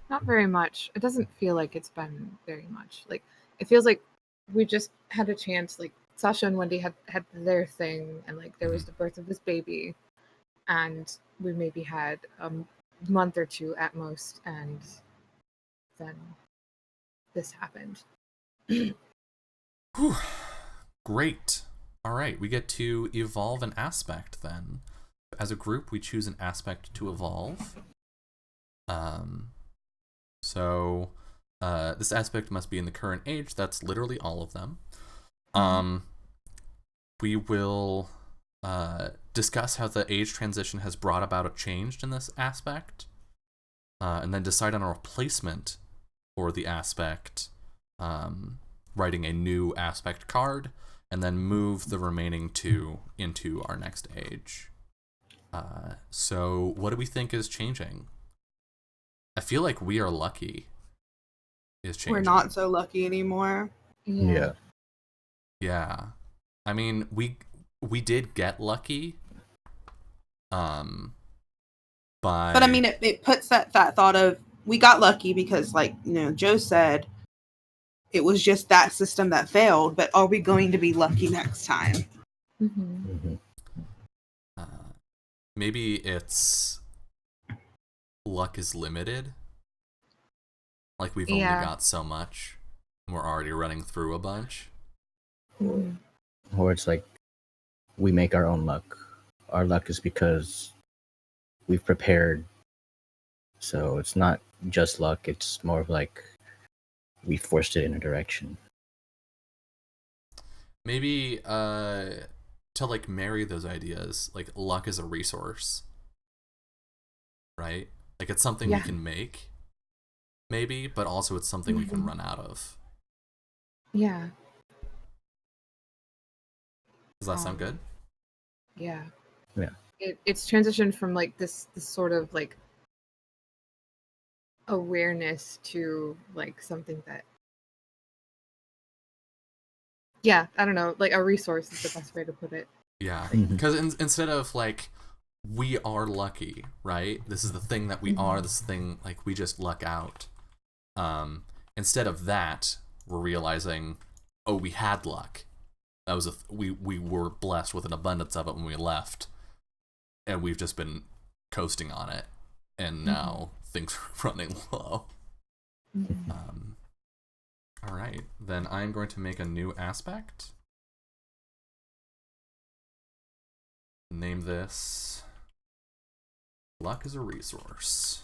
Not very much. It doesn't feel like it's been very much. Like, it feels like we just had a chance. Like, Sasha and Wendy had their thing, and like there was the birth of this baby, and we maybe had a month or two at most, and then this happened. Whew. Great. All right, we get to evolve an aspect then. As a group, we choose an aspect to evolve. So this aspect must be in the current age. That's literally all of them. We will discuss how the age transition has brought about a change in this aspect, and then decide on a replacement for the aspect, writing a new aspect card, and then move the remaining two into our next age. So what do we think is changing? I feel like we are lucky is changing. We're not so lucky anymore. Yeah. I mean, we did get lucky. But I mean, it puts that thought of, we got lucky because, like, Joe said, it was just that system that failed, but are we going to be lucky next time? Maybe it's luck is limited. Like, we've only got so much, and we're already running through a bunch. Or it's like we make our own luck. Our luck is because we've prepared. So it's not just luck, it's more of like we forced it in a direction. Maybe to like marry those ideas, like luck is a resource, right? Like, it's something we can make, maybe, but also it's something we can run out of. Yeah. Does that sound good? Yeah. Yeah. it's transitioned from like this sort of like awareness to like something that, yeah, I don't know, like a resource is the best way to put it. Yeah, because instead of like, we are lucky, right? This is the thing that we are. This thing, like, we just luck out. Instead of that, we're realizing, oh, we had luck. That was we were blessed with an abundance of it when we left, and we've just been coasting on it, and now things are running low. All right, then I'm going to make a new aspect. Name this Luck is a Resource.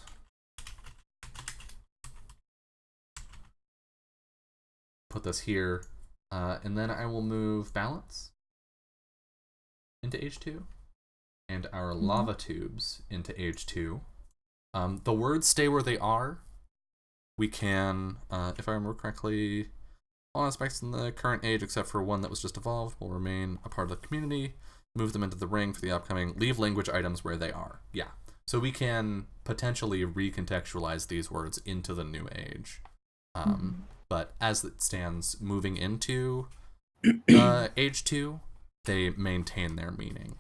Put this here, and then I will move Balance into H2 and our Lava Tubes into H2. The words stay where they are. We can, if I remember correctly, all aspects in the current age except for one that was just evolved will remain a part of the community. Move them into the ring for the upcoming. Leave language items where they are. Yeah. So we can potentially recontextualize these words into the new age. But as it stands, moving into age 2, they maintain their meaning.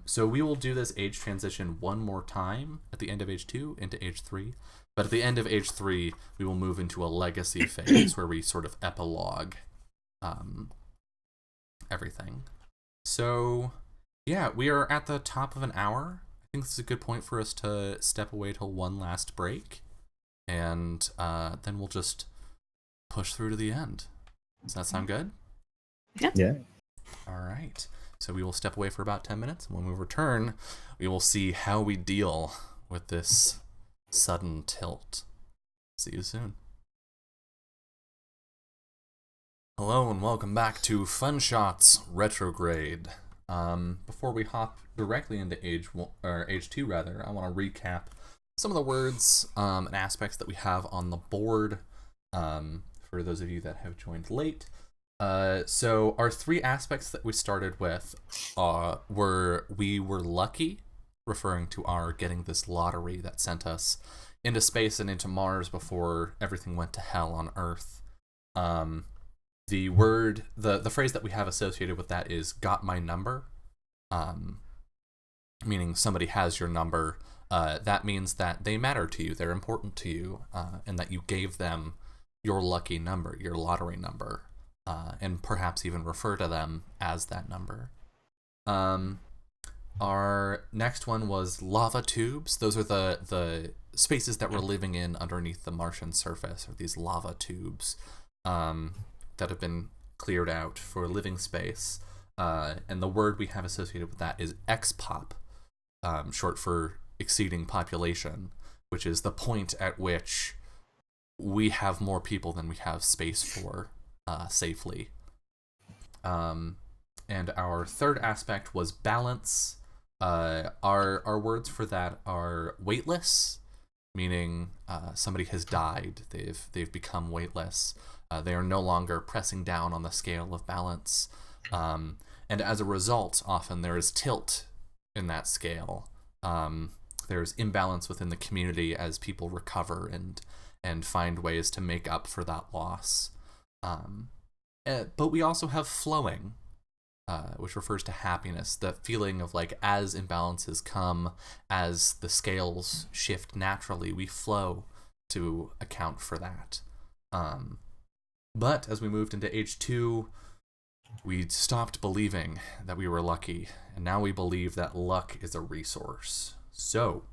So we will do this age transition one more time at the end of age 2 into age 3. But at the end of age 3, we will move into a legacy phase where we sort of epilogue everything. So, yeah, we are at the top of an hour. I think this is a good point for us to step away to one last break. And then we'll just push through to the end. Does that sound good? Yeah. All right. So we will step away for about 10 minutes. And when we return, we will see how we deal with this sudden tilt. See you soon. Hello and welcome back to Fun Shots Retrograde. Before we hop directly into age 2 rather, I want to recap some of the words and aspects that we have on the board for those of you that have joined late. So our 3 aspects that we started with were we were lucky, referring to our getting this lottery that sent us into space and into Mars before everything went to hell on Earth. The word, the phrase that we have associated with that is got my number, meaning somebody has your number. That means that they matter to you, they're important to you, and that you gave them your lucky number, your lottery number, and perhaps even refer to them as that number. Our next one was lava tubes. Those are the spaces that we're living in underneath the Martian surface, or these lava tubes that have been cleared out for living space. And the word we have associated with that is expop, short for exceeding population, which is the point at which we have more people than we have space for safely. And our third aspect was balance. Our words for that are weightless, meaning somebody has died. They've become weightless. They are no longer pressing down on the scale of balance. And as a result, often there is tilt in that scale. There's imbalance within the community as people recover and find ways to make up for that loss. But we also have flowing, which refers to happiness, the feeling of like as imbalances come, as the scales shift naturally, we flow to account for that. But as we moved into H2, we stopped believing that we were lucky, and now we believe that luck is a resource. So,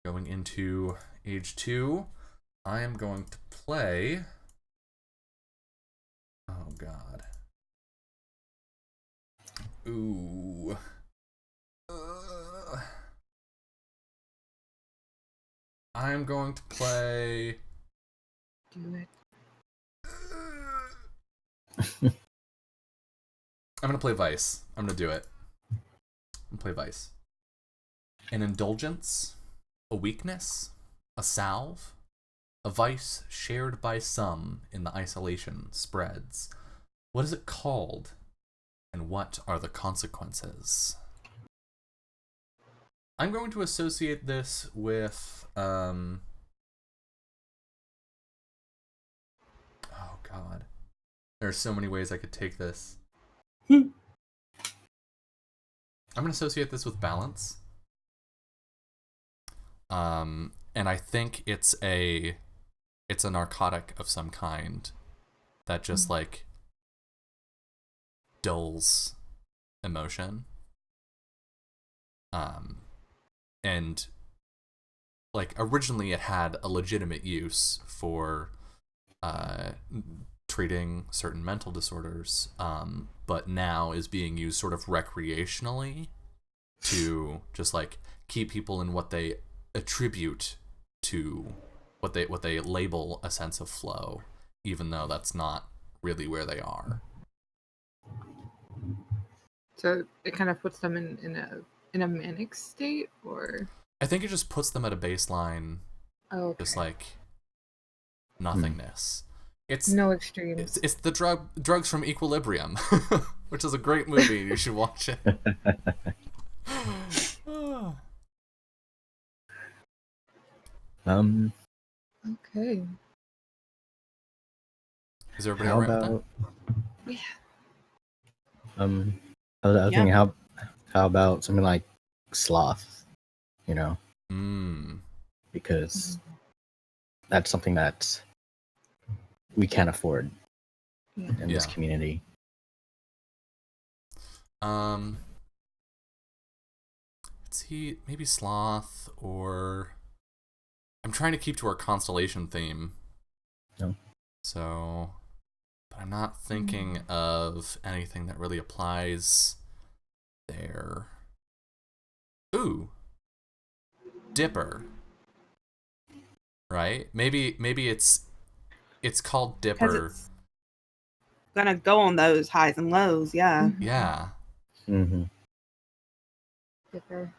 going into age 2, I am going to play... Oh, God. Ooh. I'm going to play... Do it. I'm gonna play Vice. I'm gonna do it. I'm gonna play Vice. An indulgence, a weakness, a salve, a vice shared by some in the isolation spreads. What is it called, and what are the consequences? I'm going to associate this with oh god. There are so many ways I could take this. I'm going to associate this with balance. And I think it's a narcotic of some kind that just like dulls emotion. And like originally it had a legitimate use for treating certain mental disorders, but now is being used sort of recreationally to just like keep people in what they attribute to what they label a sense of flow, even though that's not really where they are. So it kind of puts them in a manic state, or I think it just puts them at a baseline, just like nothingness. It's no extremes. It's the drugs from Equilibrium, which is a great movie. You should watch it. Okay. Is everybody all right with that? Yeah. I was thinking, how about something like sloth? You know, because that's something that we can't afford in this community. Let's see, maybe sloth, or I'm trying to keep to our constellation theme. No. So, but I'm not thinking of anything that really applies there. Ooh, Dipper. Right? Maybe it's called Dipper. It's gonna go on those highs and lows, yeah. Yeah. Mm-hmm. Dipper.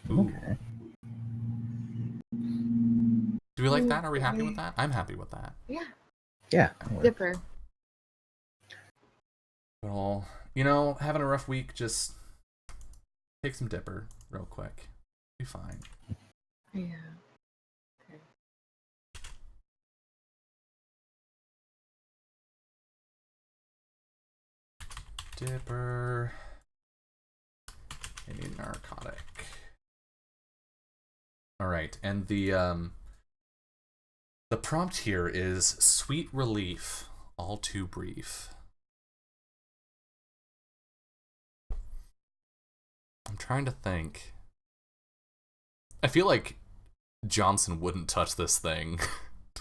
Okay. Do we like that? Are we happy with that? I'm happy with that. Yeah. Yeah. Dipper. Well, having a rough week, just take some Dipper real quick. Be fine. Yeah. Okay. Dipper. A narcotic. All right, and the prompt here is sweet relief, all too brief. I'm trying to think. I feel like Johnson wouldn't touch this thing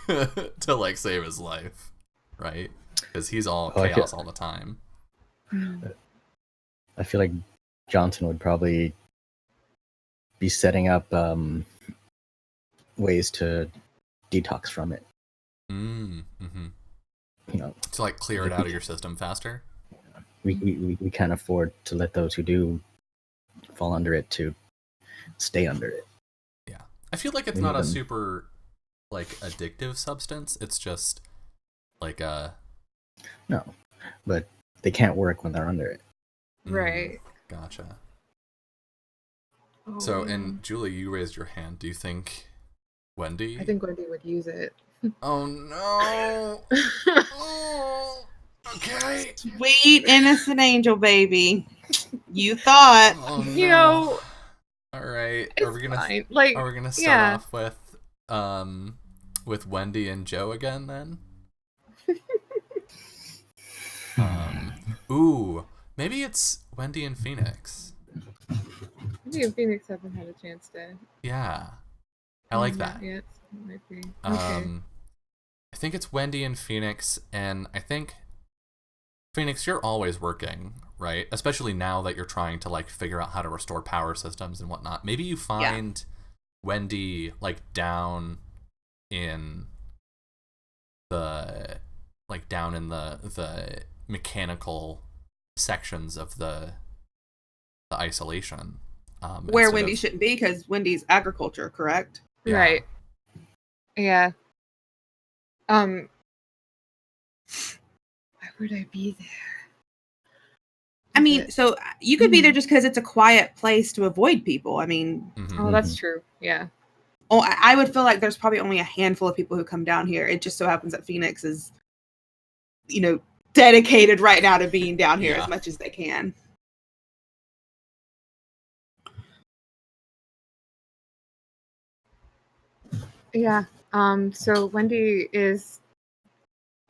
to like save his life, right? Because he's all chaos all the time. I feel like Johnson would probably be setting up ways to detox from it. Mm-hmm. To like clear it out of your system faster. We can't afford to let those who do fall under it to stay under it. Yeah, I feel like it's not a super like addictive substance. It's just like no, but they can't work when they're under it. Right. Gotcha. Oh, so, and Julie, you raised your hand. Do you think Wendy? I think Wendy would use it. Oh no! Oh, okay. Sweet innocent angel baby. You thought. Oh, no. All right. Are we gonna start off with Wendy and Joe again then? Ooh, maybe it's Wendy and Phoenix. Wendy and Phoenix haven't had a chance to. Yeah, I like that. Yet, so it might be. I think it's Wendy and Phoenix, and I think Phoenix, you're always working, right? Especially now that you're trying to like figure out how to restore power systems and whatnot. Maybe you find Wendy like down in the mechanical sections of the isolation. Where Wendy shouldn't be, because Wendy's agriculture, correct? Yeah. Right. Yeah. Why would I be there? I mean, so you could be there just because it's a quiet place to avoid people. I mean, oh, that's true. Yeah. Oh, I would feel like there's probably only a handful of people who come down here. It just so happens that Phoenix is, dedicated right now to being down here as much as they can. Yeah. So Wendy is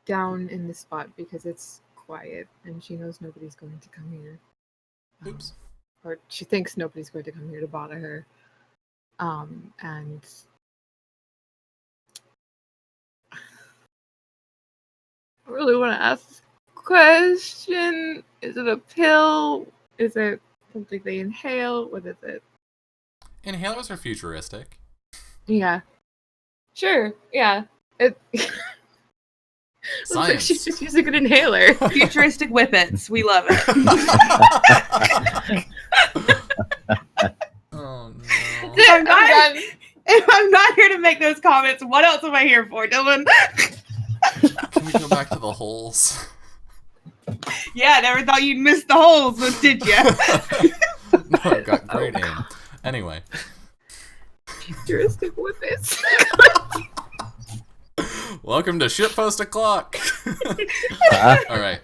down in the spot because it's quiet and she knows nobody's going to come here. Oops. Or she thinks nobody's going to come here to bother her. And I really want to ask a question. Is it a pill? Is it something they inhale? What is it? Inhalers are futuristic. Yeah. Sure. Yeah. It looks like she's just using an inhaler. Futuristic whippets. We love it. Oh, no. If I'm not here to make those comments, what else am I here for, Dylan? Can we go back to the holes? Yeah, I never thought you'd miss the holes, but did you? No, I've got great aim. Anyway. Futuristic whippets. Welcome to Shitpost O'Clock. All right.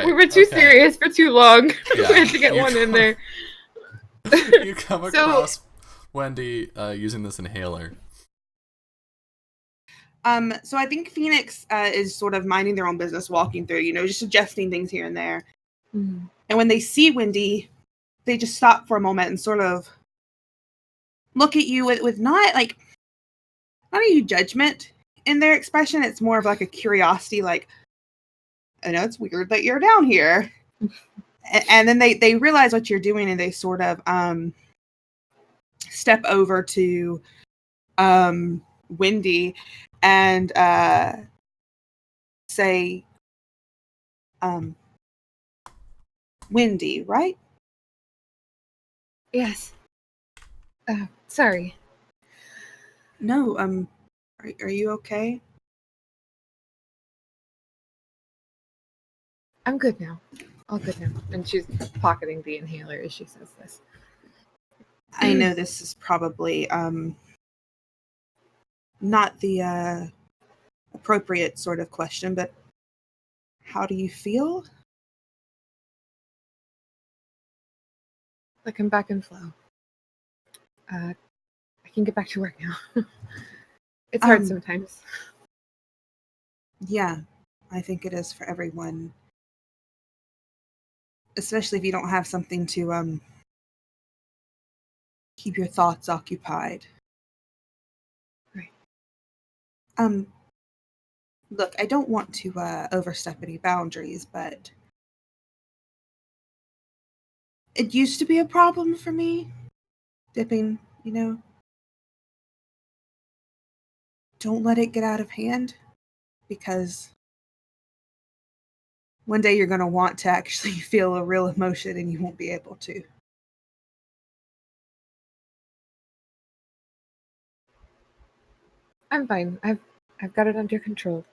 We were too serious for too long. Yeah. We had to get one in there. You come across Wendy using this inhaler. So I think Phoenix is sort of minding their own business, walking through, just suggesting things here and there. Mm. And when they see Wendy, they just stop for a moment and sort of look at you with not a huge judgment in their expression. It's more of like a curiosity, like, I know it's weird that you're down here. And then they realize what you're doing and they sort of step over to Wendy and say, Wendy, right? Yes. Sorry. No, are you okay? I'm good now. All good now. And she's pocketing the inhaler as she says this. I know this is probably not the appropriate sort of question, but how do you feel? Like I'm back in flow. I can get back to work now. It's hard sometimes. Yeah, I think it is for everyone. Especially if you don't have something to keep your thoughts occupied. Right. Look, I don't want to overstep any boundaries, but it used to be a problem for me. Dipping, Don't let it get out of hand, because one day you're going to want to actually feel a real emotion and you won't be able to. I'm fine. I've got it under control.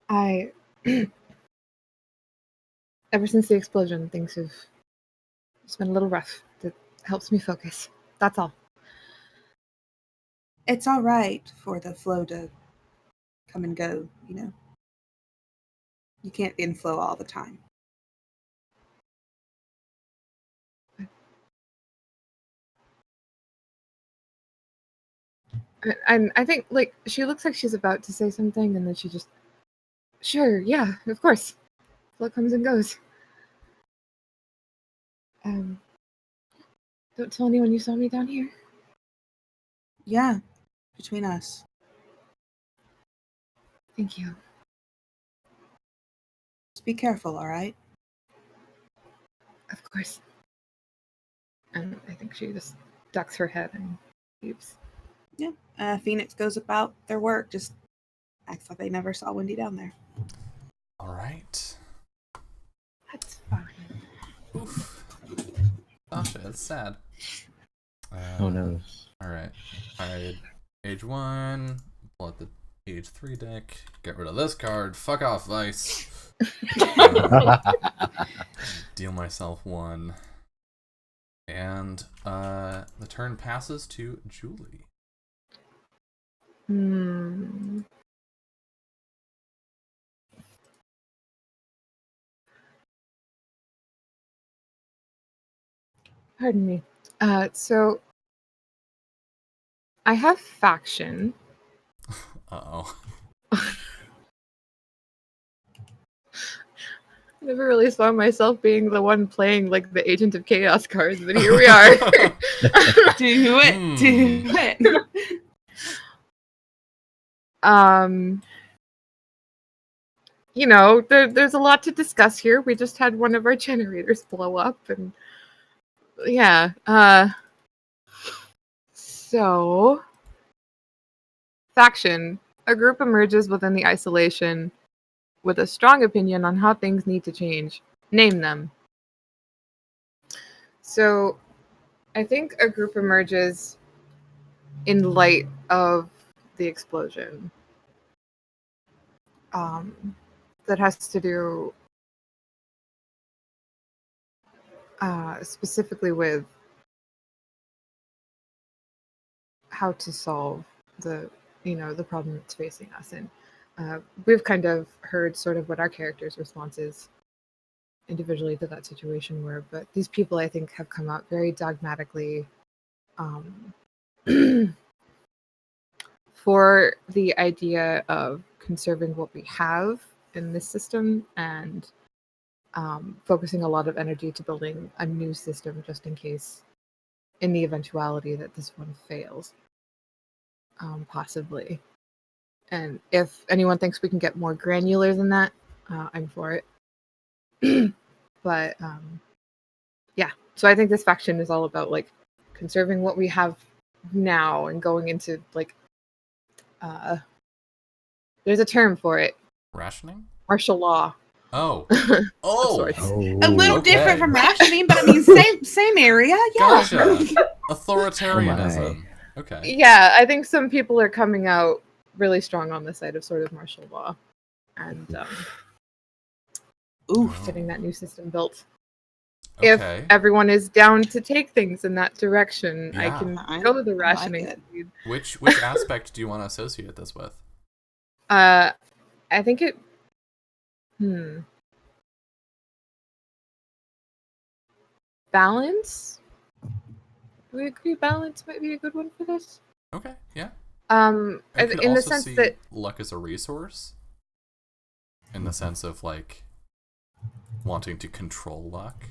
I ever since the explosion, things have just been a little rough. That helps me focus. That's all. It's all right for the flow to come and go, You can't be in flow all the time. I think, she looks like she's about to say something, and then she just, sure, yeah, of course. Flow comes and goes. Don't tell anyone you saw me down here. Yeah, between us. Thank you. Just be careful, all right? Of course. And I think she just ducks her head and leaves. Yeah, Phoenix goes about their work, just acts like they never saw Wendy down there. All right. That's fine. Oof. Sasha, it's sad. Oh no. All right. Page 1. Pull out the Page 3 deck. Get rid of this card. Fuck off, Vice. Deal myself 1. And the turn passes to Julie. Pardon me. So I have faction. Uh-oh. Never really saw myself being the one playing like the Agent of Chaos cards, but here we are. Do it. You know, there's a lot to discuss here. We just had one of our generators blow up, and yeah. So, faction. A group emerges within the isolation with a strong opinion on how things need to change. Name them. So, I think a group emerges in light of the explosion. That has to do specifically with how to solve the problem that's facing us, and we've kind of heard sort of what our characters' responses individually to that situation were, but these people I think have come out very dogmatically for the idea of conserving what we have in this system and focusing a lot of energy to building a new system just in case, in the eventuality that this one fails, possibly. And if anyone thinks we can get more granular than that, I'm for it. But yeah, so I think this faction is all about like conserving what we have now and going into like there's a term for it. Rationing? Martial law. Oh. A little different from rationing, but I mean same area. Yeah. Gotcha. Authoritarianism. Okay. Yeah, I think some people are coming out really strong on the side of sort of martial law and getting that new system built. Okay. If everyone is down to take things in that direction, Yeah. I can go the rationing. Like Which aspect do you want to associate this with? I think it. Balance. Do we agree balance might be a good one for this? Okay. Yeah. In the sense that luck is a resource. In the sense of like wanting to control luck.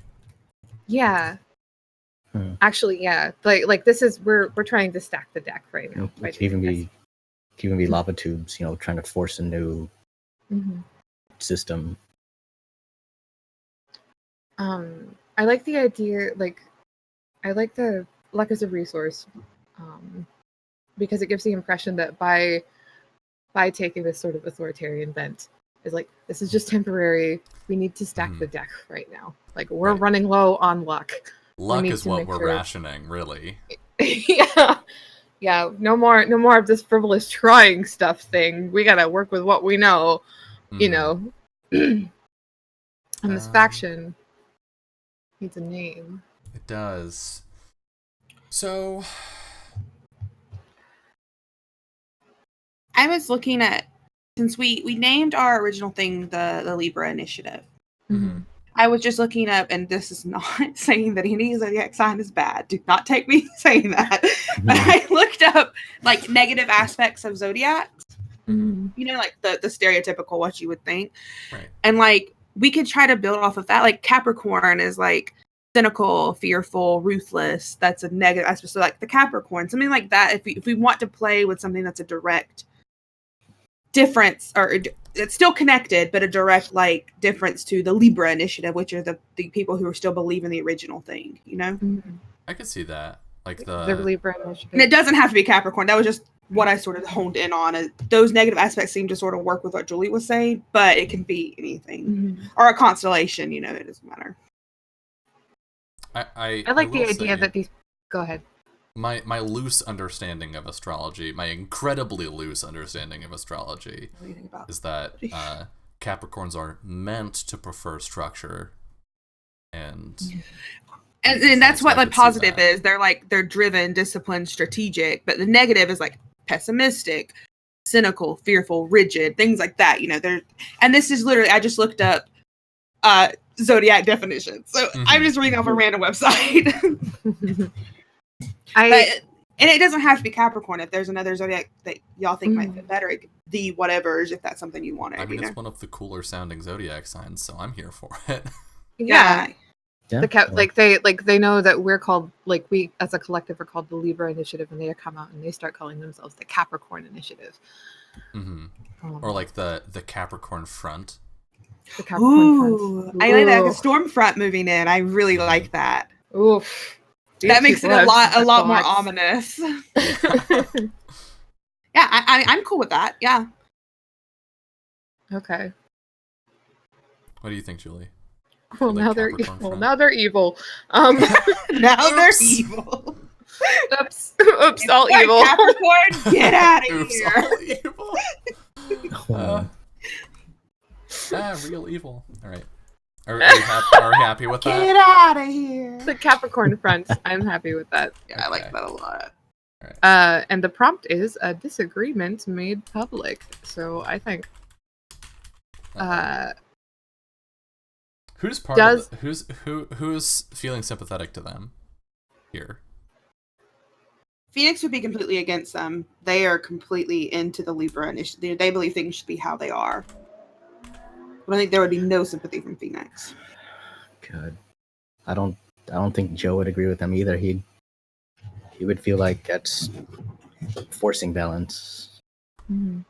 Yeah. Actually, yeah. Like this is we're trying to stack the deck right now. It could even be lava tubes, trying to force a new system. I like the idea, I like the luck as a resource, because it gives the impression that by taking this sort of authoritarian bent, is like, this is just temporary. We need to stack the deck right now. Like, we're running low on luck. Luck is what we're rationing, really. Yeah. Yeah, no more of this frivolous trying stuff thing. We gotta work with what we know, And this faction needs a name. It does. So I was looking at, since we named our original thing the Libra Initiative. I was just looking up, and this is not saying that any zodiac sign is bad. Do not take me saying that. But I looked up like negative aspects of zodiacs. Like the stereotypical what you would think. Right. And like we could try to build off of that. Like Capricorn is like cynical, fearful, ruthless. That's a negative aspect. So like the Capricorn, something like that. If we want to play with something that's a direct difference, or it's still connected, but a direct like difference to the Libra Initiative, which are the people who are still believe in the original thing, I could see that, like the Libra Initiative. And it doesn't have to be Capricorn. That was just what I sort of honed in on. Those negative aspects seem to sort of work with what Julie was saying, but it can be anything or a constellation. It doesn't matter. I like the idea that these. Go ahead. my loose understanding of astrology, my incredibly loose understanding of astrology, What do you think about? is that Capricorns are meant to prefer structure, and that's what the positive is. They're driven, disciplined, strategic, but the negative is like pessimistic, cynical, fearful, rigid, things like that. And this is literally, I just looked up zodiac definitions, so I'm just reading off a random website. And it doesn't have to be Capricorn. If there's another zodiac that y'all think might fit better, it could be whatever's, if that's something you want to. I mean, it's one of the cooler sounding zodiac signs, so I'm here for it. Yeah. They know that we're called, like, we as a collective are called the Libra Initiative, and they come out and they start calling themselves the Capricorn Initiative. Or like the Capricorn Front. The Capricorn Front. I like that. Like a Stormfront moving in. I really like that. Oof. That makes it a lot more ominous. Yeah, I'm cool with that. Yeah. Okay. What do you think, Julie? Well, now they're evil. Now they're evil. Now they're evil. Oops, all evil. Capricorn, get out of here. All evil. Real evil. All right. Are we happy with that? Get out of here. The Capricorn Front. I'm happy with that. Yeah, I like that a lot. All right. And the prompt is a disagreement made public. So I think. Who's part of who's feeling sympathetic to them here? Phoenix would be completely against them. They are completely into the Libra initiative. They believe things should be how they are. But I think there would be no sympathy from Phoenix. Good. I don't think Joe would agree with them either. He would feel like that's forcing balance. Mm-hmm.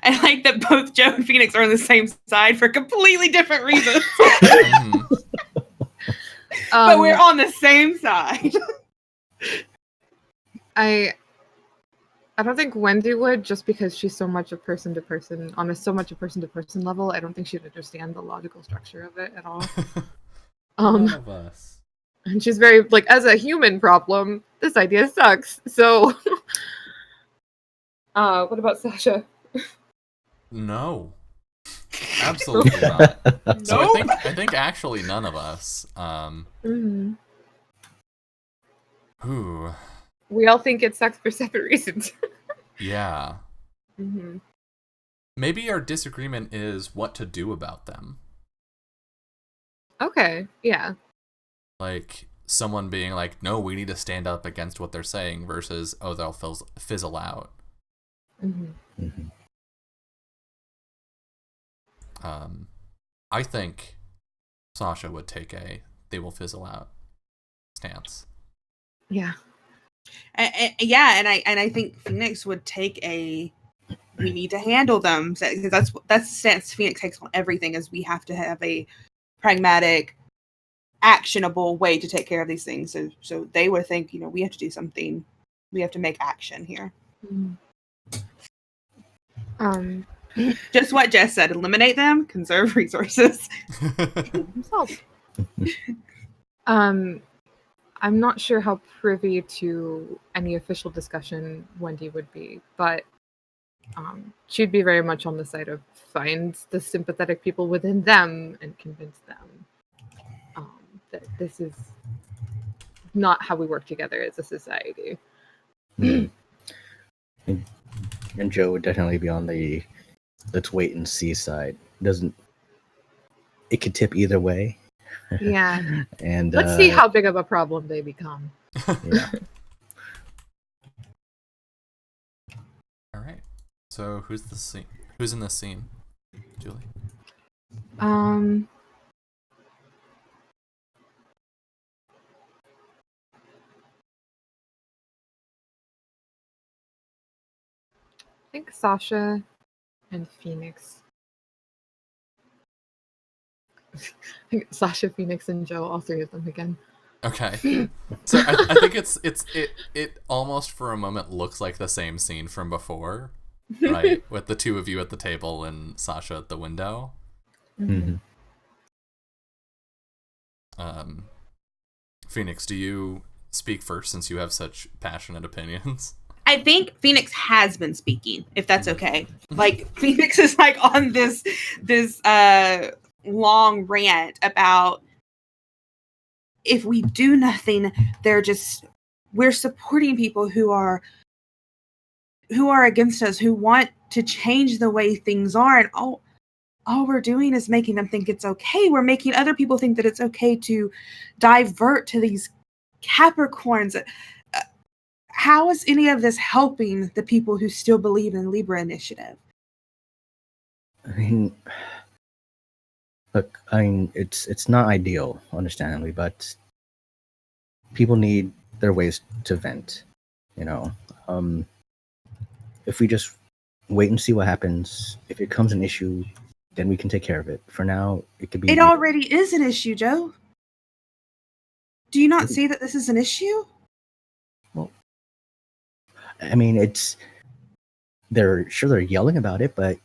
I like that both Joe and Phoenix are on the same side for completely different reasons. But we're on the same side. I don't think Wendy would, just because she's so much a person to person level. I don't think she'd understand the logical structure of it at all. None of us. And she's very, like, as a human problem, this idea sucks. So, what about Sasha? No, absolutely not. So I think actually none of us. Ooh. We all think it sucks for separate reasons. Yeah. Maybe our disagreement is what to do about them. Okay, yeah. Like, someone being like, no, we need to stand up against what they're saying, versus, oh, they'll fizzle out. I think Sasha would take they will fizzle out stance. Yeah. Yeah, and I think Phoenix would take we need to handle them, because that's the stance Phoenix takes on everything, is we have to have a pragmatic, actionable way to take care of these things. So they would think, we have to do something. We have to make action here. Just what Jess said, eliminate them, conserve resources. I'm not sure how privy to any official discussion Wendy would be, but she'd be very much on the side of find the sympathetic people within them and convince them that this is not how we work together as a society. And Joe would definitely be on the let's wait and see side. It could tip either way. Yeah. And let's see how big of a problem they become. Yeah. All right. So who's in this scene? Julie. I think Sasha and Phoenix. I think Sasha, Phoenix, and Joe, all three of them again. Okay. So I think it almost for a moment looks like the same scene from before, right? With the two of you at the table and Sasha at the window. Phoenix, do you speak first since you have such passionate opinions. I think Phoenix has been speaking, if that's okay. Like, Phoenix is like on this long rant about if we do nothing, we're supporting people who are against us, who want to change the way things are, and all we're doing is making them think it's okay. We're making other people think that it's okay to divert to these Capricorns. How is any of this helping the people who still believe in Libra initiative? I mean, look, it's not ideal, understandably, but people need their ways to vent. If we just wait and see what happens, if it becomes an issue, then we can take care of it. For now, it could be. It already is an issue, Joe. Do you not see that this is an issue? Well, I mean, they're yelling about it, but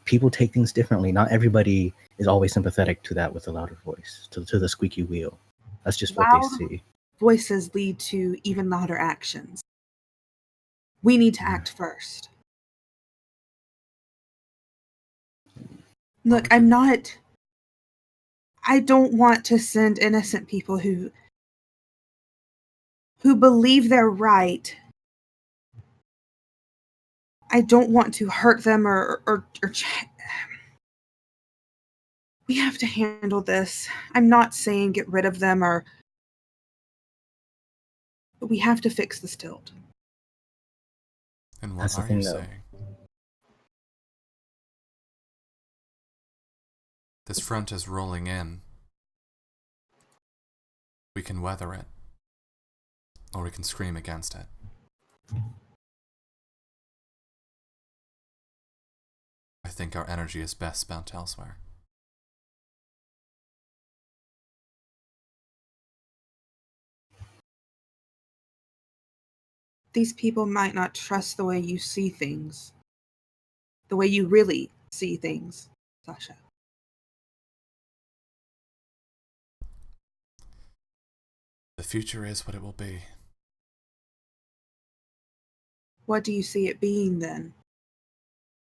people take things differently. Not everybody is always sympathetic to that with a louder voice, to the squeaky wheel. That's just what they see. Voices lead to even louder actions. We need to act first. Look, I don't want to send innocent people who believe they're right. I don't want to hurt them or we have to handle this. I'm not saying get rid of them but we have to fix this tilt. And what are you saying? This front is rolling in. We can weather it. Or we can scream against it. I think our energy is best spent elsewhere. These people might not trust the way you see things. The way you really see things, Sasha. The future is what it will be. What do you see it being then?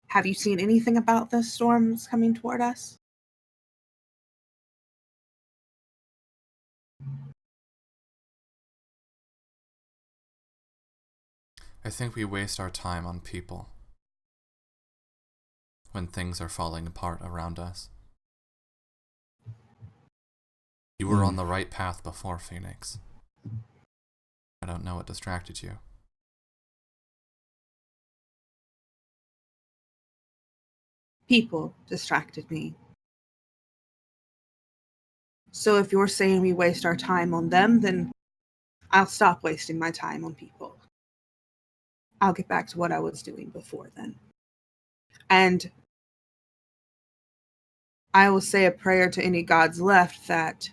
Have you seen anything about the storms coming toward us? I think we waste our time on people when things are falling apart around us. You were on the right path before, Phoenix. I don't know what distracted you. People distracted me. So if you're saying we waste our time on them, then I'll stop wasting my time on people. I'll get back to what I was doing before then. And I will say a prayer to any gods left that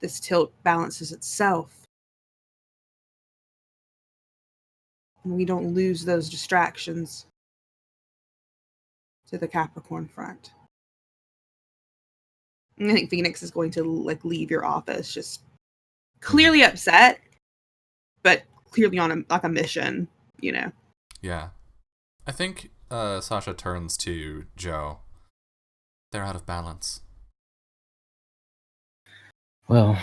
this tilt balances itself. And we don't lose those distractions to the Capricorn front. I think Phoenix is going to leave your office just clearly upset, but clearly on a mission, Yeah. I think Sasha turns to Joe. They're out of balance. Well,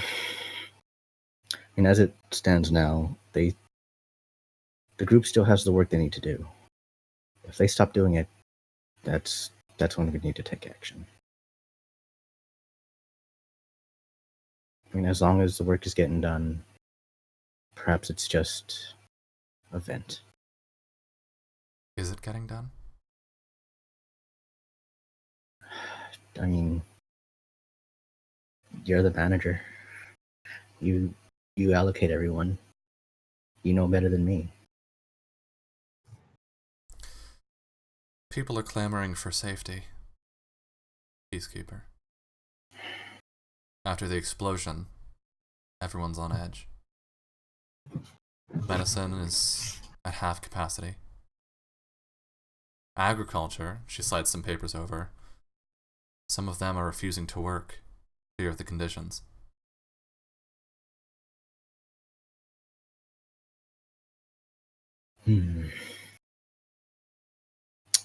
as it stands now, the group still has the work they need to do. If they stop doing it, that's when we need to take action. As long as the work is getting done, perhaps it's just a vent. Is it getting done? You're the manager. You allocate everyone. You know better than me. People are clamoring for safety. Peacekeeper. After the explosion, everyone's on edge. Medicine is at half capacity. Agriculture, she slides some papers over. Some of them are refusing to work, fear of the conditions. I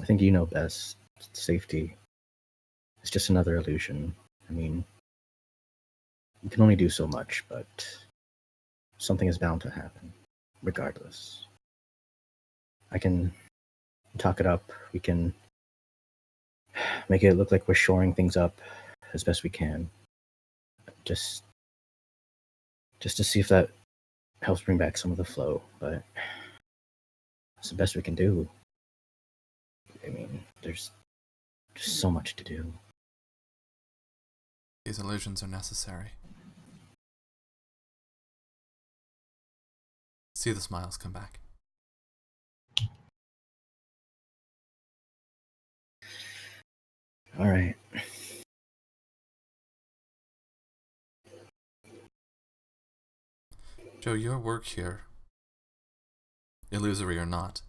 think you know best. Safety is just another illusion. I mean, you can only do so much, but something is bound to happen, regardless. I can talk it up. We can make it look like we're shoring things up as best we can. Just to see if that helps bring back some of the flow, but it's the best we can do. I mean, there's just so much to do. These illusions are necessary. See the smiles come back. All right. Joe, your work here, illusory or not,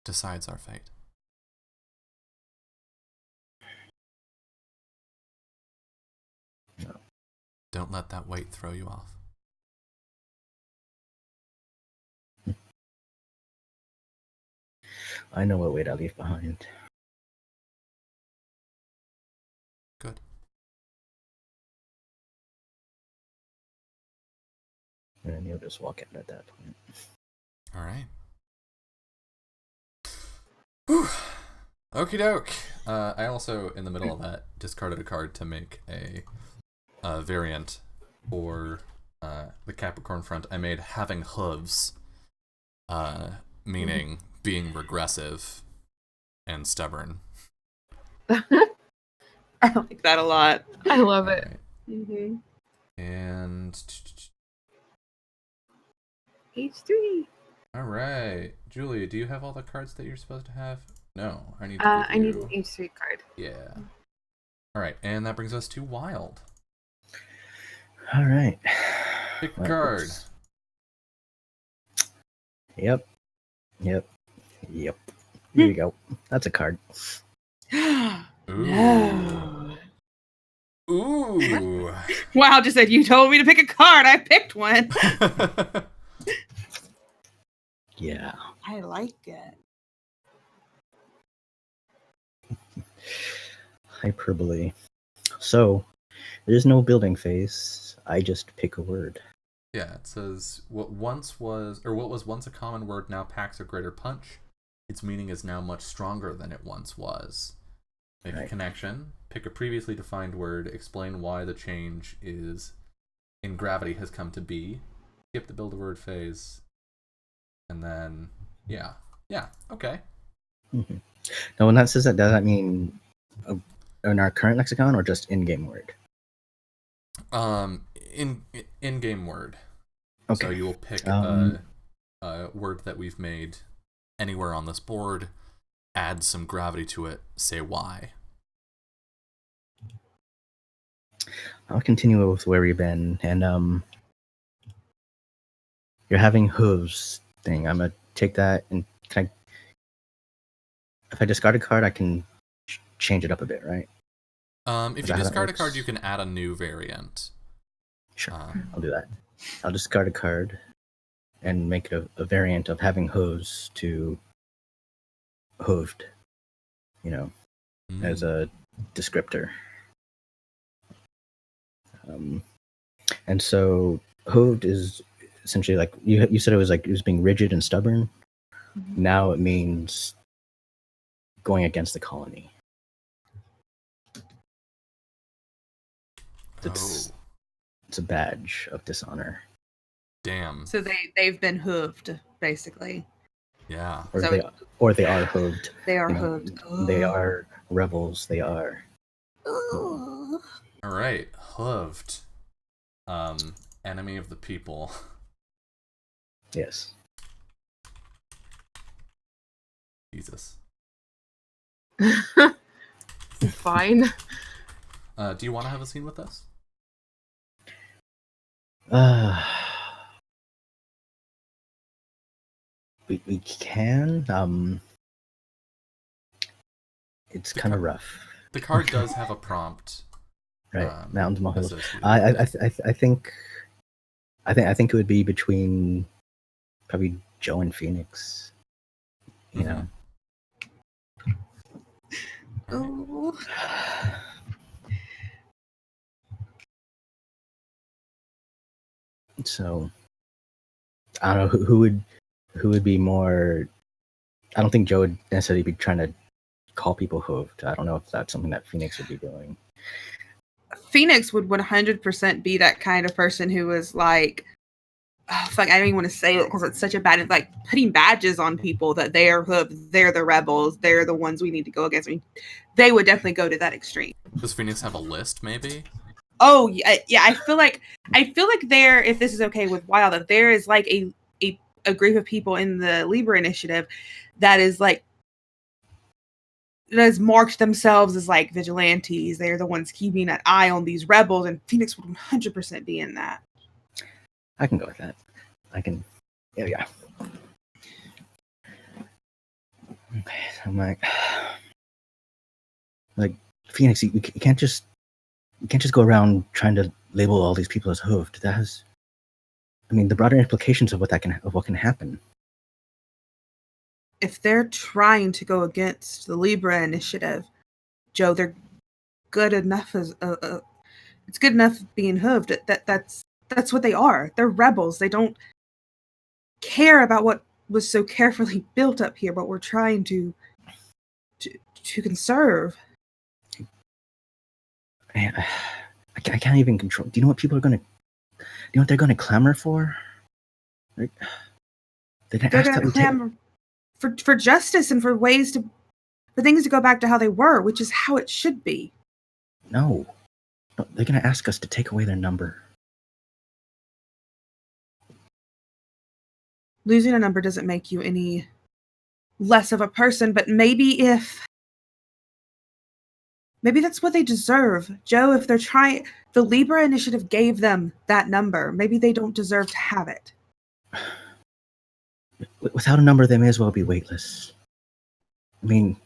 decides our fate. No. Don't let that weight throw you off. I know what weight I leave behind. Good. And then you'll just walk out at that point. All right. Whew. Okie doke. I also, in the middle of that, discarded a card to make a variant for the Capricorn front. I made having hooves, meaning being regressive and stubborn. I like that a lot. I love it. Right. Mm-hmm. And H3. all right, Julia, do you have all the cards that you're supposed to have? No, I need. I need an H3 card. Yeah. All right, and that brings us to Wild. All right. Pick a card. Yep. Here we go. That's a card. Ooh. Ooh. Wow, just said you told me to pick a card. I picked one. Yeah. I like it. Hyperbole. So, there's no building phase. I just pick a word. Yeah, it says what was once a common word now packs a greater punch. Its meaning is now much stronger than it once was. Make a connection. Pick a previously defined word. Explain why the change is in gravity has come to be. Skip the build a word phase. And then, yeah, okay. Mm-hmm. Now, when that says that, does that mean in our current lexicon or just in-game word? In-game word. Okay. So you will pick a word that we've made anywhere on this board, add some gravity to it, say why. I'll continue with where we've been, and you're having hooves thing. I'm gonna take that, and if I discard a card, I can change it up a bit, right? If you discard a card, you can add a new variant. Sure, I'll do that. I'll discard a card and make it a variant of having hooves to hooved, as a descriptor. And so hooved is essentially like you said it was being rigid and stubborn. Mm-hmm. Now it means going against the colony. It's a badge of dishonor. Damn. So they've been hooved, basically. Yeah. Or they are hooved. They are hooved. They are rebels. They are. Ooh. All right, hooved. Enemy of the people. Yes. Jesus. Fine. Do you want to have a scene with us? We can. It's kind of rough. The card does have a prompt. Right, mountains, molehills. I think it would be between probably Joe and Phoenix. You know. Oh. So I don't know who would be more. I don't think Joe would necessarily be trying to call people hooved. I don't know if that's something that Phoenix would be doing. Phoenix would 100% be that kind of person who was like, oh, fuck, I don't even want to say it because it's such a bad, like putting badges on people that they are hooved, they're the rebels, they're the ones we need to go against. I mean, they would definitely go to that extreme. Does Phoenix have a list, maybe? Oh yeah. I feel like there, if this is okay with Wild, that there is like a group of people in the Libra Initiative that is like that has marked themselves as like vigilantes. They're the ones keeping an eye on these rebels, and Phoenix would 100% be in that. I can go with that. I can. Yeah. Okay, so I'm like Phoenix. You can't just go around trying to label all these people as hooved. That has, I mean, the broader implications of what can happen. If they're trying to go against the Libra Initiative, Joe, they're good enough as it's good enough being hooved. That's what they are. They're rebels. They don't care about what was so carefully built up here, but we're trying to conserve. Man, I can't even control. Do you know what people are gonna? Do you know what they're gonna clamor for? They're gonna clamor for justice and for ways for things to go back to how they were, which is how it should be. No, they're gonna ask us to take away their number. Losing a number doesn't make you any less of a person, but maybe that's what they deserve. Joe, if they're trying, the Libra Initiative gave them that number. Maybe they don't deserve to have it. Without a number, they may as well be weightless. I mean,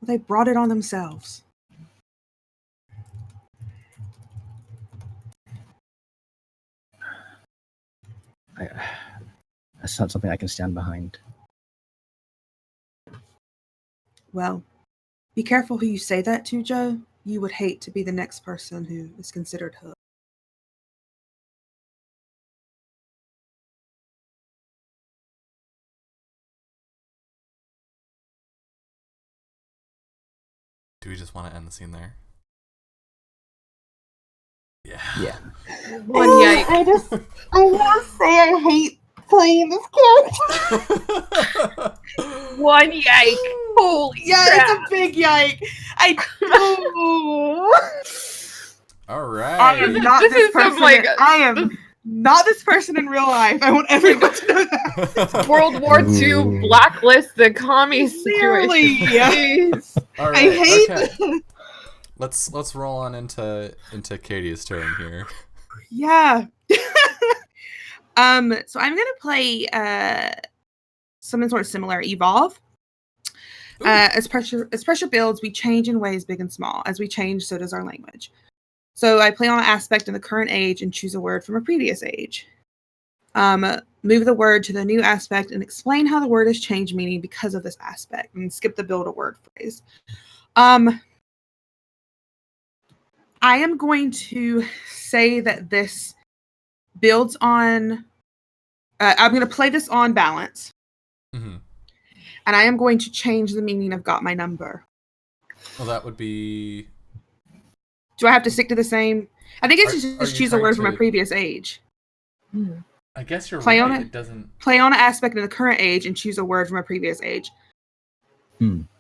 they brought it on themselves. That's not something I can stand behind. Well, be careful who you say that to, Joe. You would hate to be the next person who is considered hooked. Do we just want to end the scene there? Yeah. Yeah. One yike. I want to say I hate playing this character. One yike. Holy crap. It's a big yike. All right. I am not this person. I am not this person in real life. I want everyone to know that. World War II blacklist the commie situation. Jeez. All right. I hate this. Let's roll on into Katie's turn here. Yeah. So I'm gonna play something sort of similar, Evolve. As pressure builds, we change in ways big and small. As we change, so does our language. So I play on an aspect in the current age and choose a word from a previous age. Move the word to the new aspect and explain how the word has changed meaning because of this aspect, and skip the build a word phrase. I am going to say that this builds on. I'm going to play this on balance. Mm-hmm. And I am going to change the meaning of got my number. Well, that would be... Do I have to stick to the same? I think it's just choose a word from a previous age. I guess you're play right. On it. It doesn't... Play on an aspect in the current age and choose a word from a previous age.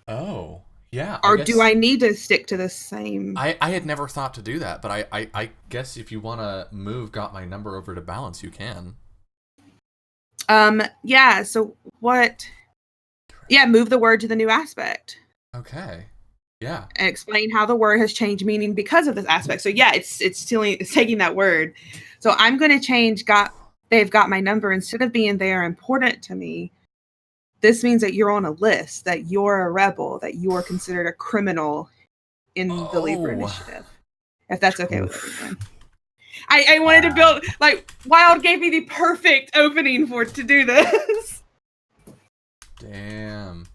Oh, yeah. Or do I need to stick to the same? I had never thought to do that, but I guess if you want to move got my number over to balance, you can. Yeah, so what... Yeah, move the word to the new aspect. Okay. Yeah. And explain how the word has changed meaning because of this aspect. So yeah, it's taking that word. So I'm going to change they've got my number instead of being they are important to me. This means that you're on a list, that you're a rebel, that you're considered a criminal in the Libra Initiative. If that's okay with everyone. I wanted to build, like, Wild gave me the perfect opening to do this. Damn.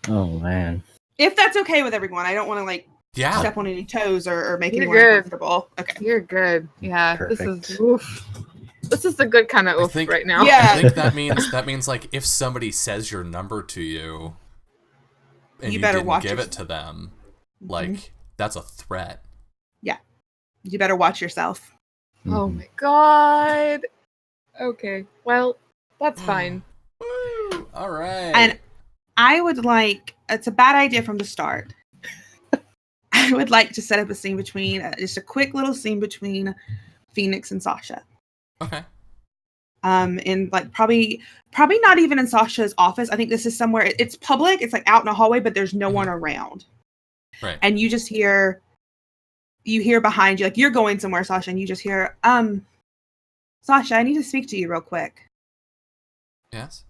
Oh man. If that's okay with everyone, I don't want to like Yeah. step on any toes or make You're anyone good. uncomfortable. Okay. You're good. Yeah. Perfect. This is oof. This is the good kind of oof think- right now. Yeah. I think that means like if somebody says your number to you and You you better didn't watch give your- it to them, like that's a threat. Yeah. You better watch yourself. Oh Mhm. my god. Okay. Well, that's fine. Woo! All right. And I would like, it's a bad idea from the start. I would like to set up a scene between, just a quick little scene between Phoenix and Sasha. Okay. In like probably not even in Sasha's office. I think this is somewhere, it's public, it's like out in a hallway, but there's no one around. Right. And you just hear behind you, like you're going somewhere, Sasha, and you just hear, Sasha, I need to speak to you real quick. Yes.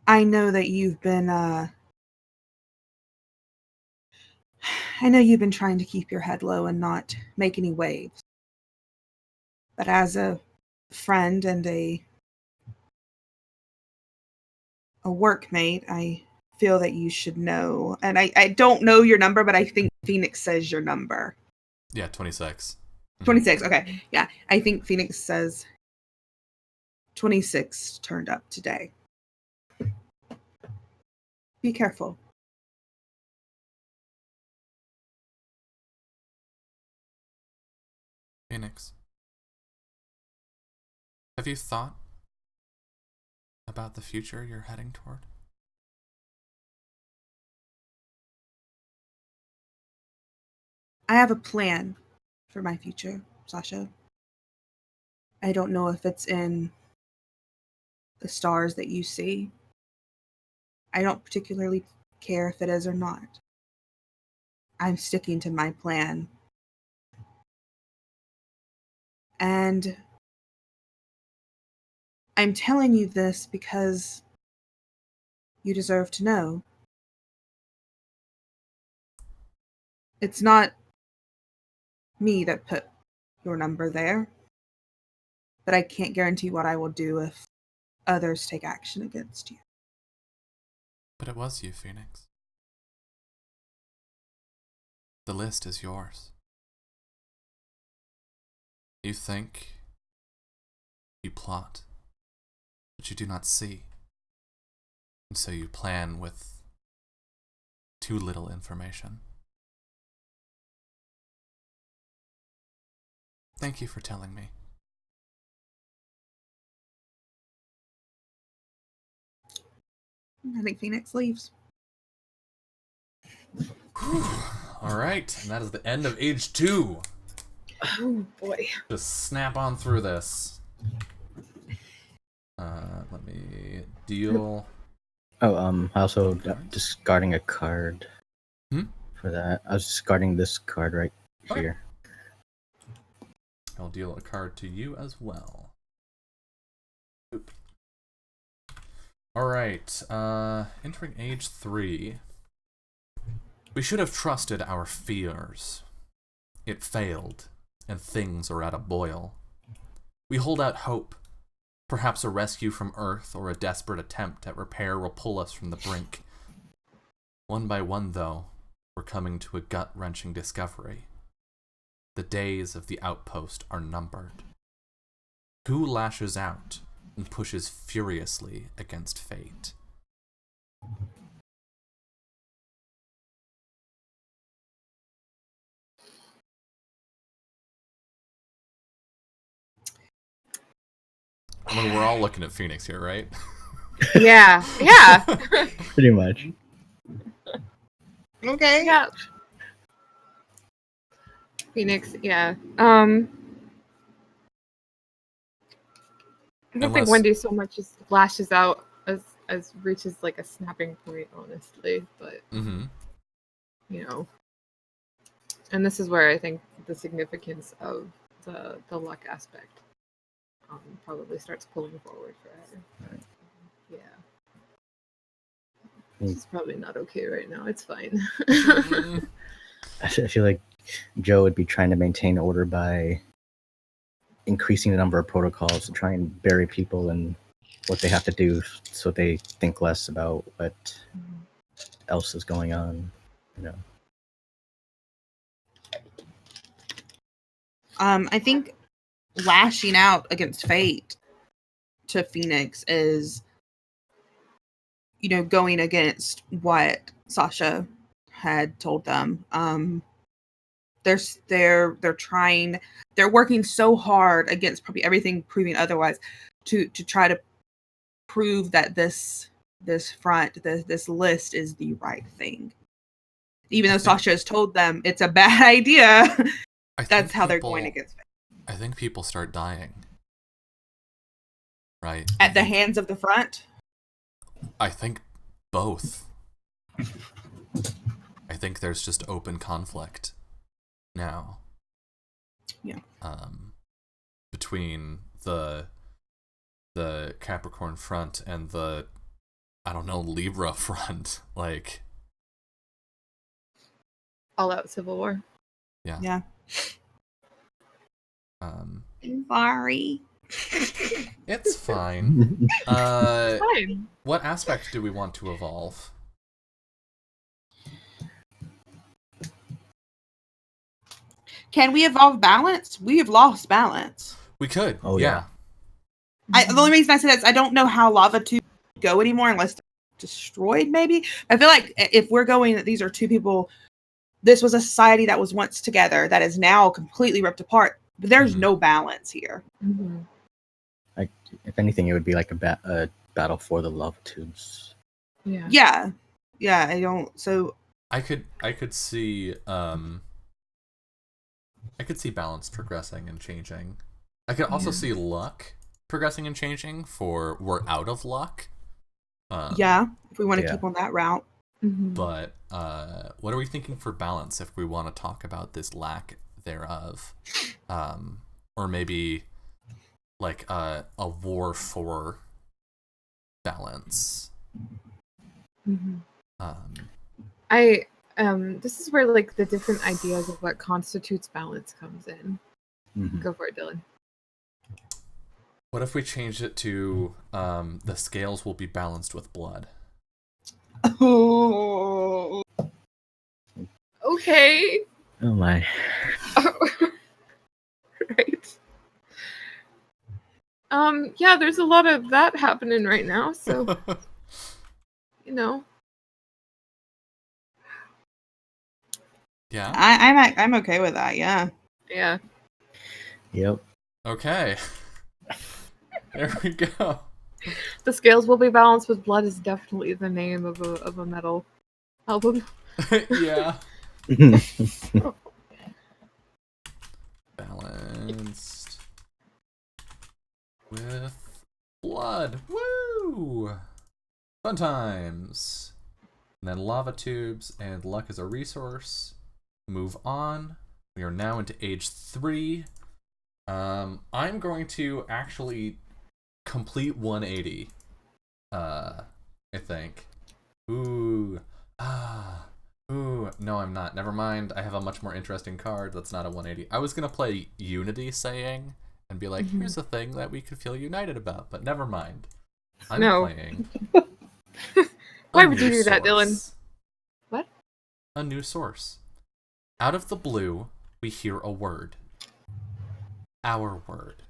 I know that you've been, I know you've been trying to keep your head low and not make any waves. But as a friend and a workmate, I feel that you should know. And I don't know your number, but I think Phoenix says your number. Yeah, 26. 26, okay. Yeah, I think Phoenix says 26 turned up today. Be careful. Phoenix. Have you thought about the future you're heading toward? I have a plan for my future, Sasha. I don't know if it's in the stars that you see. I don't particularly care if it is or not. I'm sticking to my plan. And I'm telling you this because you deserve to know. It's not me that put your number there, but I can't guarantee what I will do if others take action against you. But it was you, Phoenix. The list is yours. You think, you plot, but you do not see. And so you plan with too little information. Thank you for telling me. I think Phoenix leaves. All right, and that is the end of Age 2. Oh boy. Just snap on through this. Let me deal. Oh, I also discarding a card Hmm? for that. I was discarding this card right Okay. here. I'll deal a card to you as well. Oop. All right, entering Age 3. We should have trusted our fears. It failed, and things are at a boil. We hold out hope. Perhaps a rescue from Earth or a desperate attempt at repair will pull us from the brink. One by one, though, we're coming to a gut-wrenching discovery. The days of the outpost are numbered. Who lashes out and pushes furiously against fate? I mean, we're all looking at Phoenix here, right? Yeah. Yeah. Pretty much. Okay. Yeah. Phoenix, yeah. I don't think Unless- Wendy so much as lashes out as reaches like a snapping point, honestly. But Mm-hmm. you know, and this is where I think the significance of the luck aspect probably starts pulling forward for her. Right. Yeah. Mm. She's probably not okay right now. It's fine. I feel like Joe would be trying to maintain order by increasing the number of protocols to try and bury people in what they have to do so they think less about what else is going on, you know. I think lashing out against fate to Phoenix is, you know, going against what Sasha had told them. They're working so hard against probably everything proving otherwise to try to prove that this list is the right thing. Even though Sasha has told them it's a bad idea, that's how they're going against it. I think people start dying. Right? At the hands of the front? I think both. I think there's just open conflict now. Yeah. Between the Capricorn front and the, I don't know, Libra front. Like, all out civil war. Yeah. Yeah. Sorry. It's fine. It's fine. What aspect do we want to evolve? Can we evolve balance? We have lost balance. We could. Oh, yeah. The only reason I say that is I don't know how lava tubes go anymore unless they're destroyed, maybe. I feel like if we're going that these are two people, this was a society that was once together that is now completely ripped apart. But there's no balance here. Mm-hmm. Like, if anything, it would be like a battle for the lava tubes. Yeah. I don't. So I could see balance progressing and changing. I could also see luck progressing and changing for we're out of luck. If we want to keep on that route. Mm-hmm. But what are we thinking for balance if we want to talk about this lack thereof? Or maybe like a war for balance. Mm-hmm. This is where like the different ideas of what constitutes balance comes in. Mm-hmm. Go for it, Dylan. What if we changed it to the scales will be balanced with blood? Oh. Okay. Oh my. Right. Yeah, there's a lot of that happening right now, so you know. Yeah. I'm okay with that, yeah. Yeah. Yep. Okay. There we go. The scales will be balanced with blood is definitely the name of a metal album. Yeah. Balanced with blood. Woo! Fun times. And then lava tubes and luck is a resource. Move on. We are now into age 3. I'm going to actually complete 180. I think. Ooh. No, I'm not. Never mind. I have a much more interesting card that's not a 180. I was going to play Unity Saying and be like, here's a thing that we could feel united about, but never mind. I'm playing. Why would you do that, Dylan? What? A new source. Out of the blue, we hear a word. Our word.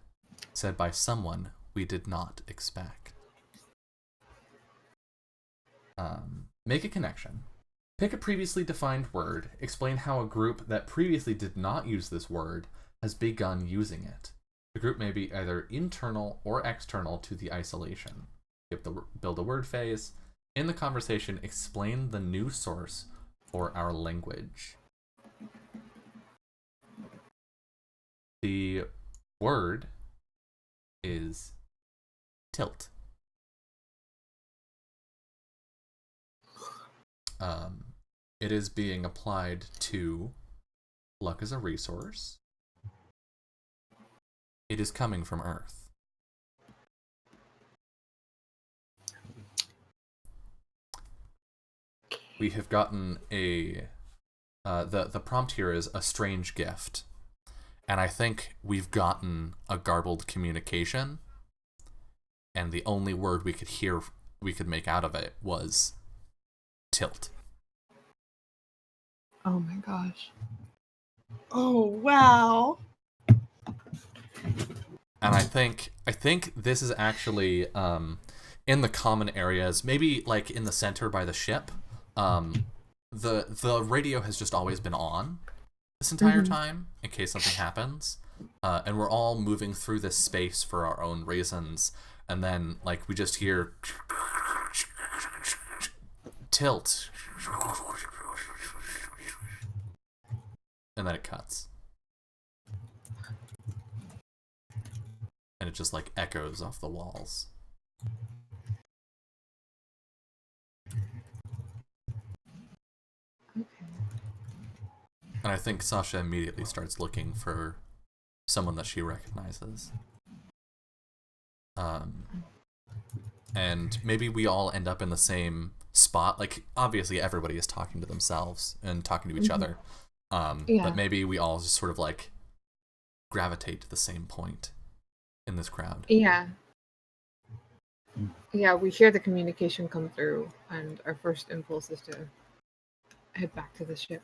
Said by someone we did not expect. Make a connection. Pick a previously defined word. Explain how a group that previously did not use this word has begun using it. The group may be either internal or external to the isolation. Skip the build a word phase. In the conversation, explain the new source for our language. The word is tilt. It is being applied to luck as a resource. It is coming from Earth. We have gotten a the prompt here is a strange gift, and I think we've gotten a garbled communication. and the only word we could make out of it was tilt. Oh my gosh. Oh wow. And I think this is actually in the common areas, maybe like in the center by the ship. The radio has just always been on this entire time in case something happens, and we're all moving through this space for our own reasons, and then like we just hear tilt, and then it cuts. And it just like echoes off the walls. Okay. And I think Sasha immediately starts looking for someone that she recognizes. And maybe we all end up in the same spot. Like, obviously everybody is talking to themselves and talking to each other. But maybe we all just sort of like gravitate to the same point in this crowd. Yeah. Yeah, we hear the communication come through, and our first impulse is to head back to the ship.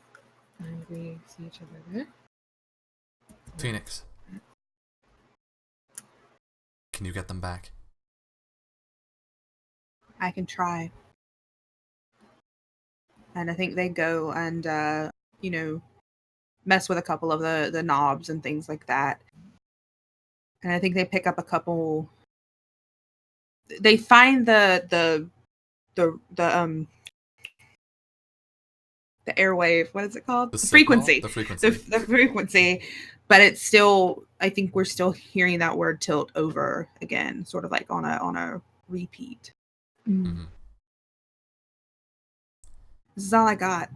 And we see each other there. Phoenix, can you get them back? I can try. And I think they go and, mess with a couple of the knobs and things like that. And I think they pick up a couple. They find the airwave. What is it called? The frequency. The frequency. The frequency. But it's still. I think we're still hearing that word tilt over again, sort of like on a repeat. Mm-hmm. This is all I got.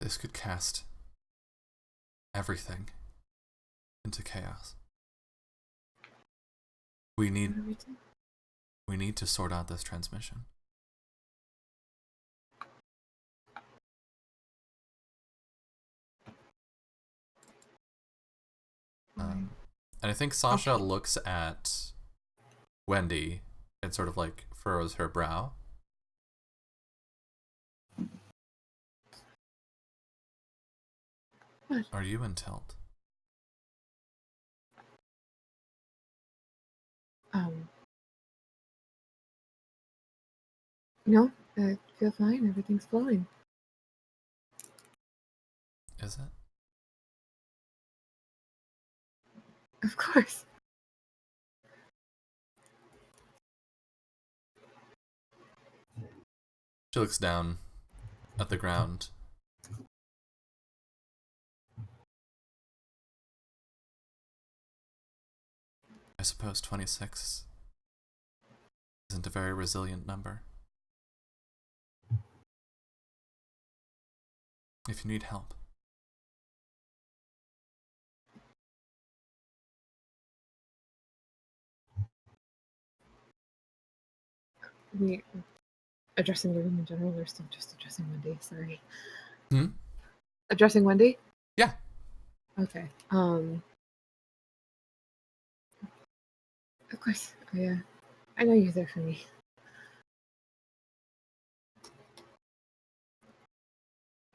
This could cast everything into chaos. We need to sort out this transmission. And I think Sasha looks at Wendy and sort of like furrows her brow. What? Are you in tilt? No, I feel fine. Everything's flowing. Is it? Of course. She looks down at the ground. I suppose 26 isn't a very resilient number. If you need help. We addressing the room in general, or still just addressing Wendy? Sorry. Addressing Wendy? Yeah. Okay. Of course. I know you're there for me.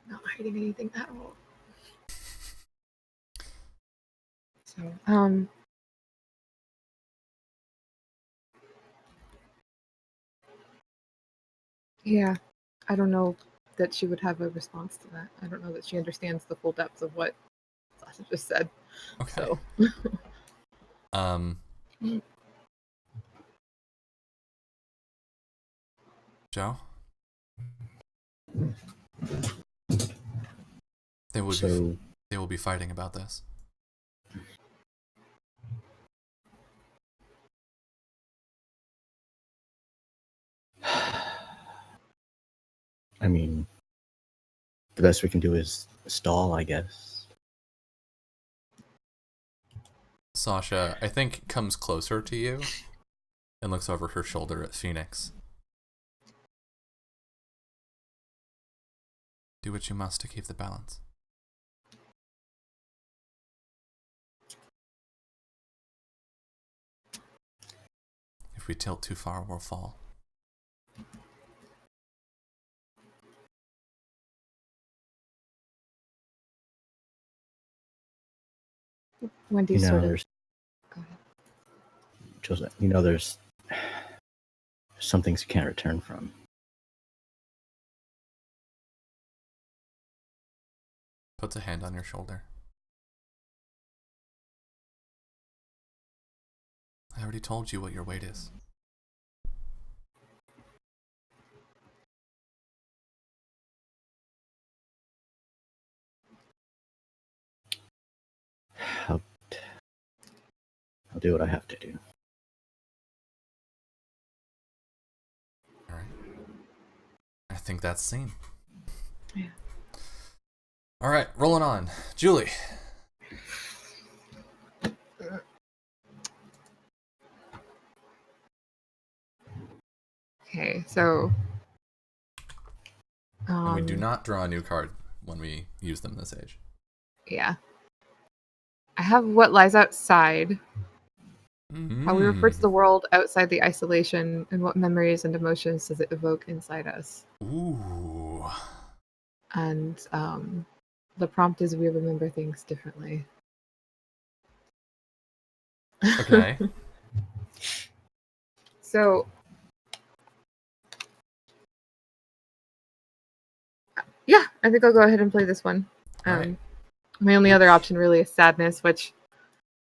Not hiding anything at all. So, yeah, I don't know that she would have a response to that. I don't know that she understands the full depth of what Sasha just said. Okay. So. Joe? They will be fighting about this. I mean, the best we can do is stall, I guess. Sasha, I think, comes closer to you and looks over her shoulder at Phoenix. Do what you must to keep the balance. If we tilt too far, we'll fall. Wendy sort of. Go ahead. Joseph, there's some things you can't return from. Puts a hand on your shoulder. I already told you what your weight is. I'll do what I have to do. All right. I think that's seen. Yeah. All right, rolling on. Julie. Okay, so. And we do not draw a new card when we use them this age. Yeah. I have what lies outside. How we refer to the world outside the isolation, and what memories and emotions does it evoke inside us? Ooh. And the prompt is we remember things differently. Okay. So, yeah, I think I'll go ahead and play this one. Right. My only other option really is sadness, which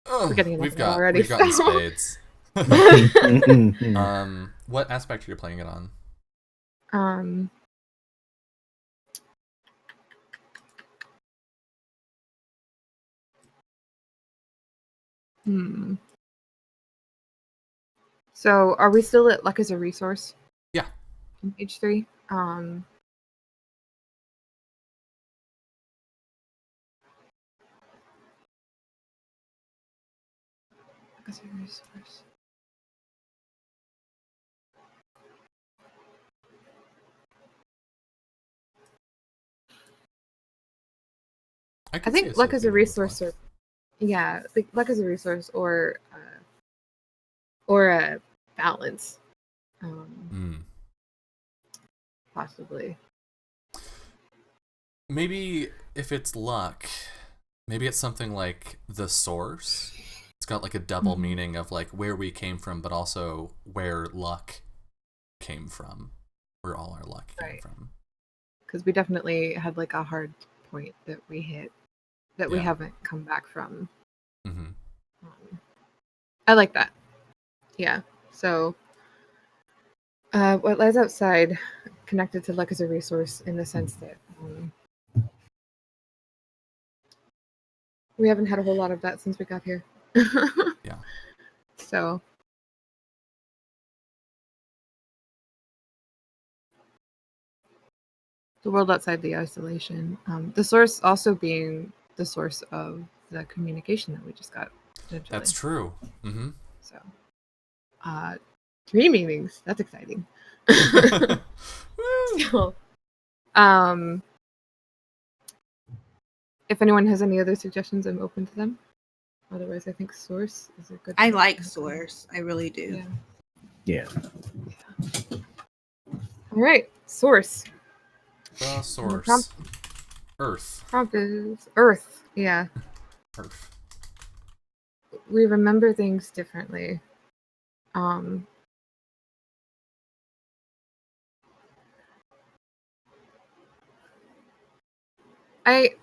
we're getting enough of already. We've gotten spades. What aspect are you playing it on? So are we still at luck as a resource? Yeah. On page 3. Luck as a resource. I think luck as a resource, or like luck as a resource, or a balance, possibly. Maybe if it's luck, maybe it's something like the source. It's got like a double meaning of like where we came from, but also where luck came from, where all our luck came from. Because we definitely had like a hard point that we hit that we haven't come back from. I like that. Yeah. So what lies outside connected to luck as a resource in the sense that we haven't had a whole lot of that since we got here. Yeah. So the world outside the isolation. The source also being the source of the communication that we just got. That's true. So 3 meanings. That's exciting. So, if anyone has any other suggestions, I'm open to them. Otherwise, I think source is a good. I like source. I really do. Yeah. All right, source. The source. Earth. Prompt is Earth. Yeah. Earth. We remember things differently. I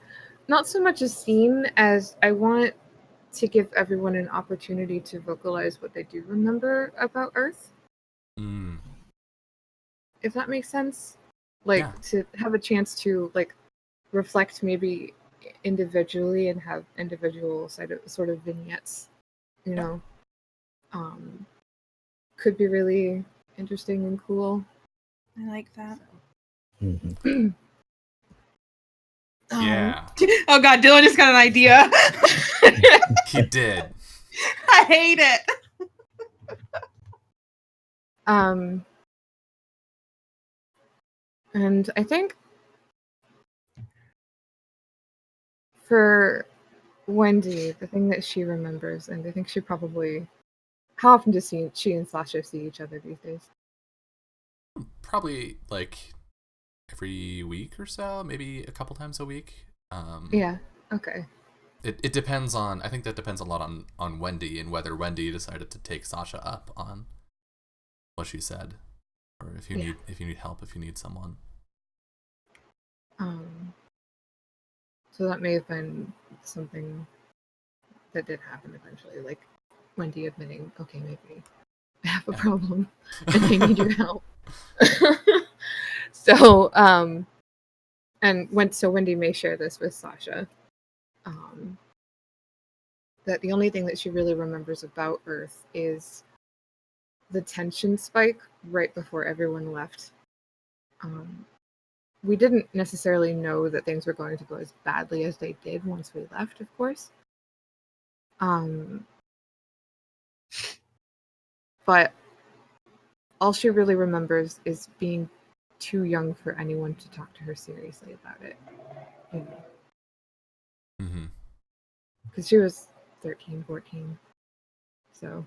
not so much a scene as I want to give everyone an opportunity to vocalize what they do remember about Earth. If that makes sense. Like to have a chance to like reflect maybe individually and have individual sort of vignettes, you know. Could be really interesting and cool. I like that. Yeah. Oh god, Dylan just got an idea. He did. I hate it. And I think for Wendy, the thing that she remembers, and I think she probably How often does she and Sasha see each other these days? Probably like every week or so, maybe a couple times a week. Yeah. Okay. It depends on. I think that depends a lot on Wendy and whether Wendy decided to take Sasha up on what she said, or if you need help, if you need someone. So that may have been something that did happen eventually, like Wendy admitting, okay, maybe I have a problem and I need your help. So, so Wendy may share this with Sasha. That the only thing that she really remembers about Earth is the tension spike right before everyone left. We didn't necessarily know that things were going to go as badly as they did once we left, of course. But all she really remembers is being too young for anyone to talk to her seriously about it. Because she was 13, 14. So,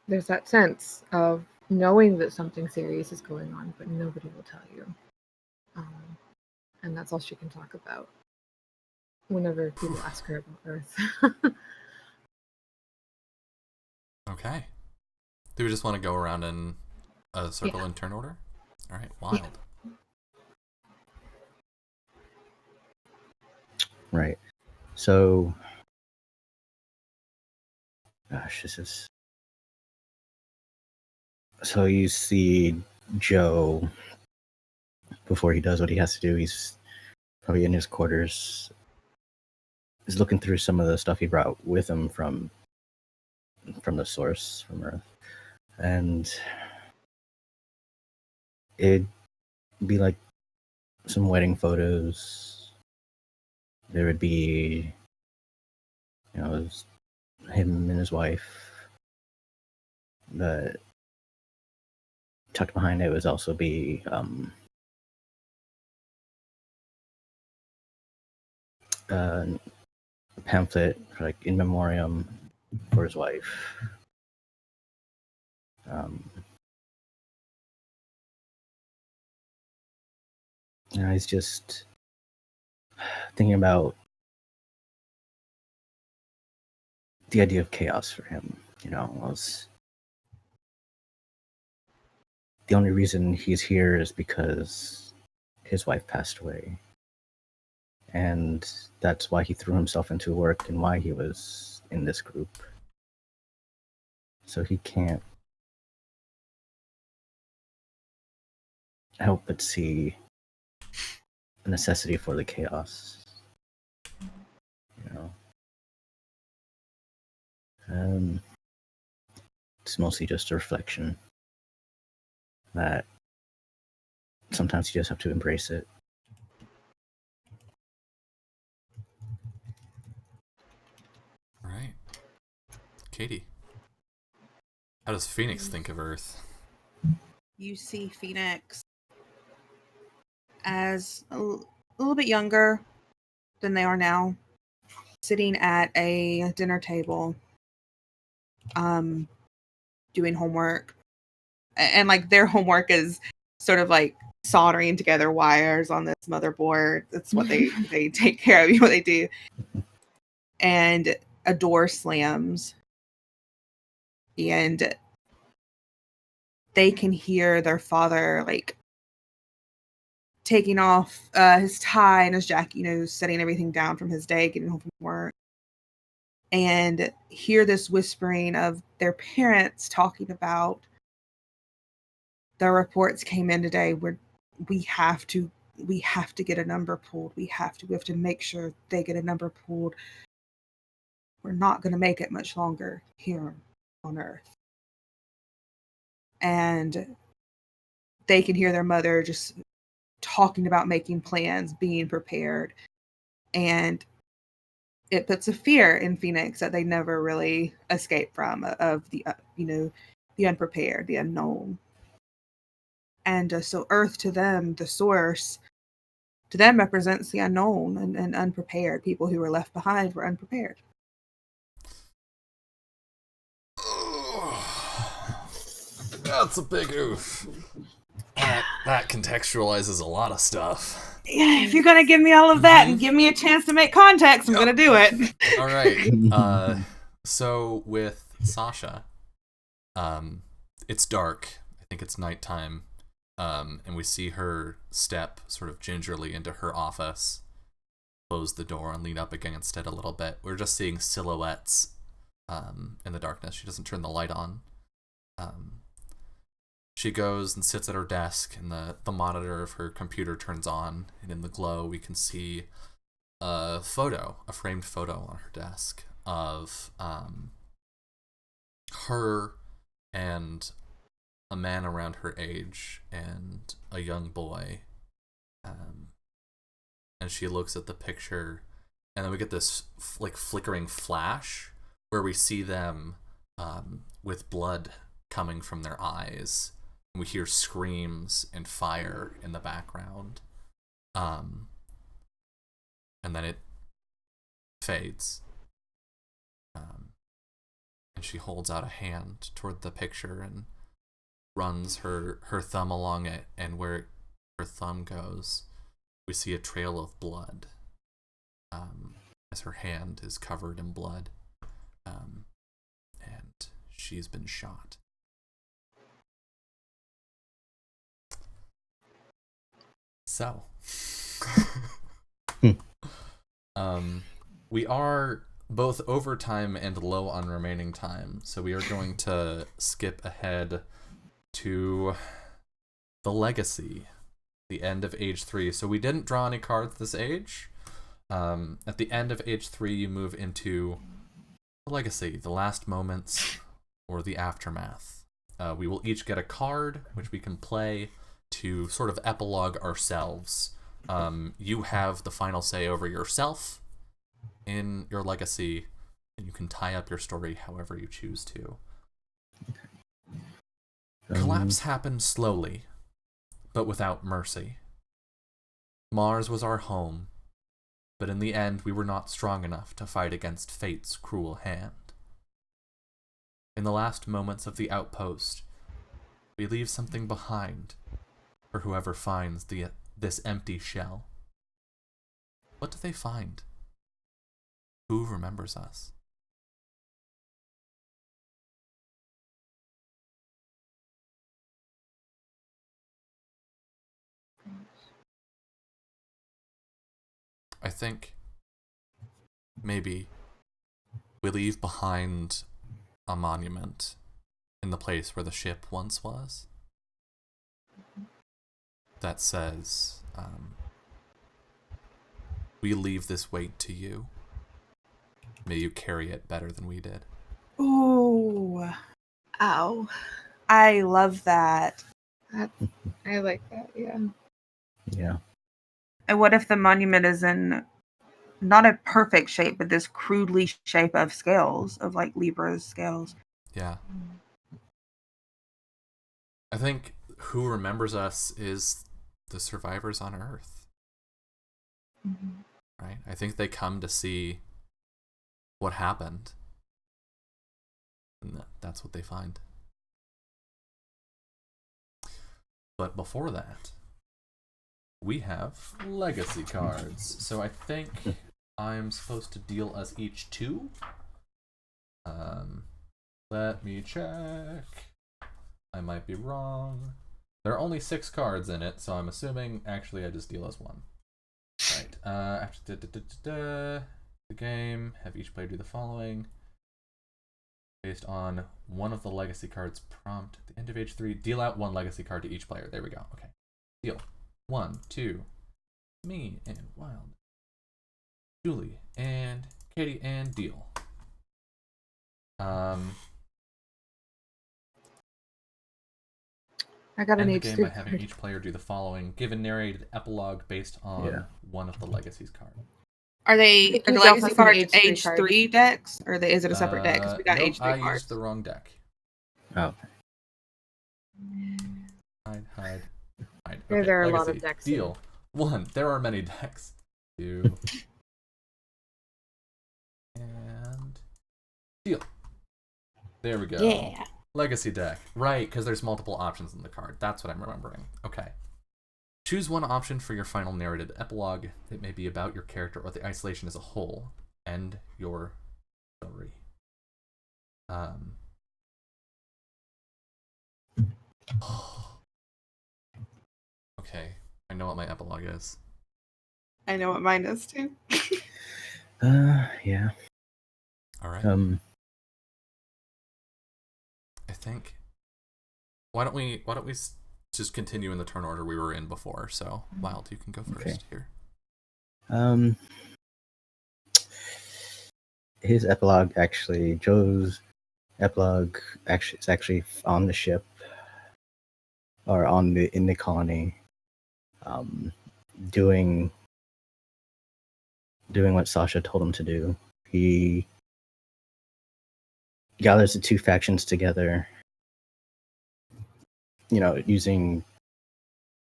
there's that sense of knowing that something serious is going on, but nobody will tell you. And that's all she can talk about whenever people ask her about Earth. Okay. Do we just want to go around in a circle in turn order? All right, wild. Yeah. Right. So, gosh, this is. So you see Joe, before he does what he has to do, he's probably in his quarters. He's looking through some of the stuff he brought with him from the source, from Earth. And it'd be like some wedding photos. There would be, him and his wife. But tucked behind it would also be a pamphlet, like in memoriam for his wife. He's just thinking about the idea of chaos for him. Was the only reason he's here is because his wife passed away. And that's why he threw himself into work and why he was in this group. So he can't help but see the necessity for the chaos. It's mostly just a reflection that sometimes you just have to embrace it. All right. Katie, how does Phoenix think of Earth? You see Phoenix as a little bit younger than they are now, sitting at a dinner table, doing homework. And like their homework is sort of like soldering together wires on this motherboard. That's what they take care of, what they do. And a door slams, and they can hear their father like taking off his tie and his jacket, setting everything down from his day, getting home from work, and hear this whispering of their parents talking about the reports came in today where we have to get a number pulled. We have to make sure they get a number pulled. We're not going to make it much longer here on Earth. And they can hear their mother just talking about making plans, being prepared. And it puts a fear in Phoenix that they never really escape from, of the, the unprepared, the unknown. And so Earth to them, the source, to them represents the unknown and unprepared. People who were left behind were unprepared. That's a big oof. That contextualizes a lot of stuff. Yeah, if you're gonna give me all of that and give me a chance to make context, I'm gonna do it. All right. So with Sasha, it's dark. I think it's nighttime. And we see her step sort of gingerly into her office, close the door, and lean up against it a little bit. We're just seeing silhouettes in the darkness. She doesn't turn the light on. She goes and sits at her desk, and the monitor of her computer turns on, and in the glow we can see a framed photo on her desk of her and a man around her age and a young boy. And she looks at the picture, and then we get this flickering flash where we see them with blood coming from their eyes. We hear screams and fire in the background. And then it fades. And she holds out a hand toward the picture and runs her thumb along it, and where her thumb goes, we see a trail of blood as her hand is covered in blood. And she's been shot. So, we are both over time and low on remaining time, so we are going to skip ahead to the legacy, the end of age 3. So we didn't draw any cards this age. At the end of age 3, you move into the legacy, the last moments, or the aftermath. We will each get a card, which we can play to sort of epilogue ourselves. You have the final say over yourself in your legacy, and you can tie up your story however you choose to. Collapse happened slowly, but without mercy. Mars was our home, but in the end we were not strong enough to fight against fate's cruel hand. In the last moments of the outpost, we leave something behind for whoever finds this empty shell. What do they find? Who remembers us? I think maybe we leave behind a monument in the place where the ship once was that says, we leave this weight to you. May you carry it better than we did. Ooh. Ow. I love that. I like that, yeah. Yeah. And what if the monument is in not a perfect shape, but this crudely shape of scales, of like Libra's scales? Yeah. I think who remembers us is the survivors on Earth. Mm-hmm. Right? I think they come to see what happened. And that's what they find. But before that, we have legacy cards. So I think I'm supposed to deal us each 2. Let me check. I might be wrong. There are only 6 cards in it, so I'm assuming actually I just deal us 1. Right. After the game, have each player do the following. Based on one of the legacy cards prompt at the end of age 3, deal out 1 legacy card to each player. There we go. Okay. Deal. 1, 2, me and Wild, Julie and Katie, and deal. I got an End age the game 3 by having card. each player do the following. Give a narrated epilogue based on one of the legacy's cards. Are the Can you legacy drop us an cards H3 age card? 3 decks, or is it a separate deck? Because we got Nope, age 3 I cards. used the wrong deck. Oh. Hide. There are a lot of legacy. decks. Deal. 1. There are many decks. 2. And deal. There we go. Yeah. Legacy deck. Right, because there's multiple options in the card. That's what I'm remembering. Okay. Choose one option for your final narrated epilogue. It may be about your character or the isolation as a whole. End your story. Okay, I know what my epilogue is. I know what mine is too. Yeah. All right. I think. Why don't we just continue in the turn order we were in before? So, Wild, you can go first here. His epilogue Joe's epilogue is actually on the ship, or in the colony, doing what Sasha told him to do. He gathers the two factions together, using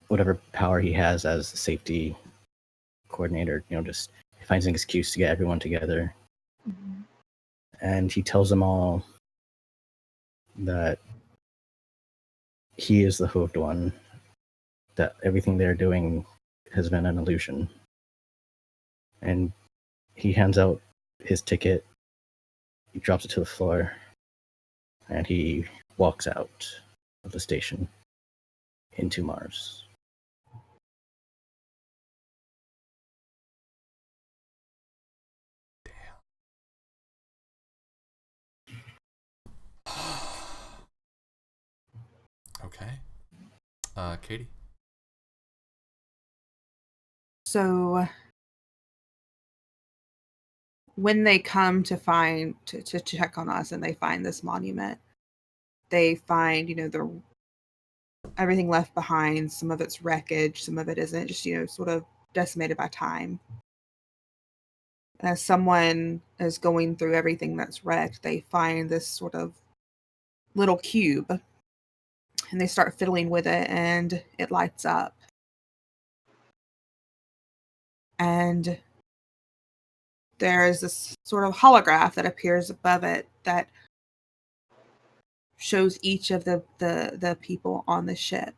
whatever power he has as a safety coordinator. Just finds an excuse to get everyone together. Mm-hmm. And he tells them all that he is the hooved one, that everything they're doing has been an illusion. And he hands out his ticket, he drops it to the floor, and he walks out of the station into Mars. Okay. Katie? So when they come to check on us and they find this monument, they find, everything left behind. Some of it's wreckage, some of it isn't, just, sort of decimated by time. As someone is going through everything that's wrecked, they find this sort of little cube and they start fiddling with it and it lights up. And there is this sort of holograph that appears above it that shows each of the people on the ship.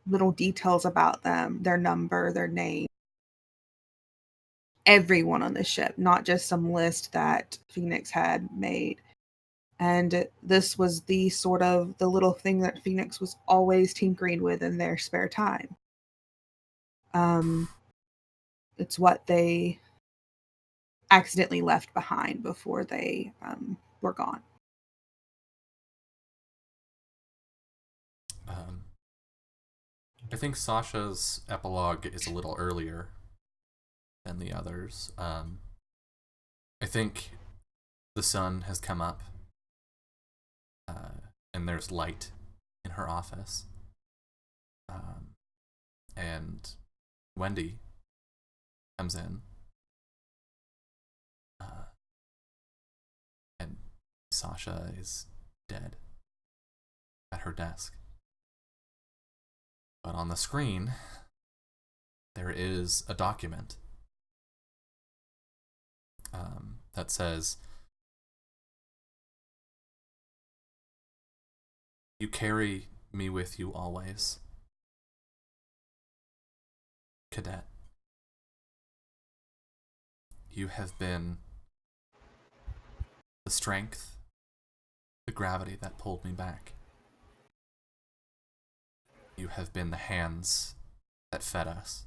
Little details about them, their number, their name. Everyone on the ship, not just some list that Phoenix had made. And this was the little thing that Phoenix was always tinkering with in their spare time. It's what they accidentally left behind before they were gone. I think Sasha's epilogue is a little earlier than the others. I think the sun has come up, and there's light in her office. And Wendy comes in, and Sasha is dead at her desk. But on the screen, there is a document that says, "You carry me with you always, Cadet. You have been the strength, the gravity that pulled me back. You have been the hands that fed us.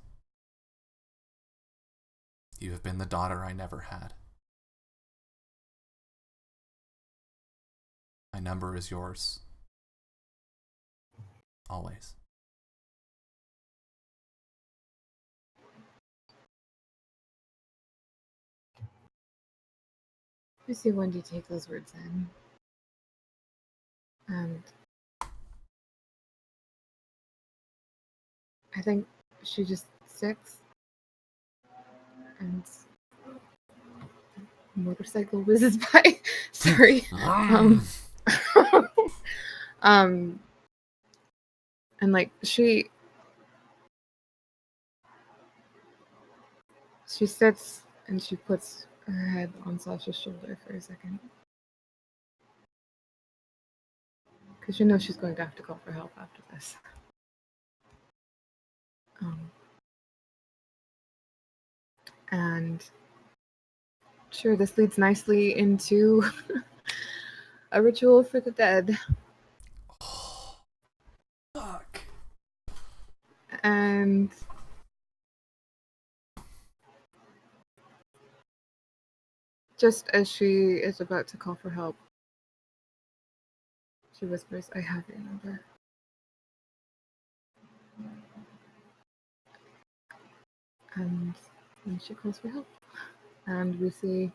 You have been the daughter I never had. My number is yours. Always." I see Wendy take those words in. And I think she just sits and motorcycle whizzes by. Sorry. And like she sits and she puts her head on Sasha's shoulder for a second. because she knows she's going to have to call for help after this. And sure, this leads nicely into a ritual for the dead. Oh, fuck. And just as she is about to call for help, she whispers, "I have your number." And then she calls for help. And we see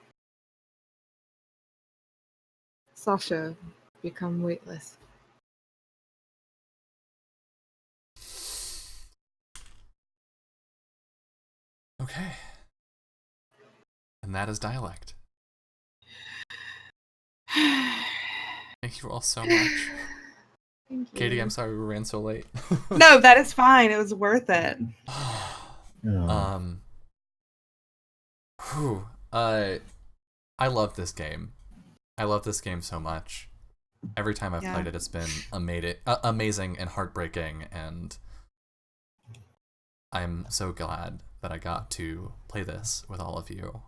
Sasha become weightless. Okay. And that is dialect. Thank you all so much. Thank you. Katie, I'm sorry we ran so late. No, that is fine. It was worth it. I love this game. I love this game so much. Every time I've played it, it's been amazing and heartbreaking, and I'm so glad that I got to play this with all of you.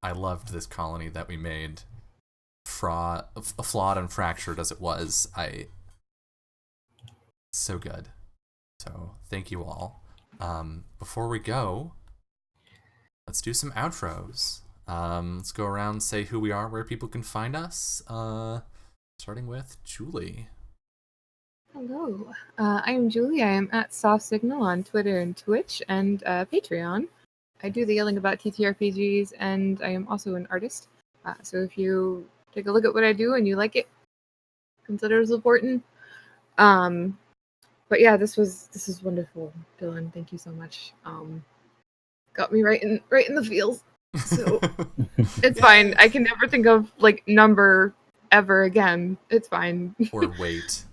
I loved this colony that we made, flawed and fractured as it was. So good. So thank you all. Before we go, let's do some outros. Let's go around and say who we are, where people can find us. Starting with Julie. Hello. I am Julie. I am at Soft Signal on Twitter and Twitch and Patreon. I do the Yelling About TTRPGs, and I am also an artist. So if you take a look at what I do and you like it, consider supporting. But yeah, this is wonderful, Dylan. Thank you so much. Got me right in the feels. So it's fine. I can never think of like number ever again. It's fine. Or wait.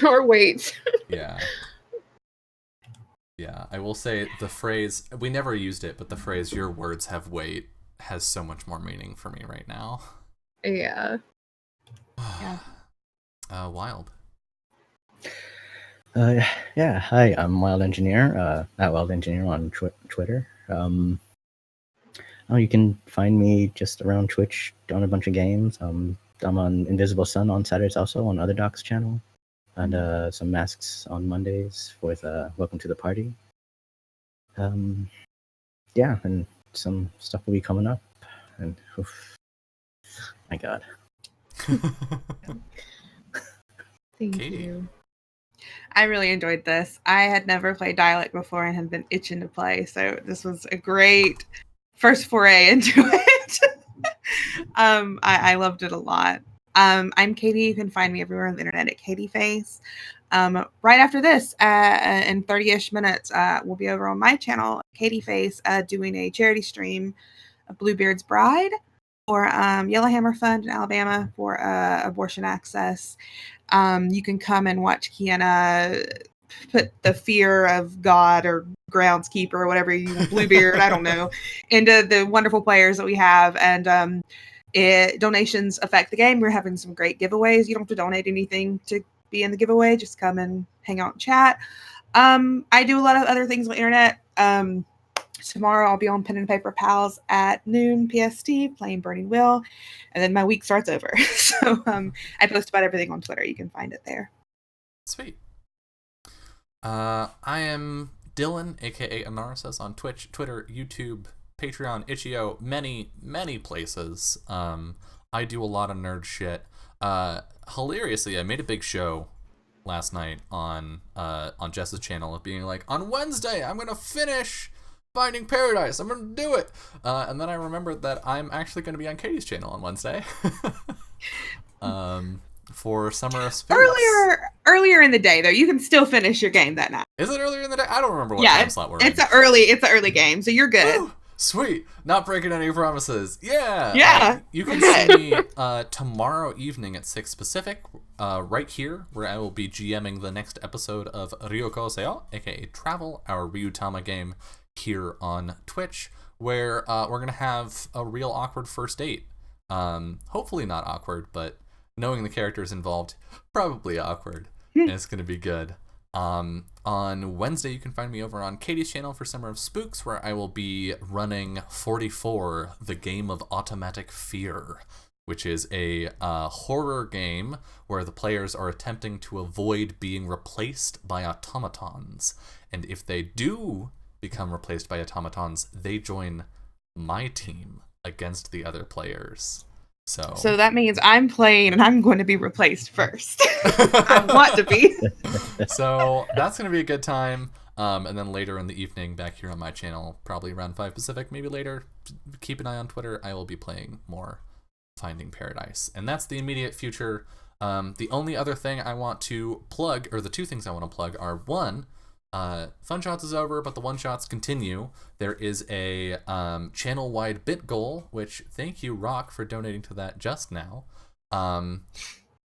Or wait. Yeah. Yeah, I will say the phrase, we never used it, but the phrase "your words have weight" has so much more meaning for me right now. Yeah. Wild. Yeah, hi, I'm Wild Engineer, at Wild Engineer on Twitter. You can find me just around Twitch doing a bunch of games. I'm on Invisible Sun on Saturdays, also on Other Doc's channel, and some masks on Mondays with Welcome to the Party. Yeah, and some stuff will be coming up, and my God. Thank Katie. you. I really enjoyed this. I had never played Dialect before and had been itching to play, so this was a great first foray into it. I loved it a lot. I'm Katie. You can find me everywhere on the internet at KatieFace. Right after this, in 30-ish minutes, we'll be over on my channel, KatieFace, doing a charity stream of Bluebeard's Bride or Yellowhammer Fund in Alabama for abortion access. You can come and watch Kiana put the fear of God or groundskeeper or whatever you Bluebeard, I don't know, into the wonderful players that we have. And donations affect the game. We're having some great giveaways. You don't have to donate anything to be in the giveaway. Just come and hang out and chat. I do a lot of other things on the internet. Tomorrow I'll be on Pen and Paper Pals at noon PST playing Burning Wheel, and then my week starts over. So I post about everything on Twitter. You can find it there. Sweet. I am Dylan, aka Anarsis, on Twitch, Twitter, YouTube, Patreon, Itch.io, many places. I do a lot of nerd shit. Hilariously, I made a big show last night on Jess's channel of being like, on Wednesday I'm gonna finish Finding Paradise. I'm gonna do it. And then I remembered that I'm actually gonna be on Katie's channel on Wednesday. For Summer of Spirits. Earlier in the day, though, you can still finish your game that night. Is it earlier in the day? I don't remember what time slot we're in. It's an early game, so you're good. Woo! Sweet. Not breaking any promises. Yeah. Yeah. You can see me tomorrow evening at 6 Pacific, right here, where I will be GMing the next episode of Ryoko Seo, aka Travel, our Ryutama game, here on Twitch, where we're going to have a real awkward first date. Hopefully not awkward, but knowing the characters involved, probably awkward, and it's going to be good. On Wednesday, you can find me over on Katie's channel for Summer of Spooks, where I will be running 44, the Game of Automatic Fear, which is a horror game where the players are attempting to avoid being replaced by automatons. And if they do become replaced by automatons, they join my team against the other players. So that means I'm playing and I'm going to be replaced first. I want to be. So that's going to be a good time. And then later in the evening, back here on my channel, probably around 5 Pacific, maybe later, keep an eye on Twitter. I will be playing more Finding Paradise. And that's the immediate future. The only other thing I want to plug, or the two things I want to plug, are one, Fun Shots is over, but the one shots continue. There is a channel-wide bit goal, which thank you, Rock, for donating to that just now,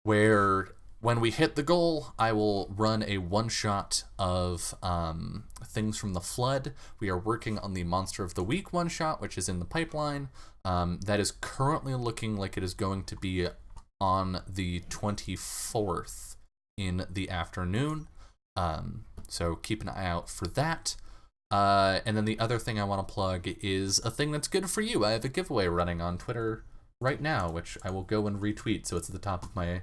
where when we hit the goal, I will run a one-shot of things from the Flood. We are working on the Monster of the Week one-shot, which is in the pipeline. That is currently looking like it is going to be on the 24th in the afternoon. So keep an eye out for that. And then the other thing I want to plug is a thing that's good for you. I have a giveaway running on Twitter right now, which I will go and retweet, so it's at the top of my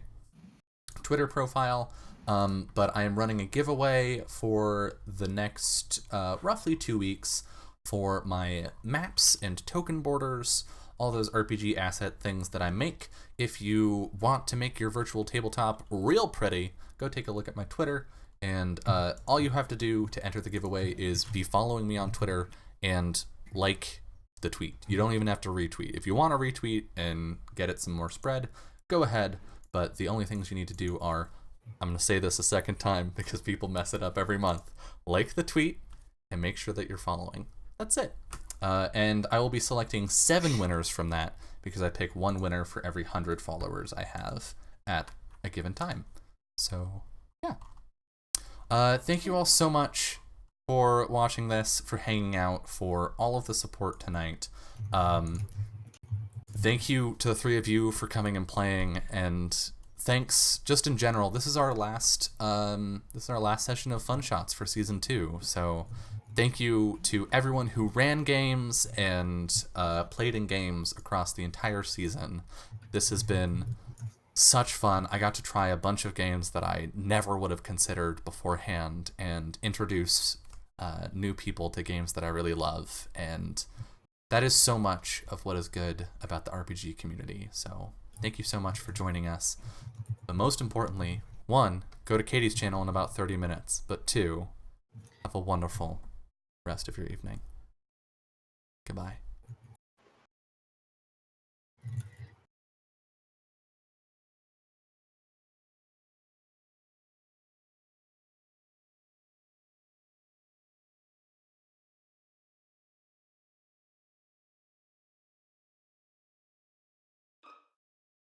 Twitter profile. But I am running a giveaway for the next roughly 2 weeks for my maps and token borders, all those RPG asset things that I make. If you want to make your virtual tabletop real pretty, go take a look at my Twitter. And all you have to do to enter the giveaway is be following me on Twitter and like the tweet. You don't even have to retweet. If you want to retweet and get it some more spread, go ahead. But the only things you need to do are, I'm going to say this a second time because people mess it up every month, like the tweet and make sure that you're following. That's it. And I will be selecting 7 winners from that because I pick 1 winner for every 100 followers I have at a given time. So, yeah. Thank you all so much for watching this, for hanging out, for all of the support tonight. Thank you to the 3 of you for coming and playing, and thanks just in general. This is our last session of Fun Shots for Season 2, so thank you to everyone who ran games and played in games across the entire season. This has been such fun. I got to try a bunch of games that I never would have considered beforehand and introduce new people to games that I really love, and that is so much of what is good about the RPG community. So thank you so much for joining us. But most importantly, 1, go to Katie's channel in about 30 minutes, but 2, have a wonderful rest of your evening. Goodbye.